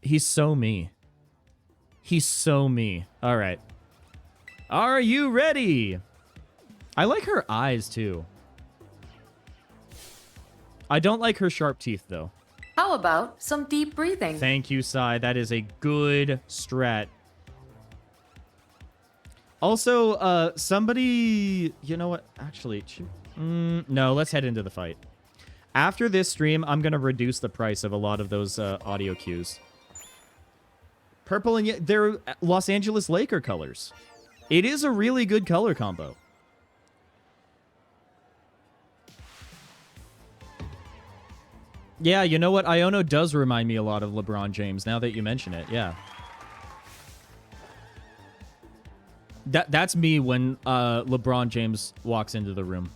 Speaker 1: He's so me. He's so me. All right. Are you ready? I like her eyes, too. I don't like her sharp teeth, though.
Speaker 4: How about some deep breathing?
Speaker 1: Thank you, Sai. That is a good strat. Also, somebody... You know what? Actually, no, let's head into the fight. After this stream, I'm going to reduce the price of a lot of those audio cues. Purple and... They're Los Angeles Laker colors. It is a really good color combo. Yeah, you know what? Iono does remind me a lot of LeBron James, now that you mention it. Yeah. That's me when LeBron James walks into the room.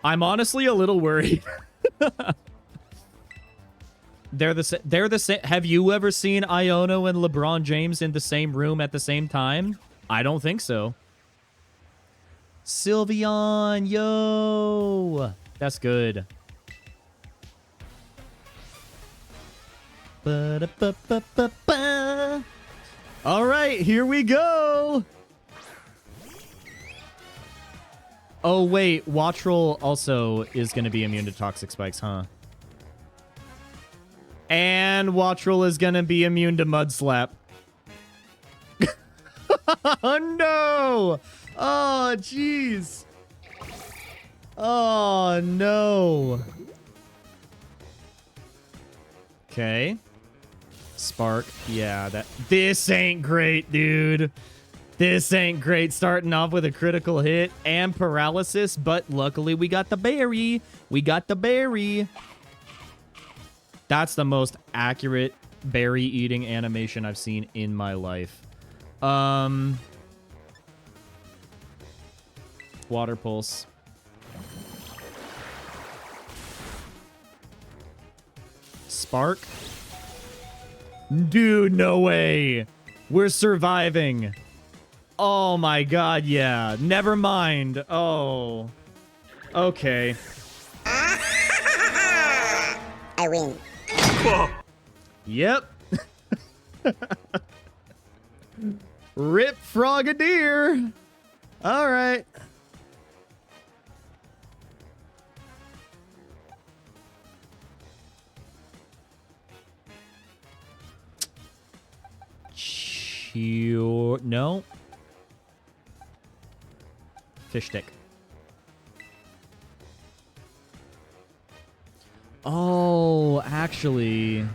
Speaker 1: I'm honestly a little worried. They're the same. Have you ever seen Iono and LeBron James in the same room at the same time? I don't think so. Sylveon, yo! That's good. Ba-da-ba-ba-ba-ba. All right, here we go. Oh, wait. Wattrel also is going to be immune to Toxic Spikes, huh? And Wattrel is going to be immune to Mud Slap. Oh, no. Oh, jeez. Oh, no. Okay. Spark. Yeah, this ain't great, dude. This ain't great, starting off with a critical hit and paralysis, but luckily we got the berry. We got the berry. That's the most accurate berry eating animation I've seen in my life. Water Pulse. Spark. Dude, no way. We're surviving. Oh my god, yeah. Never mind. Oh. Okay.
Speaker 5: I win.
Speaker 3: Whoa.
Speaker 1: Yep. Rip Frogadier. All right. No. Fish stick. Oh, actually.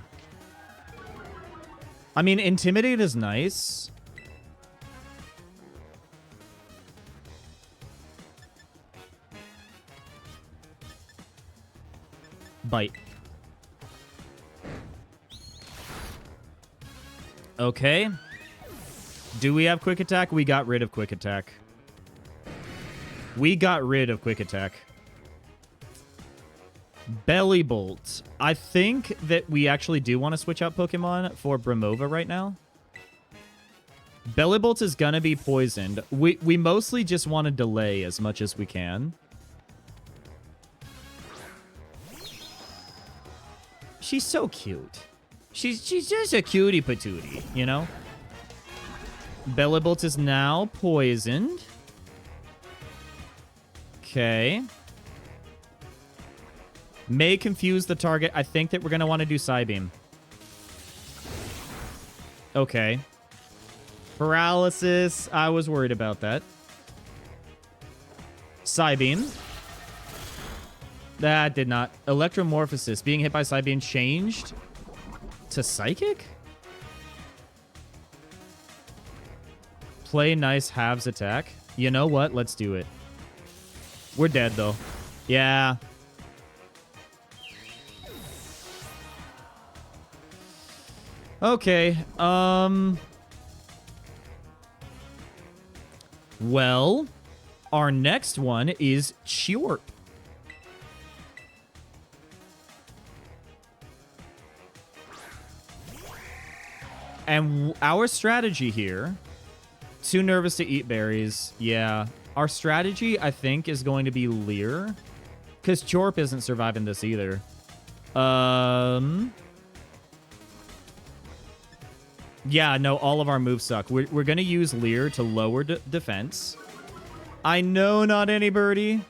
Speaker 1: I mean, Intimidate is nice. Bite. Okay. Do we have Quick Attack? We got rid of Quick Attack. We got rid of Quick Attack. Belly Bolt. I think that we actually do want to switch out Pokemon for Brimova right now. Belly Bolt is going to be poisoned. We mostly just want to delay as much as we can. She's so cute. She's just a cutie patootie, you know? Belly Bolt is now poisoned. Okay. May confuse the target. I think that we're going to want to do Psybeam. Okay. Paralysis. I was worried about that. Psybeam. That did not. Electromorphosis. Being hit by Psybeam changed to Psychic? Play nice halves attack. You know what? Let's do it. We're dead, though. Yeah. Okay. Well, our next one is Chirp. And our strategy here, too nervous to eat berries. Yeah. Our strategy, I think, is going to be Leer. Because Chorp isn't surviving this either. Yeah, no, all of our moves suck. We're going to use Leer to lower defense. I know, not any birdie.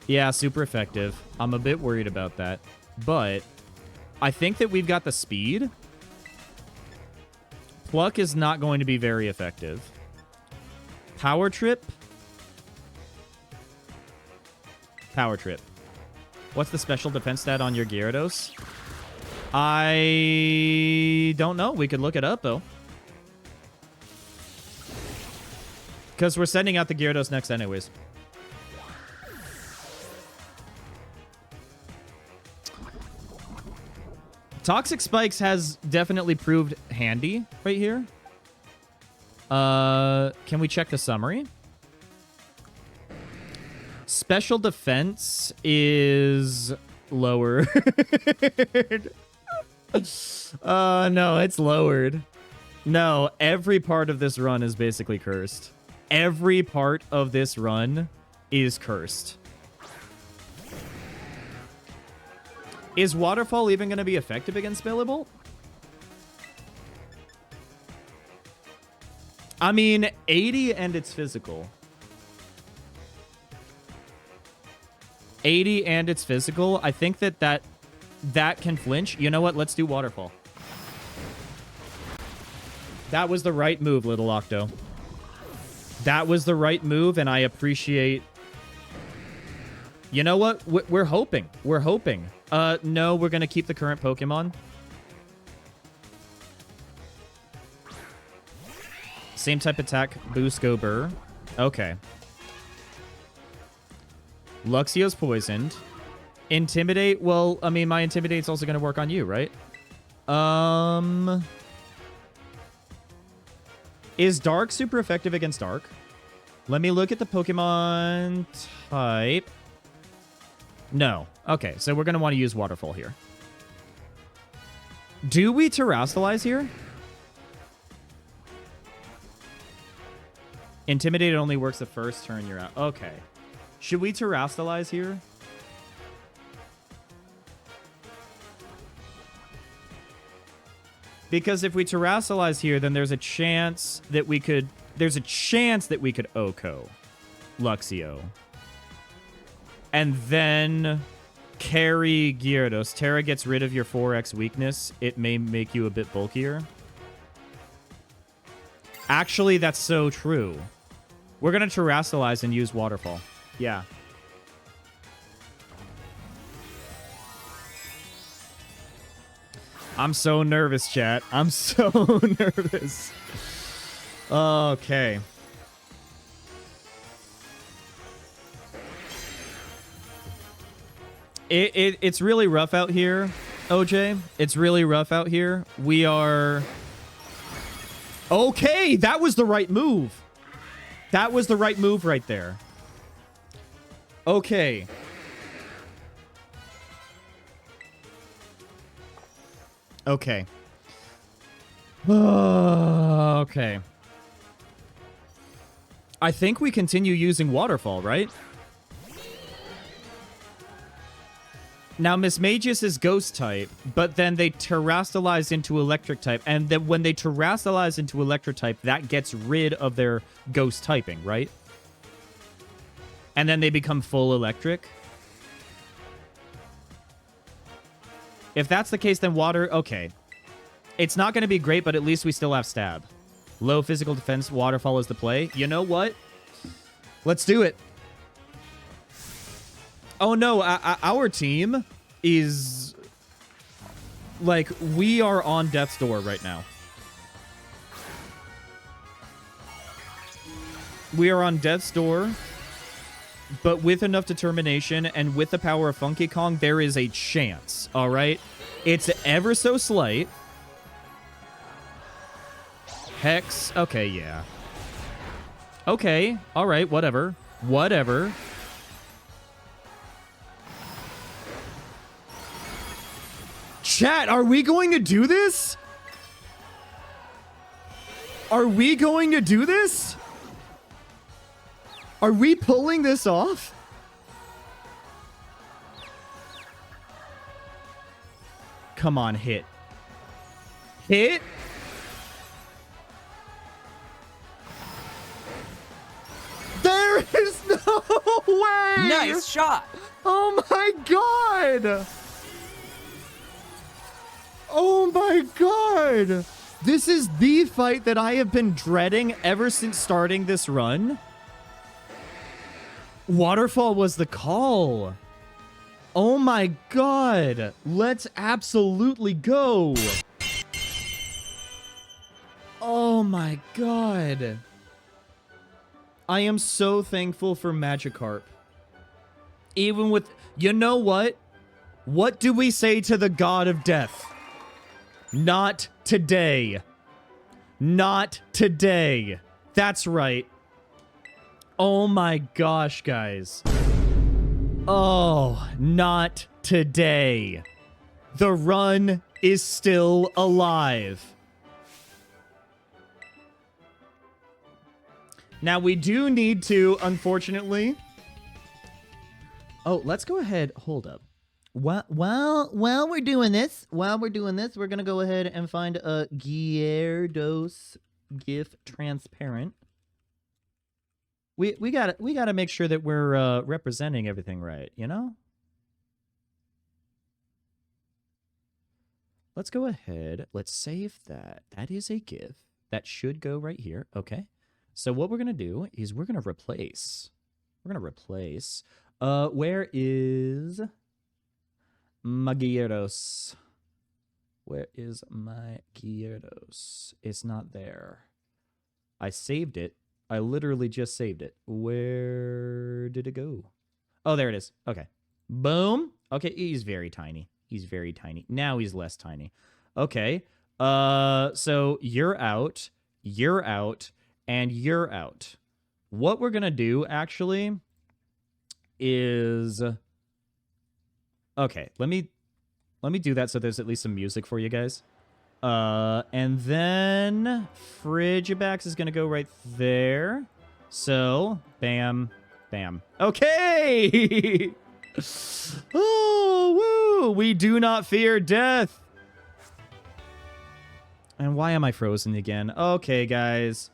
Speaker 1: Yeah, super effective. I'm a bit worried about that. But I think that we've got the speed. Pluck is not going to be very effective. Power Trip. Power Trip. What's the special defense stat on your Gyarados? I don't know. We could look it up, though. Because we're sending out the Gyarados next anyways. Toxic Spikes has definitely proved handy right here. Can we check the summary? Special defense is lower. No, it's lowered. No, every part of this run is basically cursed. Every part of this run is cursed. Is Waterfall even going to be effective against Bellibolt? I mean, 80 and it's physical. 80 and it's physical. I think that can flinch. You know what? Let's do Waterfall. That was the right move, Little Octo. That was the right move, and I appreciate... You know what? We're hoping. We're hoping. No, we're going to keep the current Pokemon. Same type attack. Boost, go Burr. Okay. Luxio's poisoned. Intimidate. Well, I mean, my Intimidate's also going to work on you, right? Is Dark super effective against Dark? Let me look at the Pokemon type. No. Okay, so we're going to want to use Waterfall here. Do we Terrastallize here? Intimidate only works the first turn you're out. Okay. Should we Terrastallize here? Because if we Terrasilize here, then there's a chance that we could... There's a chance that we could Oko Luxio. And then carry Gyarados. Terra gets rid of your 4x weakness. It may make you a bit bulkier. Actually, that's so true. We're going to Terrasilize and use Waterfall. Yeah. I'm so nervous, chat. I'm so nervous. Okay. It's really rough out here, OJ. It's really rough out here. We are... Okay, that was the right move. That was the right move right there. Okay. Okay. Okay. I think we continue using Waterfall, right? Now, Miss Magus is Ghost type, but then they Terrasilize into Electric type. And then when they Terrasilize into Electric type, that gets rid of their Ghost typing, right? And then they become full Electric. If that's the case, then Water... Okay. It's not going to be great, but at least we still have Stab. Low physical defense, Waterfall is the play. You know what? Let's do it. Oh, no. Our team is... Like, we are on death's door right now. We are on death's door. But with enough determination and with the power of Funky Kong, there is a chance, all right? It's ever so slight. Hex. Okay, yeah. Okay, all right, whatever. Whatever. Chat, are we going to do this? Are we going to do this? Are we pulling this off? Come on, hit. Hit? There is no way!
Speaker 5: Nice shot!
Speaker 1: Oh my god! Oh my god! This is the fight that I have been dreading ever since starting this run. Waterfall was the call. Oh my god. Let's absolutely go. Oh my god. I am so thankful for Magikarp. Even with... You know what? What do we say to the god of death? Not today. Not today. That's right. Oh my gosh, guys. Oh, not today. The run is still alive. Now, we do need to, unfortunately... Oh, let's go ahead. Hold up. While we're doing this, we're going to go ahead and find a Gyarados GIF transparent. We gotta make sure that we're representing everything right, you know? Let's go ahead. Let's save that. That is a GIF. That should go right here. Okay. So what we're gonna do is we're gonna replace. Where is my Gyarados? Where is my Gyarados? It's not there. I saved it. I literally just saved it. Where did it go? Oh, there it is. Okay. Boom. Okay, he's very tiny. He's very tiny. Now he's less tiny. Okay. So you're out, and you're out. What we're gonna do, actually, is... Okay, let me do that so there's at least some music for you guys. And then Frigibax is going to go right there. So, bam, bam. Okay! Oh, woo! We do not fear death. And why am I frozen again? Okay, guys.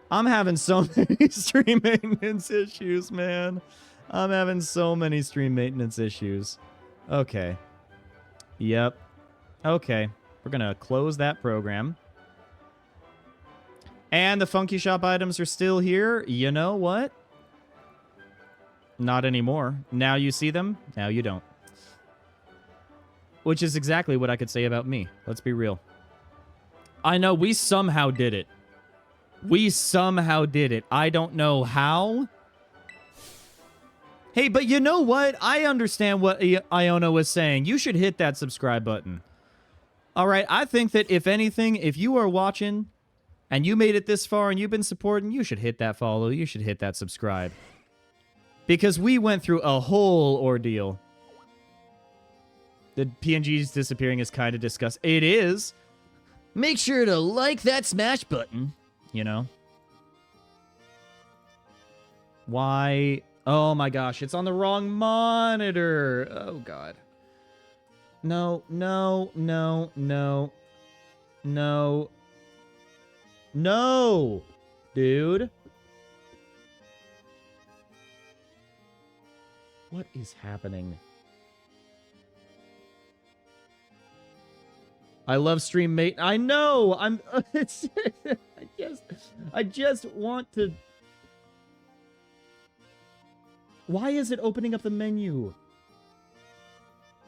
Speaker 1: I'm having so many stream maintenance issues, man. I'm having so many stream maintenance issues. Okay. Yep. Okay. We're going to close that program. And the Funky Shop items are still here. You know what? Not anymore. Now you see them. Now you don't. Which is exactly what I could say about me. Let's be real. I know we somehow did it. We somehow did it. I don't know how. Hey, but you know what? I understand what Iono was saying. You should hit that subscribe button. All right, I think that if anything, if you are watching and you made it this far and you've been supporting, you should hit that follow. You should hit that subscribe. Because we went through a whole ordeal. The PNGs disappearing is kind of disgusting. It is. Make sure to like that smash button. You know? Why? Oh my gosh, it's on the wrong monitor. Oh god. No, no, no, no. No. No! Dude. What is happening? I love stream mate. I know. I'm. It's. I just want to. Why is it opening up the menu?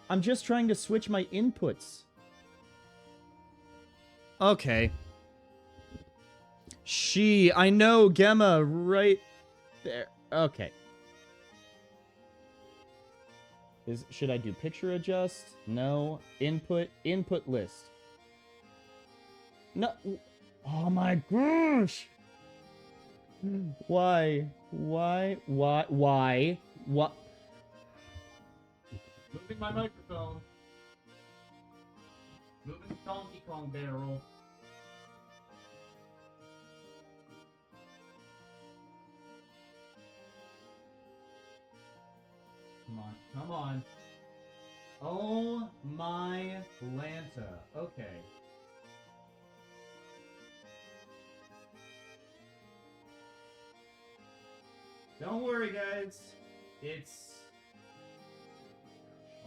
Speaker 1: I'm just trying to switch my inputs. Okay. I know Gemma right there. Okay. Should I do picture adjust? No. Input list. No. Oh my gosh. Why? What? Moving my microphone. Moving the Donkey Kong barrel. Come on. Oh my Lanta. Okay. Don't worry, guys. It's...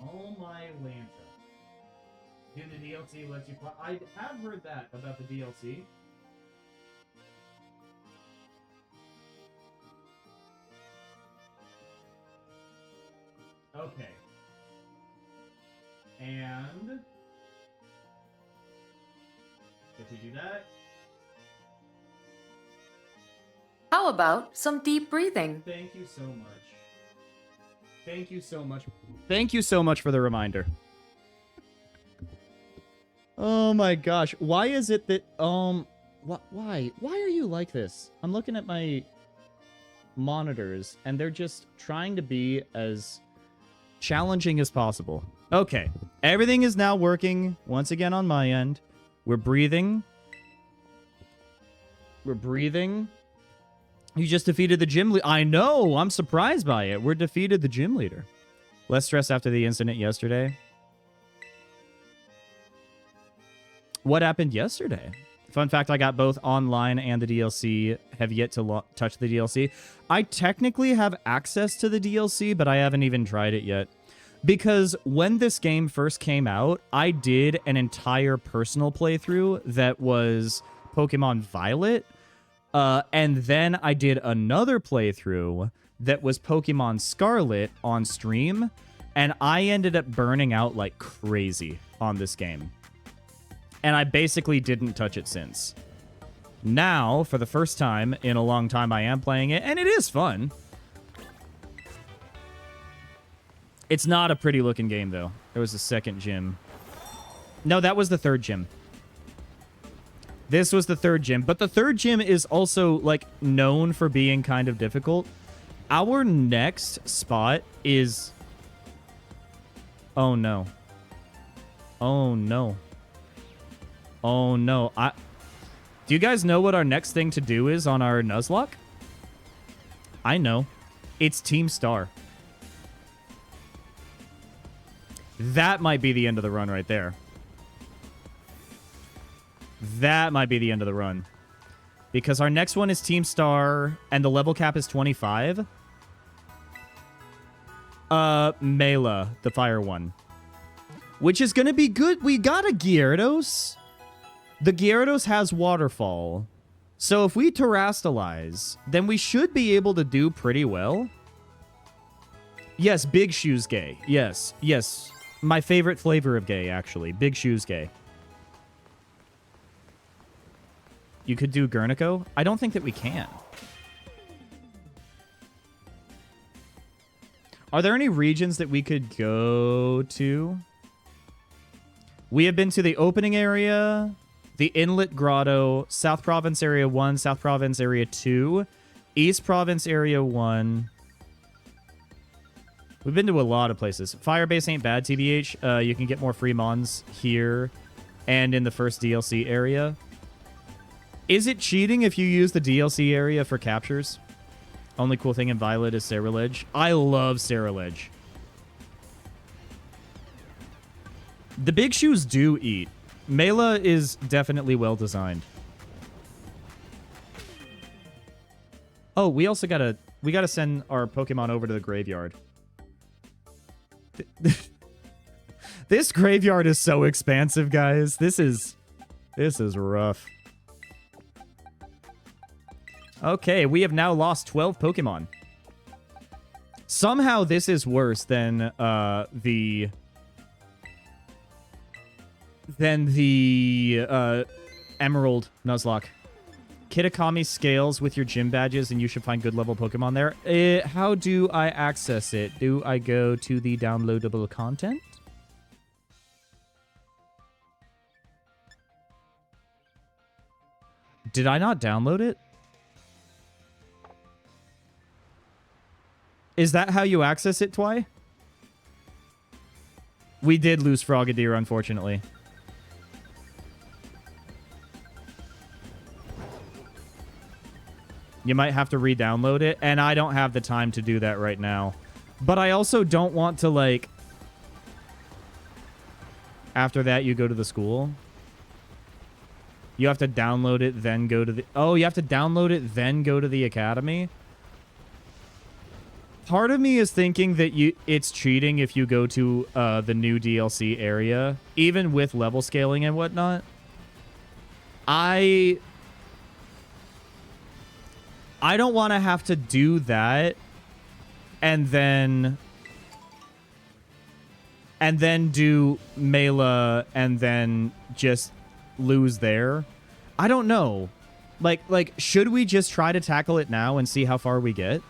Speaker 1: Oh my Lanta. Do the DLC lets you play? I have heard that about the DLC. Okay. And... if we do that...
Speaker 4: How about some deep breathing?
Speaker 1: Thank you so much. Thank you so much. Thank you so much for the reminder. Oh my gosh. Why is it that, why? Why are you like this? I'm looking at my monitors, and they're just trying to be as challenging as possible. Okay. Everything is now working once again on my end. We're breathing. We're breathing. You just defeated the gym leader. I know. I'm surprised by it. We're defeated the gym leader. Less stress after the incident yesterday. What happened yesterday? Fun fact, I got both online and the DLC. Have yet to touch the DLC. I technically have access to the DLC, but I haven't even tried it yet. Because when this game first came out, I did an entire personal playthrough that was Pokemon Violet. And then I did another playthrough that was Pokemon Scarlet on stream, and I ended up burning out like crazy on this game. And I basically didn't touch it since. Now, for the first time in a long time, I am playing it, and it is fun. It's not a pretty looking game, though. There was a second gym. No, that was the third gym. This was the third gym, but the third gym is also, like, known for being kind of difficult. Our next spot is... Oh, no. Oh, no. Oh, no. Do you guys know what our next thing to do is on our Nuzlocke? I know. It's Team Star. That might be the end of the run right there. That might be the end of the run. Because our next one is Team Star, and the level cap is 25. Mela, the fire one. Which is going to be good. We got a Gyarados. The Gyarados has Waterfall. So if we Terrastalize, then we should be able to do pretty well. Yes, Big Shoes Gay. Yes, yes. My favorite flavor of gay, actually. Big Shoes Gay. You could do Gurnico? I don't think that we can. Are there any regions that we could go to? We have been to the opening area, the Inlet Grotto, South Province Area 1, South Province Area 2, East Province Area 1. We've been to a lot of places. Firebase ain't bad, TBH. You can get more free mons here and in the first DLC area. Is it cheating if you use the DLC area for captures? Only cool thing in Violet is Ceruledge. I love Ceruledge. The big shoes do eat. Mela is definitely well designed. Oh, we also gotta send our Pokemon over to the graveyard. This graveyard is so expansive, guys. This is rough. Okay, we have now lost 12 Pokemon. Somehow this is worse than the Emerald Nuzlocke. Kitakami scales with your gym badges, and you should find good level Pokemon there. How do I access it? Do I go to the downloadable content? Did I not download it? Is that how you access it, Twy? We did lose Frogadier, unfortunately. You might have to re-download it, and I don't have the time to do that right now. But I also don't want to, like... After that, you go to the school. You have to download it, then go to the... Oh, you have to download it, then go to the academy? Part of me is thinking that it's cheating if you go to the new DLC area, even with level scaling and whatnot. I don't want to have to do that and then do Mela and then just lose there. I don't know. Like should we just try to tackle it now and see how far we get?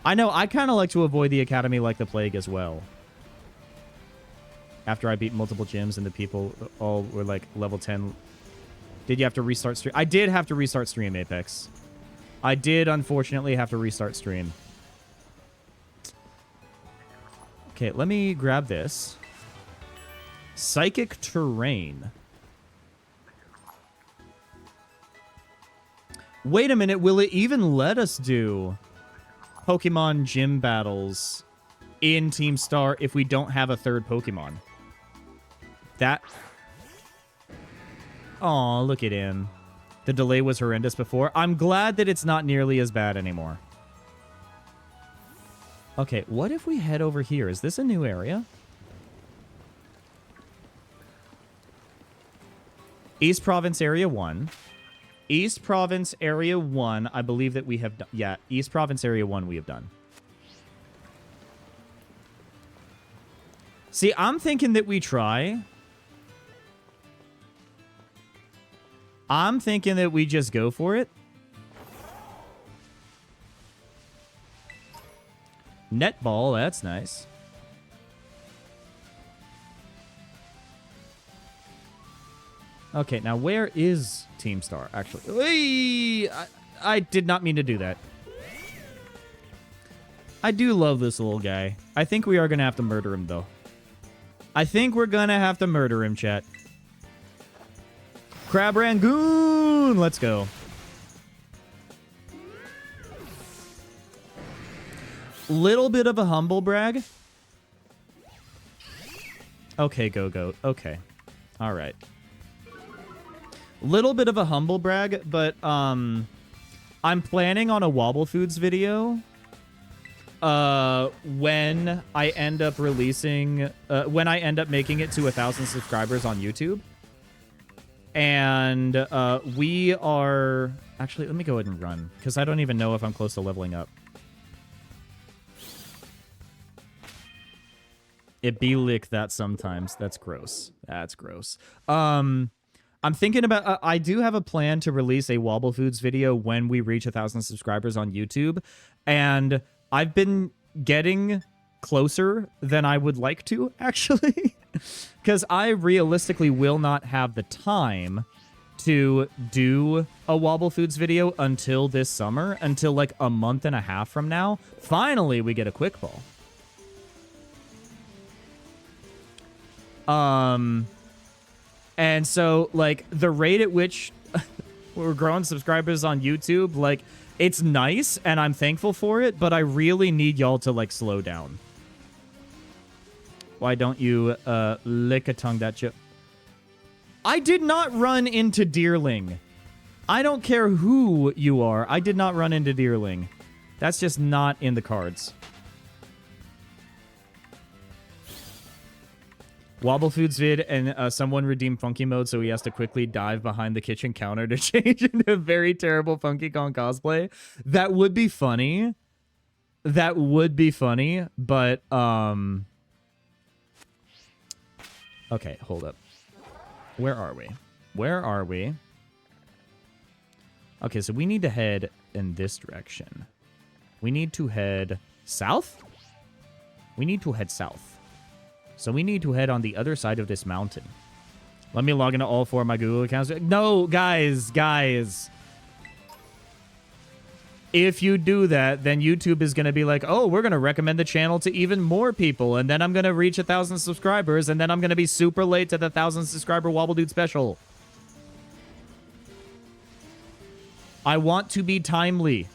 Speaker 1: I know, I kind of like to avoid the academy like the plague as well. After I beat multiple gyms and the people all were like level 10. Did you have to restart stream? I did have to restart stream, Apex. I did, unfortunately, have to restart stream. Okay, let me grab this. Psychic Terrain. Wait a minute, will it even let us do Pokemon gym battles in Team Star if we don't have a third Pokemon? That... Aw, look at him. The delay was horrendous before. I'm glad that it's not nearly as bad anymore. Okay, what if we head over here? Is this a new area? East Province Area 1. East Province Area 1, I believe that we have done. Yeah, East Province Area 1 we have done. See, I'm thinking that we try. I'm thinking that we just go for it. Netball, that's nice. Okay, now where is Team Star, actually? I did not mean to do that. I do love this little guy. I think we are going to have to murder him, though. I think we're going to have to murder him, chat. Crab Rangoon! Let's go. Little bit of a humble brag. Okay, Go-Goat. Okay. All right. Little bit of a humble brag, but I'm planning on a Wobble Foods video when I end up releasing when I end up making it to 1,000 subscribers on YouTube. And we are actually, let me go ahead and run because I don't even know if I'm close to leveling up. It be lick that sometimes. That's gross. That's gross. I'm thinking about, I do have a plan to release a Wobble Foods video when we reach 1,000 subscribers on YouTube. And I've been getting closer than I would like to, actually. Because I realistically will not have the time to do a Wobble Foods video until this summer, until like a month and a half from now. Finally, we get a quick ball. And so, like, the rate at which we're growing subscribers on YouTube, like, it's nice, and I'm thankful for it, but I really need y'all to, like, slow down. Why don't you, lick a tongue that chip? I did not run into Deerling. I don't care who you are. I did not run into Deerling. That's just not in the cards. Wobble Foods vid, and someone redeemed Funky Mode, so he has to quickly dive behind the kitchen counter to change into a very terrible Funky Kong cosplay. That would be funny. That would be funny, but, okay, hold up. Where are we? Where are we? Okay, so we need to head in this direction. We need to head south? We need to head south. So we need to head on the other side of this mountain. Let me log into all 4 of my Google accounts. No, guys. If you do that, then YouTube is going to be like, oh, we're going to recommend the channel to even more people. And then I'm going to reach 1,000 subscribers. And then I'm going to be super late to the 1,000 subscriber Wobble Dude special. I want to be timely.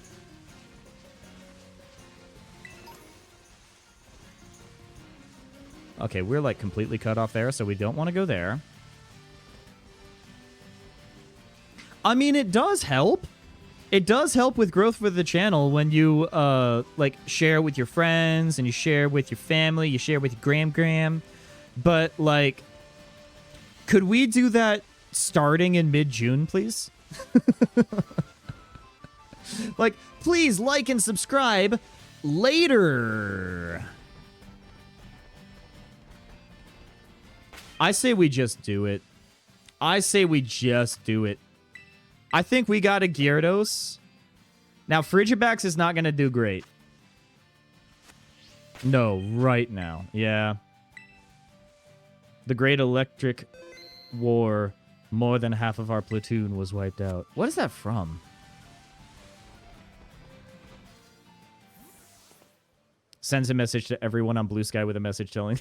Speaker 1: Okay, we're like completely cut off there, so we don't want to go there. I mean, it does help. It does help with growth for the channel when you, like, share with your friends and you share with your family, you share with your gram. But, like, could we do that starting in mid-June, please? Like, please like and subscribe later. I say we just do it. I say we just do it. I think we got a Gyarados. Now, Frigibax is not going to do great. No, right now. Yeah. The Great Electric War, more than half of our platoon was wiped out. What is that from? Sends a message to everyone on Blue Sky with a message telling...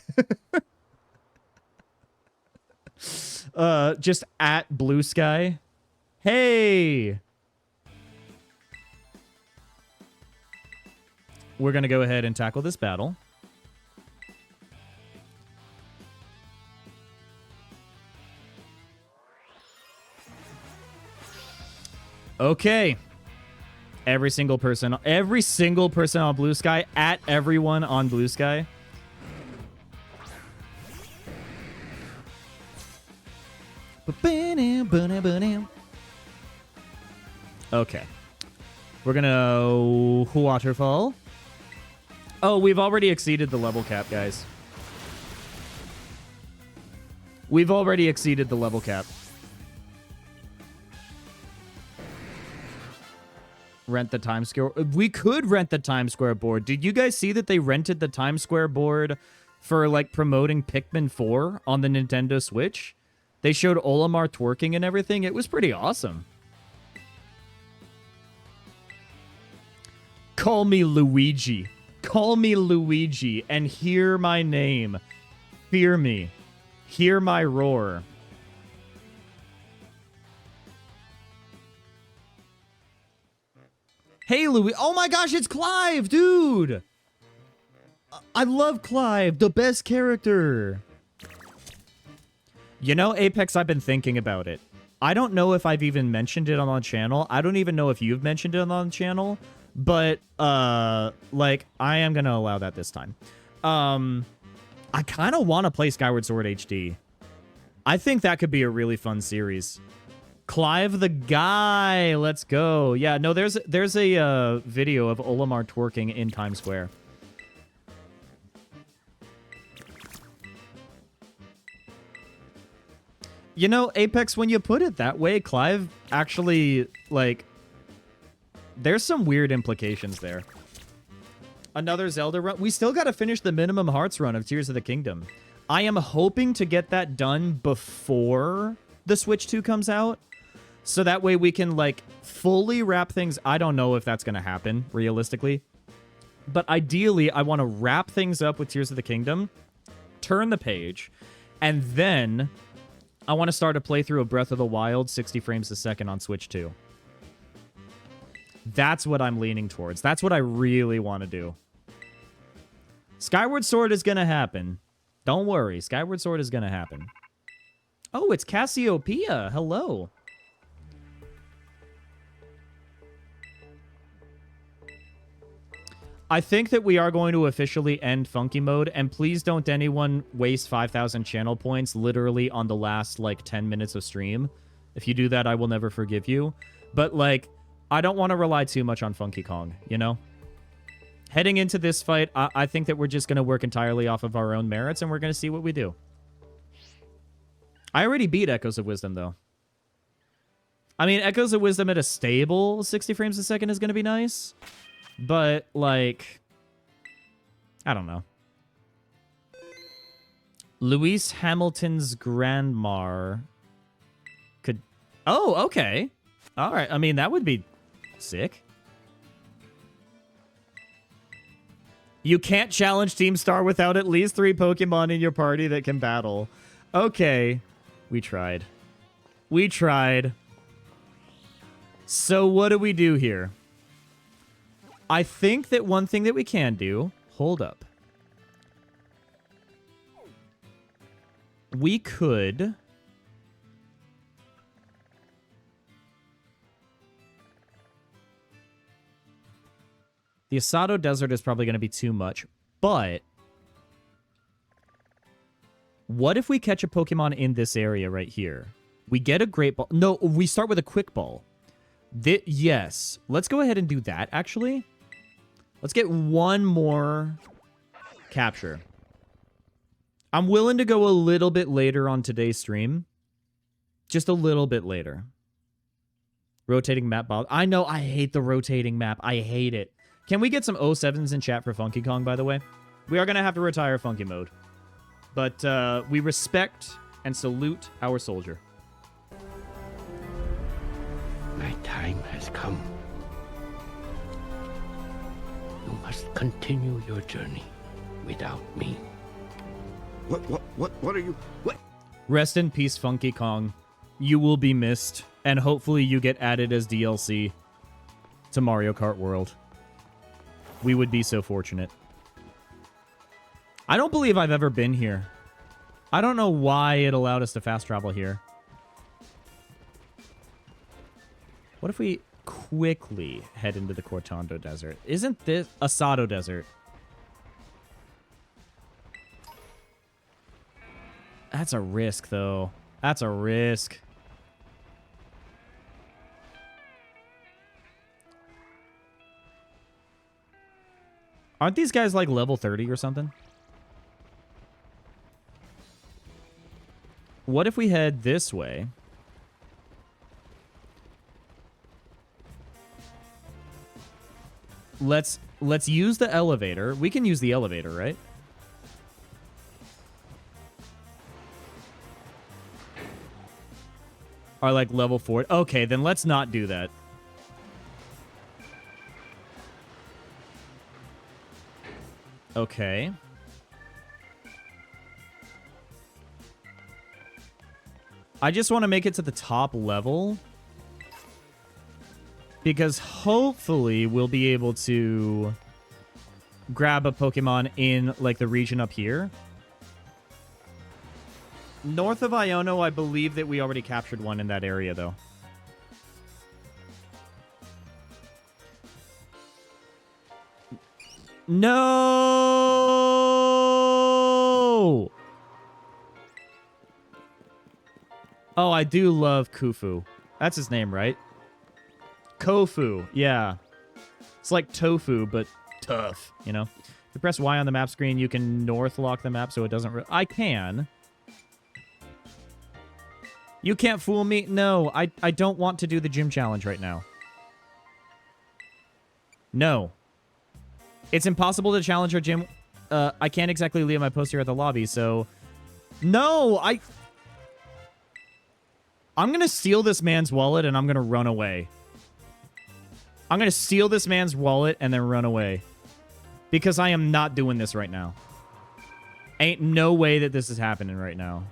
Speaker 1: just at Blue Sky. Hey! We're gonna go ahead and tackle this battle. Okay. Every single person on Blue Sky, at everyone on Blue Sky. Okay. We're gonna waterfall. Oh, we've already exceeded the level cap, guys. We've already exceeded the level cap. Rent the Times Square. We could rent the Times Square board. Did you guys see that they rented the Times Square board for, like, promoting Pikmin 4 on the Nintendo Switch? They showed Olimar twerking and everything. It was pretty awesome. Call me Luigi. Call me Luigi and hear my name. Fear me. Hear my roar. Hey, Louis. Oh my gosh, it's Clive, dude. I love Clive, the best character. You know, Apex, I've been thinking about it. I don't know if I've even mentioned it on the channel. I don't even know if you've mentioned it on the channel. But, like, I am going to allow that this time. I kind of want to play Skyward Sword HD. I think that could be a really fun series. Clive the Guy, let's go. Yeah, no, there's a video of Olimar twerking in Times Square. You know, Apex, when you put it that way, Clive actually, like, there's some weird implications there. Another Zelda run. We still got to finish the minimum hearts run of Tears of the Kingdom. I am hoping to get that done before the Switch 2 comes out. So that way we can, like, fully wrap things. I don't know if that's going to happen, realistically. But ideally, I want to wrap things up with Tears of the Kingdom, turn the page, and then I want to start a playthrough of Breath of the Wild 60 frames a second on Switch 2. That's what I'm leaning towards. That's what I really want to do. Skyward Sword is going to happen. Don't worry. Skyward Sword is going to happen. Oh, it's Cassiopeia. Hello. I think that we are going to officially end Funky Mode, and please don't anyone waste 5,000 channel points literally on the last, like, 10 minutes of stream. If you do that, I will never forgive you. But, like, I don't want to rely too much on Funky Kong, you know? Heading into this fight, I think that we're just going to work entirely off of our own merits, and we're going to see what we do. I already beat Echoes of Wisdom, though. I mean, Echoes of Wisdom at a stable 60 frames a second is going to be nice. But, like, I don't know. Louise Hamilton's Grandmar could... Oh, okay. All right. I mean, that would be sick. You can't challenge Team Star without at least 3 Pokemon in your party that can battle. Okay. We tried. We tried. So what do we do here? I think that one thing that we can do... Hold up. We could... The Asado Desert is probably going to be too much, but... What if we catch a Pokemon in this area right here? We get a Great Ball... No, we start with a Quick Ball. Yes. Let's go ahead and do that, actually. Let's get one more capture. I'm willing to go a little bit later on today's stream. Just a little bit later. Rotating map Bob. I know, I hate the rotating map. I hate it. Can we get some 07s in chat for Funky Kong, by the way? We are going to have to retire Funky Mode. But we respect and salute our soldier.
Speaker 5: My time has come. You must continue your journey without me.
Speaker 6: What are you... What?
Speaker 1: Rest in peace, Funky Kong. You will be missed, and hopefully you get added as DLC to Mario Kart World. We would be so fortunate. I don't believe I've ever been here. I don't know why it allowed us to fast travel here. What if we quickly head into the Cortando Desert? Isn't this Asado Desert? That's a risk, though. That's a risk. Aren't these guys like level 30 or something? What if we head this way? Let's use the elevator. We can use the elevator, right? Or like level 4. Okay, then let's not do that. Okay. I just want to make it to the top level. Because hopefully we'll be able to grab a Pokemon in like the region up here. North of Iono, I believe that we already captured one in that area, though. No! Oh, I do love Kufu. That's his name, right? Kofu, yeah. It's like tofu, but tough, you know? If you press Y on the map screen, you can north lock the map so it doesn't... I can. You can't fool me. No, I don't want to do the gym challenge right now. No. It's impossible to challenge our gym. I can't exactly leave my poster at the lobby, so... No, I'm going to steal this man's wallet and I'm going to run away. I'm going to steal this man's wallet and then run away. Because I am not doing this right now. Ain't no way that this is happening right now.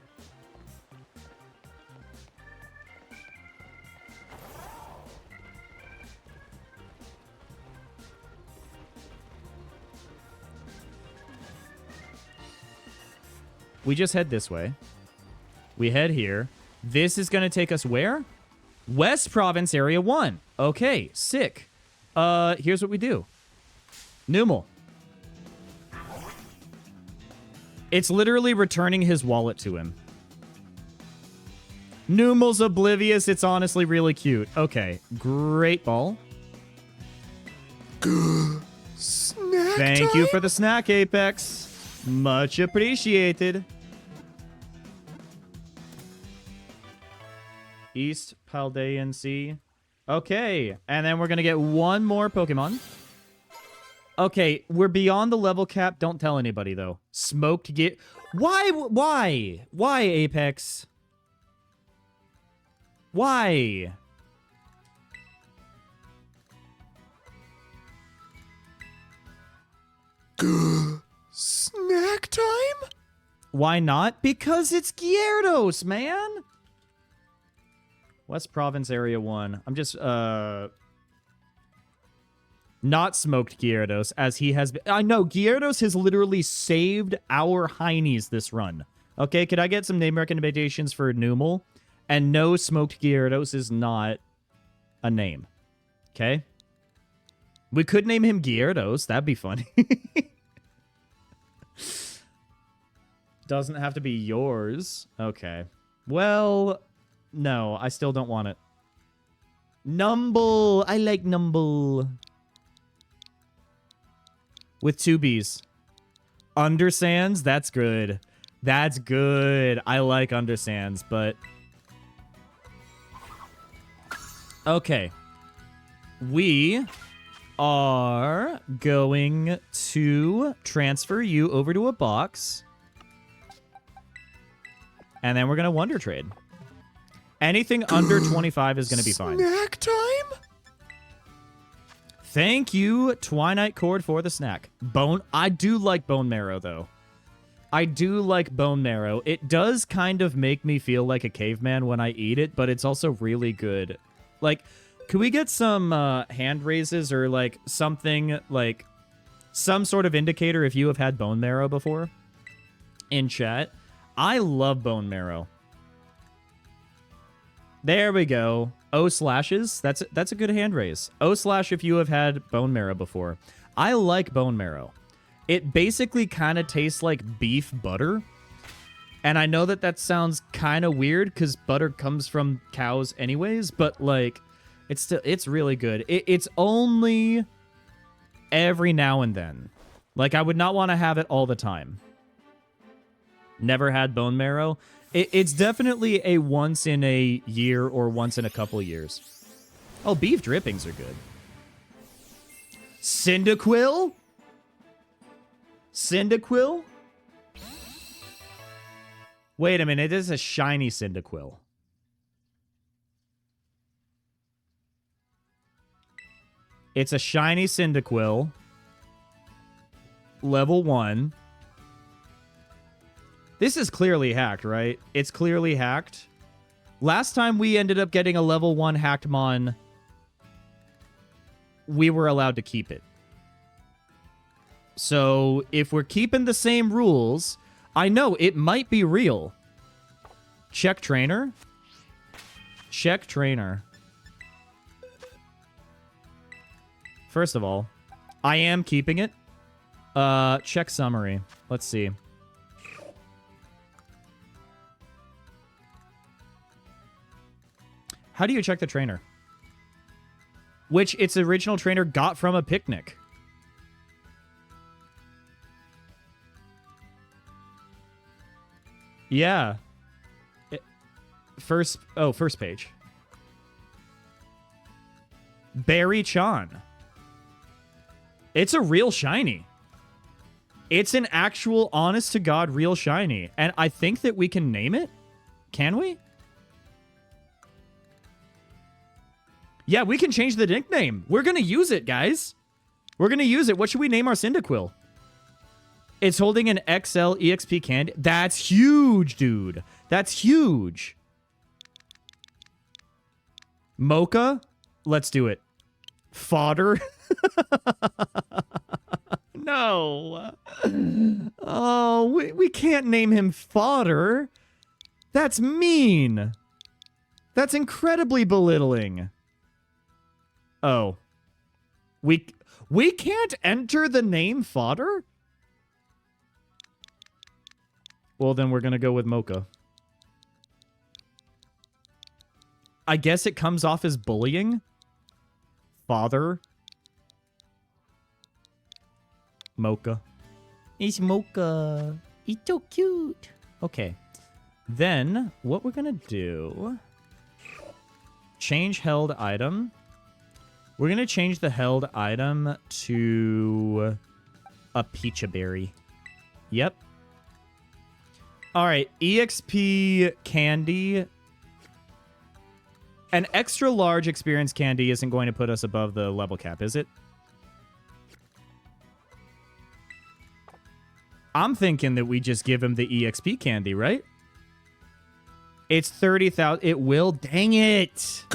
Speaker 1: We just head this way. We head here. This is going to take us where? West Province Area 1. Okay, sick. Here's what we do. Numal. It's literally returning his wallet to him. Numal's oblivious. It's honestly really cute. Okay, great ball.
Speaker 2: Snack
Speaker 1: Thank
Speaker 2: time?
Speaker 1: you for the snack, Apex. Much appreciated. East Paldean Sea. Okay, and then we're going to get one more Pokemon. Okay, we're beyond the level cap. Don't tell anybody, though. Smoked get... Why? Why, Apex? Why?
Speaker 2: Snack time?
Speaker 1: Why not? Because it's Gyarados, man! West Province Area 1. I'm just, not smoked Gyarados, as he has been... I know, Gyarados has literally saved our heinies this run. Okay, could I get some name recommendations for Numal? And no, smoked Gyarados is not a name. Okay? We could name him Gyarados. That'd be funny. Doesn't have to be yours. Okay. Well... No, I still don't want it. Numble. I like Numble. With 2 Bs. Undersands? That's good. That's good. I like Undersands, but... Okay. We are going to transfer you over to a box. And then we're going to Wonder Trade. Anything under 25 is going to be fine.
Speaker 2: Snack time?
Speaker 1: Thank you, Twinite Cord, for the snack. I do like bone marrow, though. I do like bone marrow. It does kind of make me feel like a caveman when I eat it, but it's also really good. Like, can we get some hand raises or, like, something, like, some sort of indicator if you have had bone marrow before? In chat. I love bone marrow. There we go. O slashes. That's a good hand raise. O slash if you have had bone marrow before. I like bone marrow. It basically kind of tastes like beef butter. And I know that that sounds kind of weird because butter comes from cows anyways, but like it's really good. It's only every now and then. Like I would not want to have it all the time. Never had bone marrow. It's definitely a once in a year or once in a couple years. Oh, beef drippings are good. Cyndaquil? Cyndaquil? Wait a minute, it is a shiny Cyndaquil. It's a shiny Cyndaquil. Level 1. This is clearly hacked, right? It's clearly hacked. Last time we ended up getting a level 1 hacked mon, we were allowed to keep it. So if we're keeping the same rules, I know it might be real. Check trainer. Check trainer. First of all, I am keeping it. Check summary. Let's see. How do you check the trainer? Which its original trainer got from a picnic. Yeah. First page. Barry Chan. It's a real shiny. It's an actual honest to God real shiny. And I think that we can name it. Can we? Yeah, we can change the nickname. We're going to use it, guys. We're going to use it. What should we name our Cyndaquil? It's holding an XL EXP candy. That's huge, dude. That's huge. Mocha? Let's do it. Fodder? No. Oh, we can't name him Fodder. That's mean. That's incredibly belittling. Oh. We can't enter the name Fodder? Well, then we're going to go with Mocha. I guess it comes off as bullying. Father. Mocha. It's Mocha. It's so cute. Okay. Then, what we're going to do... Change held item. We're going to change the held item to a Peachaberry. Yep. All right. EXP candy. An extra large experience candy isn't going to put us above the level cap, is it? I'm thinking that we just give him the EXP candy, right? It's 30,000. It will. Dang it.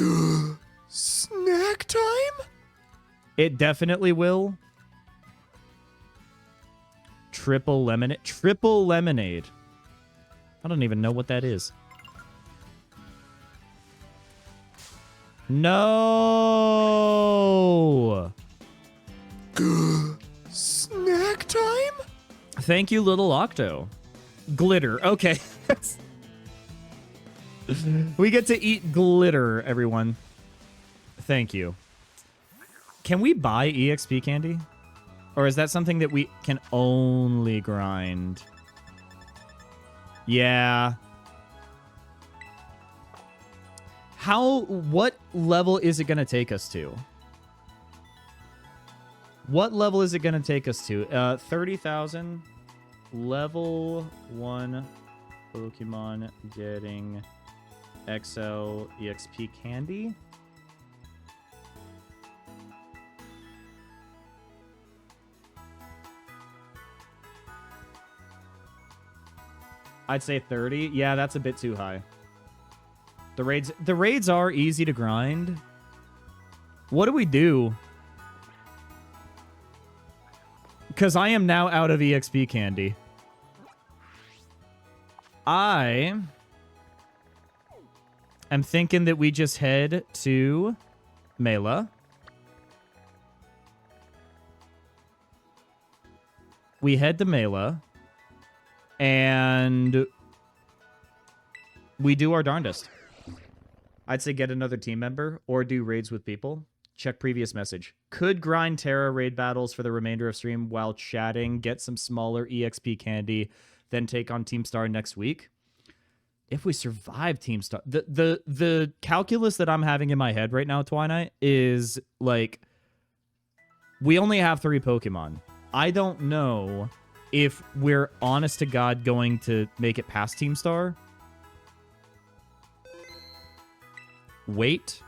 Speaker 2: Snack time?
Speaker 1: It definitely will. Triple lemonade. Triple lemonade. I don't even know what that is. No.
Speaker 2: Snack time?
Speaker 1: Thank you, little Octo. Glitter. Okay. We get to eat glitter, everyone. Thank you. Can we buy EXP candy? Or is that something that we can only grind? Yeah. What level is it going to take us to? What level is it going to take us to? 30,000. Level 1 Pokemon getting XL EXP candy. I'd say 30. Yeah, that's a bit too high. The raids are easy to grind. What do we do? Because I am now out of EXP candy. I am thinking that we just head to Mela. We head to Mela. And we do our darndest. I'd say get another team member or do raids with people. Check previous message. Could grind Terra raid battles for the remainder of stream while chatting, get some smaller EXP candy, then take on Team Star next week. If we survive Team Star... The calculus that I'm having in my head right now, Twilight, is like... We only have 3 Pokemon. I don't know if we're honest to God going to make it past Team Star. Wait.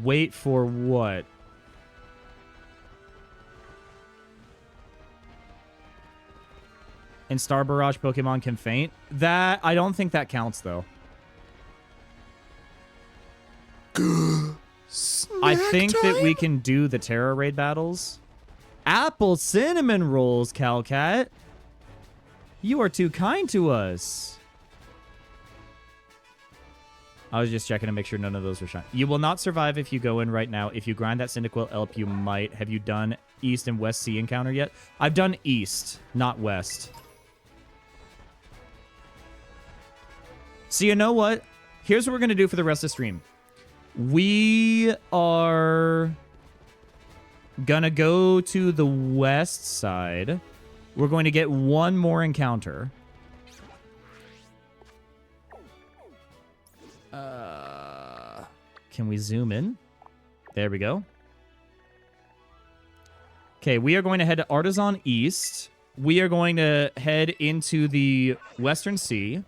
Speaker 1: Wait for what? In Star Barrage, Pokemon can faint? That, I don't think that counts, though. I think that we can do the Terra Raid battles. Apple cinnamon rolls, Calcat. You are too kind to us. I was just checking to make sure none of those were shiny. You will not survive if you go in right now. If you grind that Cyndaquil Elp, you might. Have you done East and West Sea encounter yet? I've done East, not West. So you know what? Here's what we're going to do for the rest of the stream. We are going to go to the west side. We're going to get one more encounter. Can we zoom in? There we go. Okay, we are going to head to Artisan East. We are going to head into the Western Sea.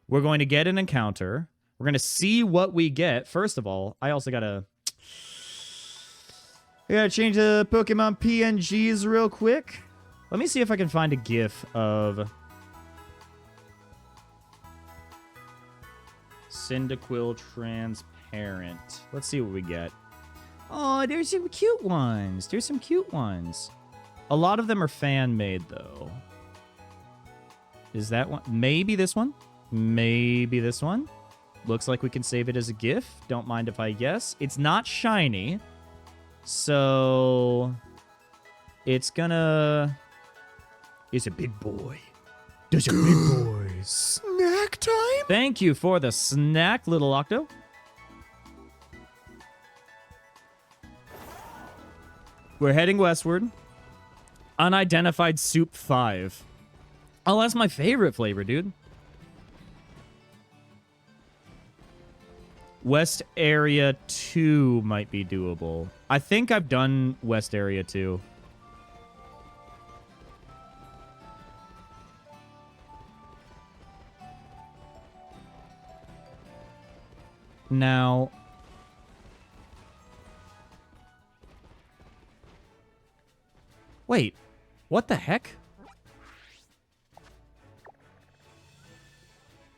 Speaker 1: We're going to get an encounter. We're going to see what we get. First of all, I also got to... I got to change the Pokemon PNGs real quick. Let me see if I can find a GIF of... Cyndaquil transparent. Let's see what we get. Oh, there's some cute ones. There's some cute ones. A lot of them are fan-made, though. Is that one? Maybe this one? Maybe this one? Looks like we can save it as a GIF. Don't mind if I guess. It's not shiny. So... It's gonna... It's a big boy. There's a big boy.
Speaker 2: Snack time?
Speaker 1: Thank you for the snack, little Octo. We're heading westward. Unidentified Soup 5. Oh, that's my favorite flavor, dude. West Area 2 might be doable. I think I've done West Area 2. Now... Wait, what the heck?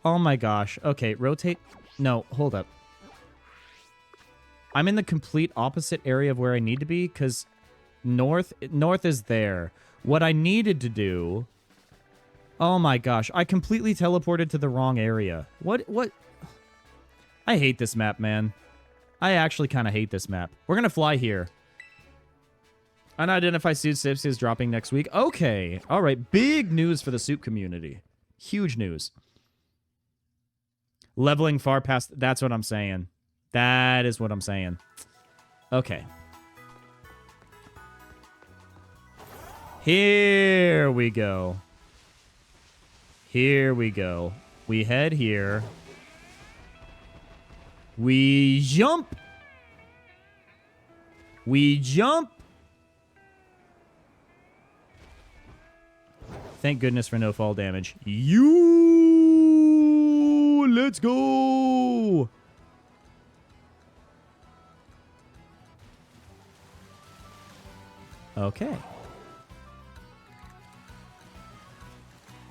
Speaker 1: Oh my gosh. Okay, rotate. No, hold up. I'm in the complete opposite area of where I need to be because north is there. What I needed to do... Oh my gosh, I completely teleported to the wrong area. What? I hate this map, man. I actually kind of hate this map. We're going to fly here. Unidentified Soup 6 is dropping next week. Okay. All right. Big news for the soup community. Huge news. Leveling far past... That's what I'm saying. That is what I'm saying. Okay. Here we go. Here we go. We head here. We jump. We jump. Thank goodness for no fall damage. Let's go. Okay.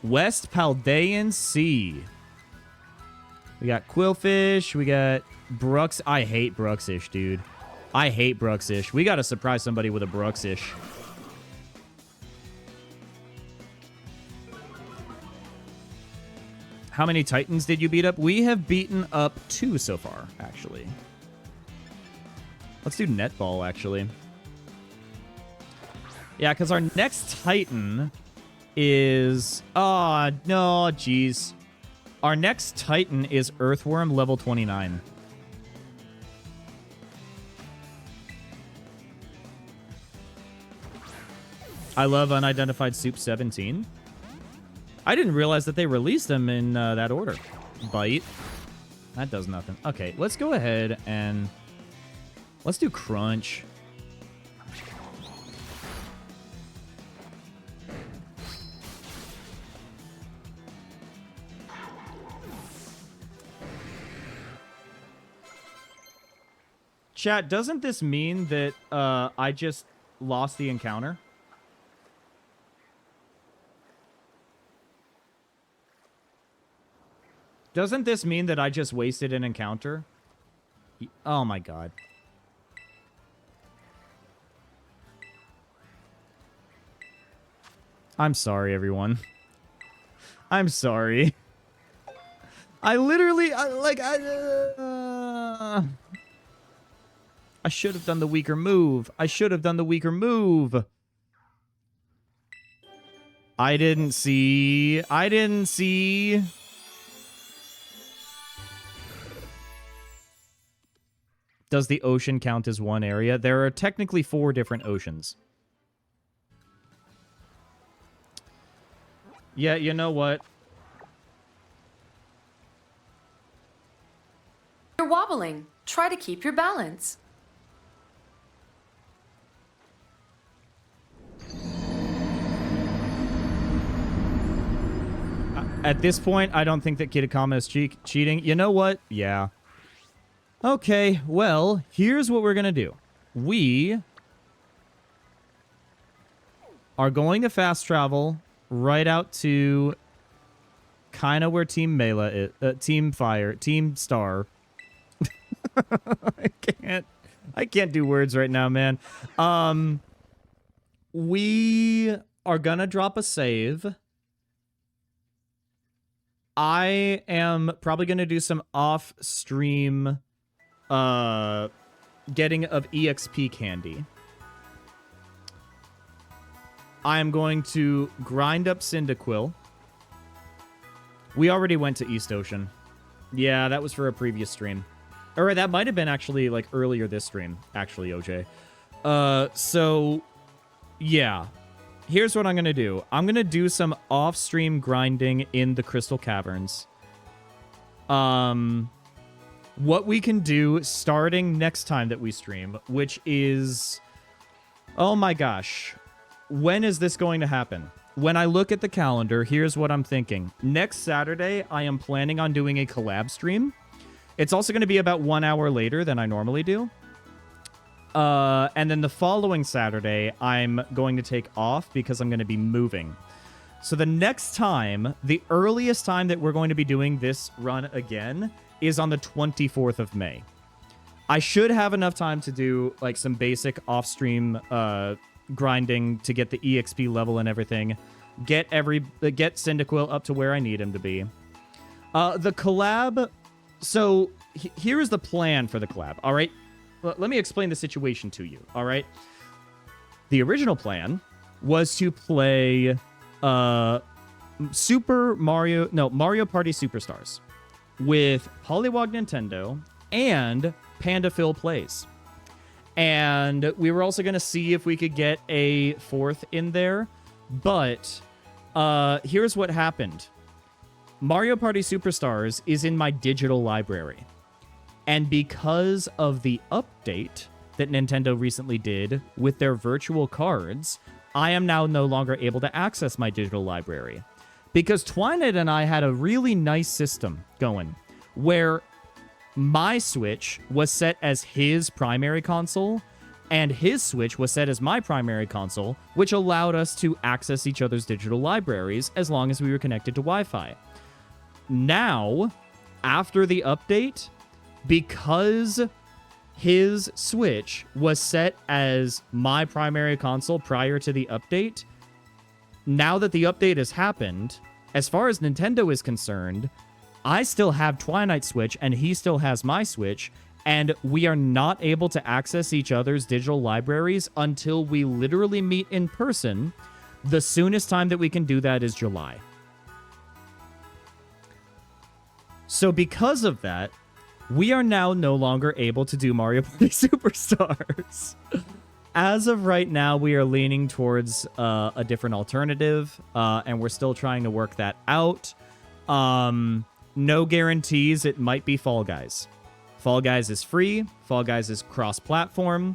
Speaker 1: West Paldean Sea. We got Quillfish. We got Brooks. I hate Bruxish, dude. I hate Bruxish. We got to surprise somebody with a Bruxish. How many Titans did you beat up? We have beaten up 2 so far, actually. Let's do Netball, actually. Yeah, because our next Titan is... Oh, no, jeez. Our next Titan is Earthworm level 29. I love Unidentified Soup 17. I didn't realize that they released them in that order. Bite. That does nothing. Okay, let's go ahead and... Let's do Crunch. Chat, doesn't this mean that I just lost the encounter? Doesn't this mean that I just wasted an encounter? Oh my god. I'm sorry, everyone. I'm sorry. I literally, I should have done the weaker move. I should have done the weaker move. I didn't see. Does the ocean count as one area? There are technically 4 different oceans. Yeah, you know what?
Speaker 4: You're wobbling. Try to keep your balance.
Speaker 1: At this point, I don't think that Kitakama is cheating. You know what? Yeah. Okay, well, here's what we're going to do. We are going to fast travel right out to kind of where Team Mela is. Team Fire. Team Star. I can't do words right now, man. We are going to drop a save. I am probably going to do some off-stream getting of EXP candy. I'm going to grind up Cyndaquil. We already went to East Ocean. Yeah, that was for a previous stream. Or that might have been actually like earlier this stream, actually, OJ. So, yeah. Here's what I'm going to do. I'm going to do some off-stream grinding in the Crystal Caverns. What we can do starting next time that we stream, which is... Oh my gosh. When is this going to happen? When I look at the calendar, here's what I'm thinking. Next Saturday, I am planning on doing a collab stream. It's also going to be about 1 hour later than I normally do. And then the following Saturday, I'm going to take off because I'm going to be moving. So the next time, the earliest time that we're going to be doing this run again is on the 24th of May. I should have enough time to do like some basic off-stream grinding to get the EXP level and everything. Get Cyndaquil up to where I need him to be. The collab... So here is the plan for the collab, all right? Let me explain the situation to you, all right? The original plan was to play Mario Party Superstars with Pollywog Nintendo and Panda Phil Plays. And we were also going to see if we could get a 4th in there, but here's what happened. Mario Party Superstars is in my digital library. And because of the update that Nintendo recently did with their virtual cards, I am now no longer able to access my digital library. Because Twilight and I had a really nice system going where my Switch was set as his primary console and his Switch was set as my primary console, which allowed us to access each other's digital libraries as long as we were connected to Wi-Fi. Now, after the update, because his Switch was set as my primary console prior to the update, now that the update has happened, as far as Nintendo is concerned, I still have Twilight Switch and he still has my Switch, and we are not able to access each other's digital libraries until we literally meet in person. The soonest time that we can do that is July. So because of that, we are now no longer able to do Mario Party Superstars. As of right now, we are leaning towards a different alternative, and we're still trying to work that out. No guarantees. It might be Fall Guys. Fall Guys is free. Fall Guys is cross-platform.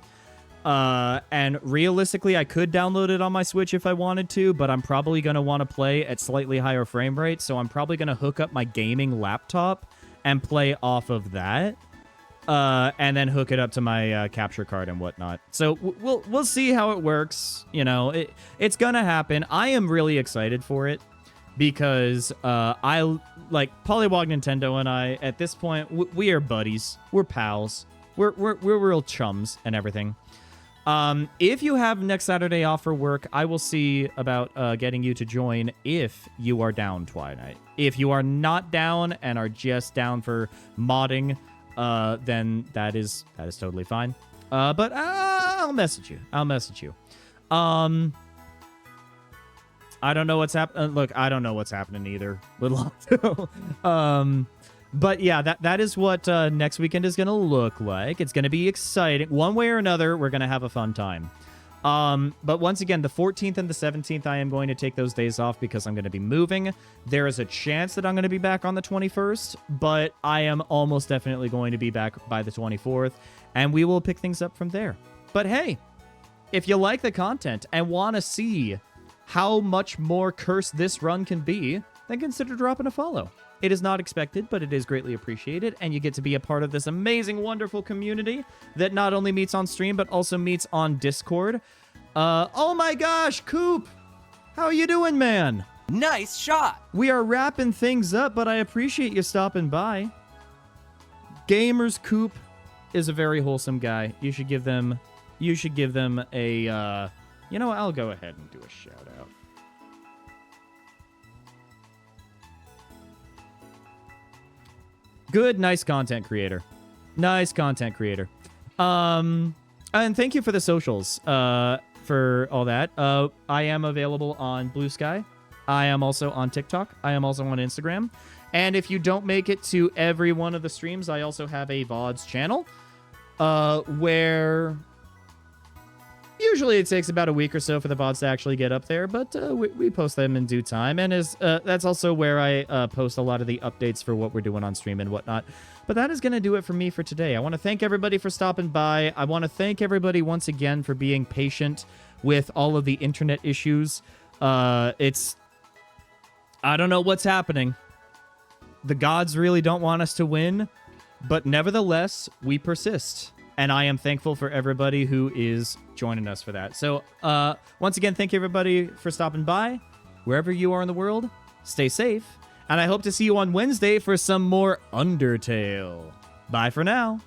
Speaker 1: And realistically, I could download it on my Switch if I wanted to, but I'm probably going to want to play at slightly higher frame rate, so I'm probably going to hook up my gaming laptop and play off of that, and then hook it up to my capture card and whatnot. So we'll see how it works. You know, it's gonna happen. I am really excited for it because I like Pollywog Nintendo and I. At this point, we are buddies. We're pals. We're real chums and everything. If you have next Saturday off for work, I will see about getting you to join if you are down, Twilight. If you are not down and are just down for modding, then that is totally fine. But I'll message you. I don't know what's happening. Look, I don't know what's happening either. Little. But yeah, that is what next weekend is going to look like. It's going to be exciting. One way or another, we're going to have a fun time. But once again, the 14th and the 17th, I am going to take those days off because I'm going to be moving. There is a chance that I'm going to be back on the 21st, but I am almost definitely going to be back by the 24th, and we will pick things up from there. But hey, if you like the content and want to see how much more cursed this run can be, then consider dropping a follow. It is not expected, but it is greatly appreciated, and you get to be a part of this amazing, wonderful community that not only meets on stream, but also meets on Discord. Oh my gosh, Coop! How are you doing, man?
Speaker 6: Nice shot!
Speaker 1: We are wrapping things up, but I appreciate you stopping by. Gamers Coop is a very wholesome guy. You should give them a, you know, I'll go ahead and do a shout out. Good, nice content creator. Nice content creator. And thank you for the socials, for all that. I am available on Blue Sky. I am also on TikTok. I am also on Instagram. And if you don't make it to every one of the streams, I also have a VODs channel, where usually it takes about a week or so for the VODs to actually get up there, but we post them in due time. And that's also where I post a lot of the updates for what we're doing on stream and whatnot. But that is going to do it for me for today. I want to thank everybody for stopping by. I want to thank everybody once again for being patient with all of the internet issues. I don't know what's happening. The gods really don't want us to win, but nevertheless, we persist. And I am thankful for everybody who is joining us for that. So, once again, thank you everybody for stopping by. Wherever you are in the world, stay safe. And I hope to see you on Wednesday for some more Undertale. Bye for now.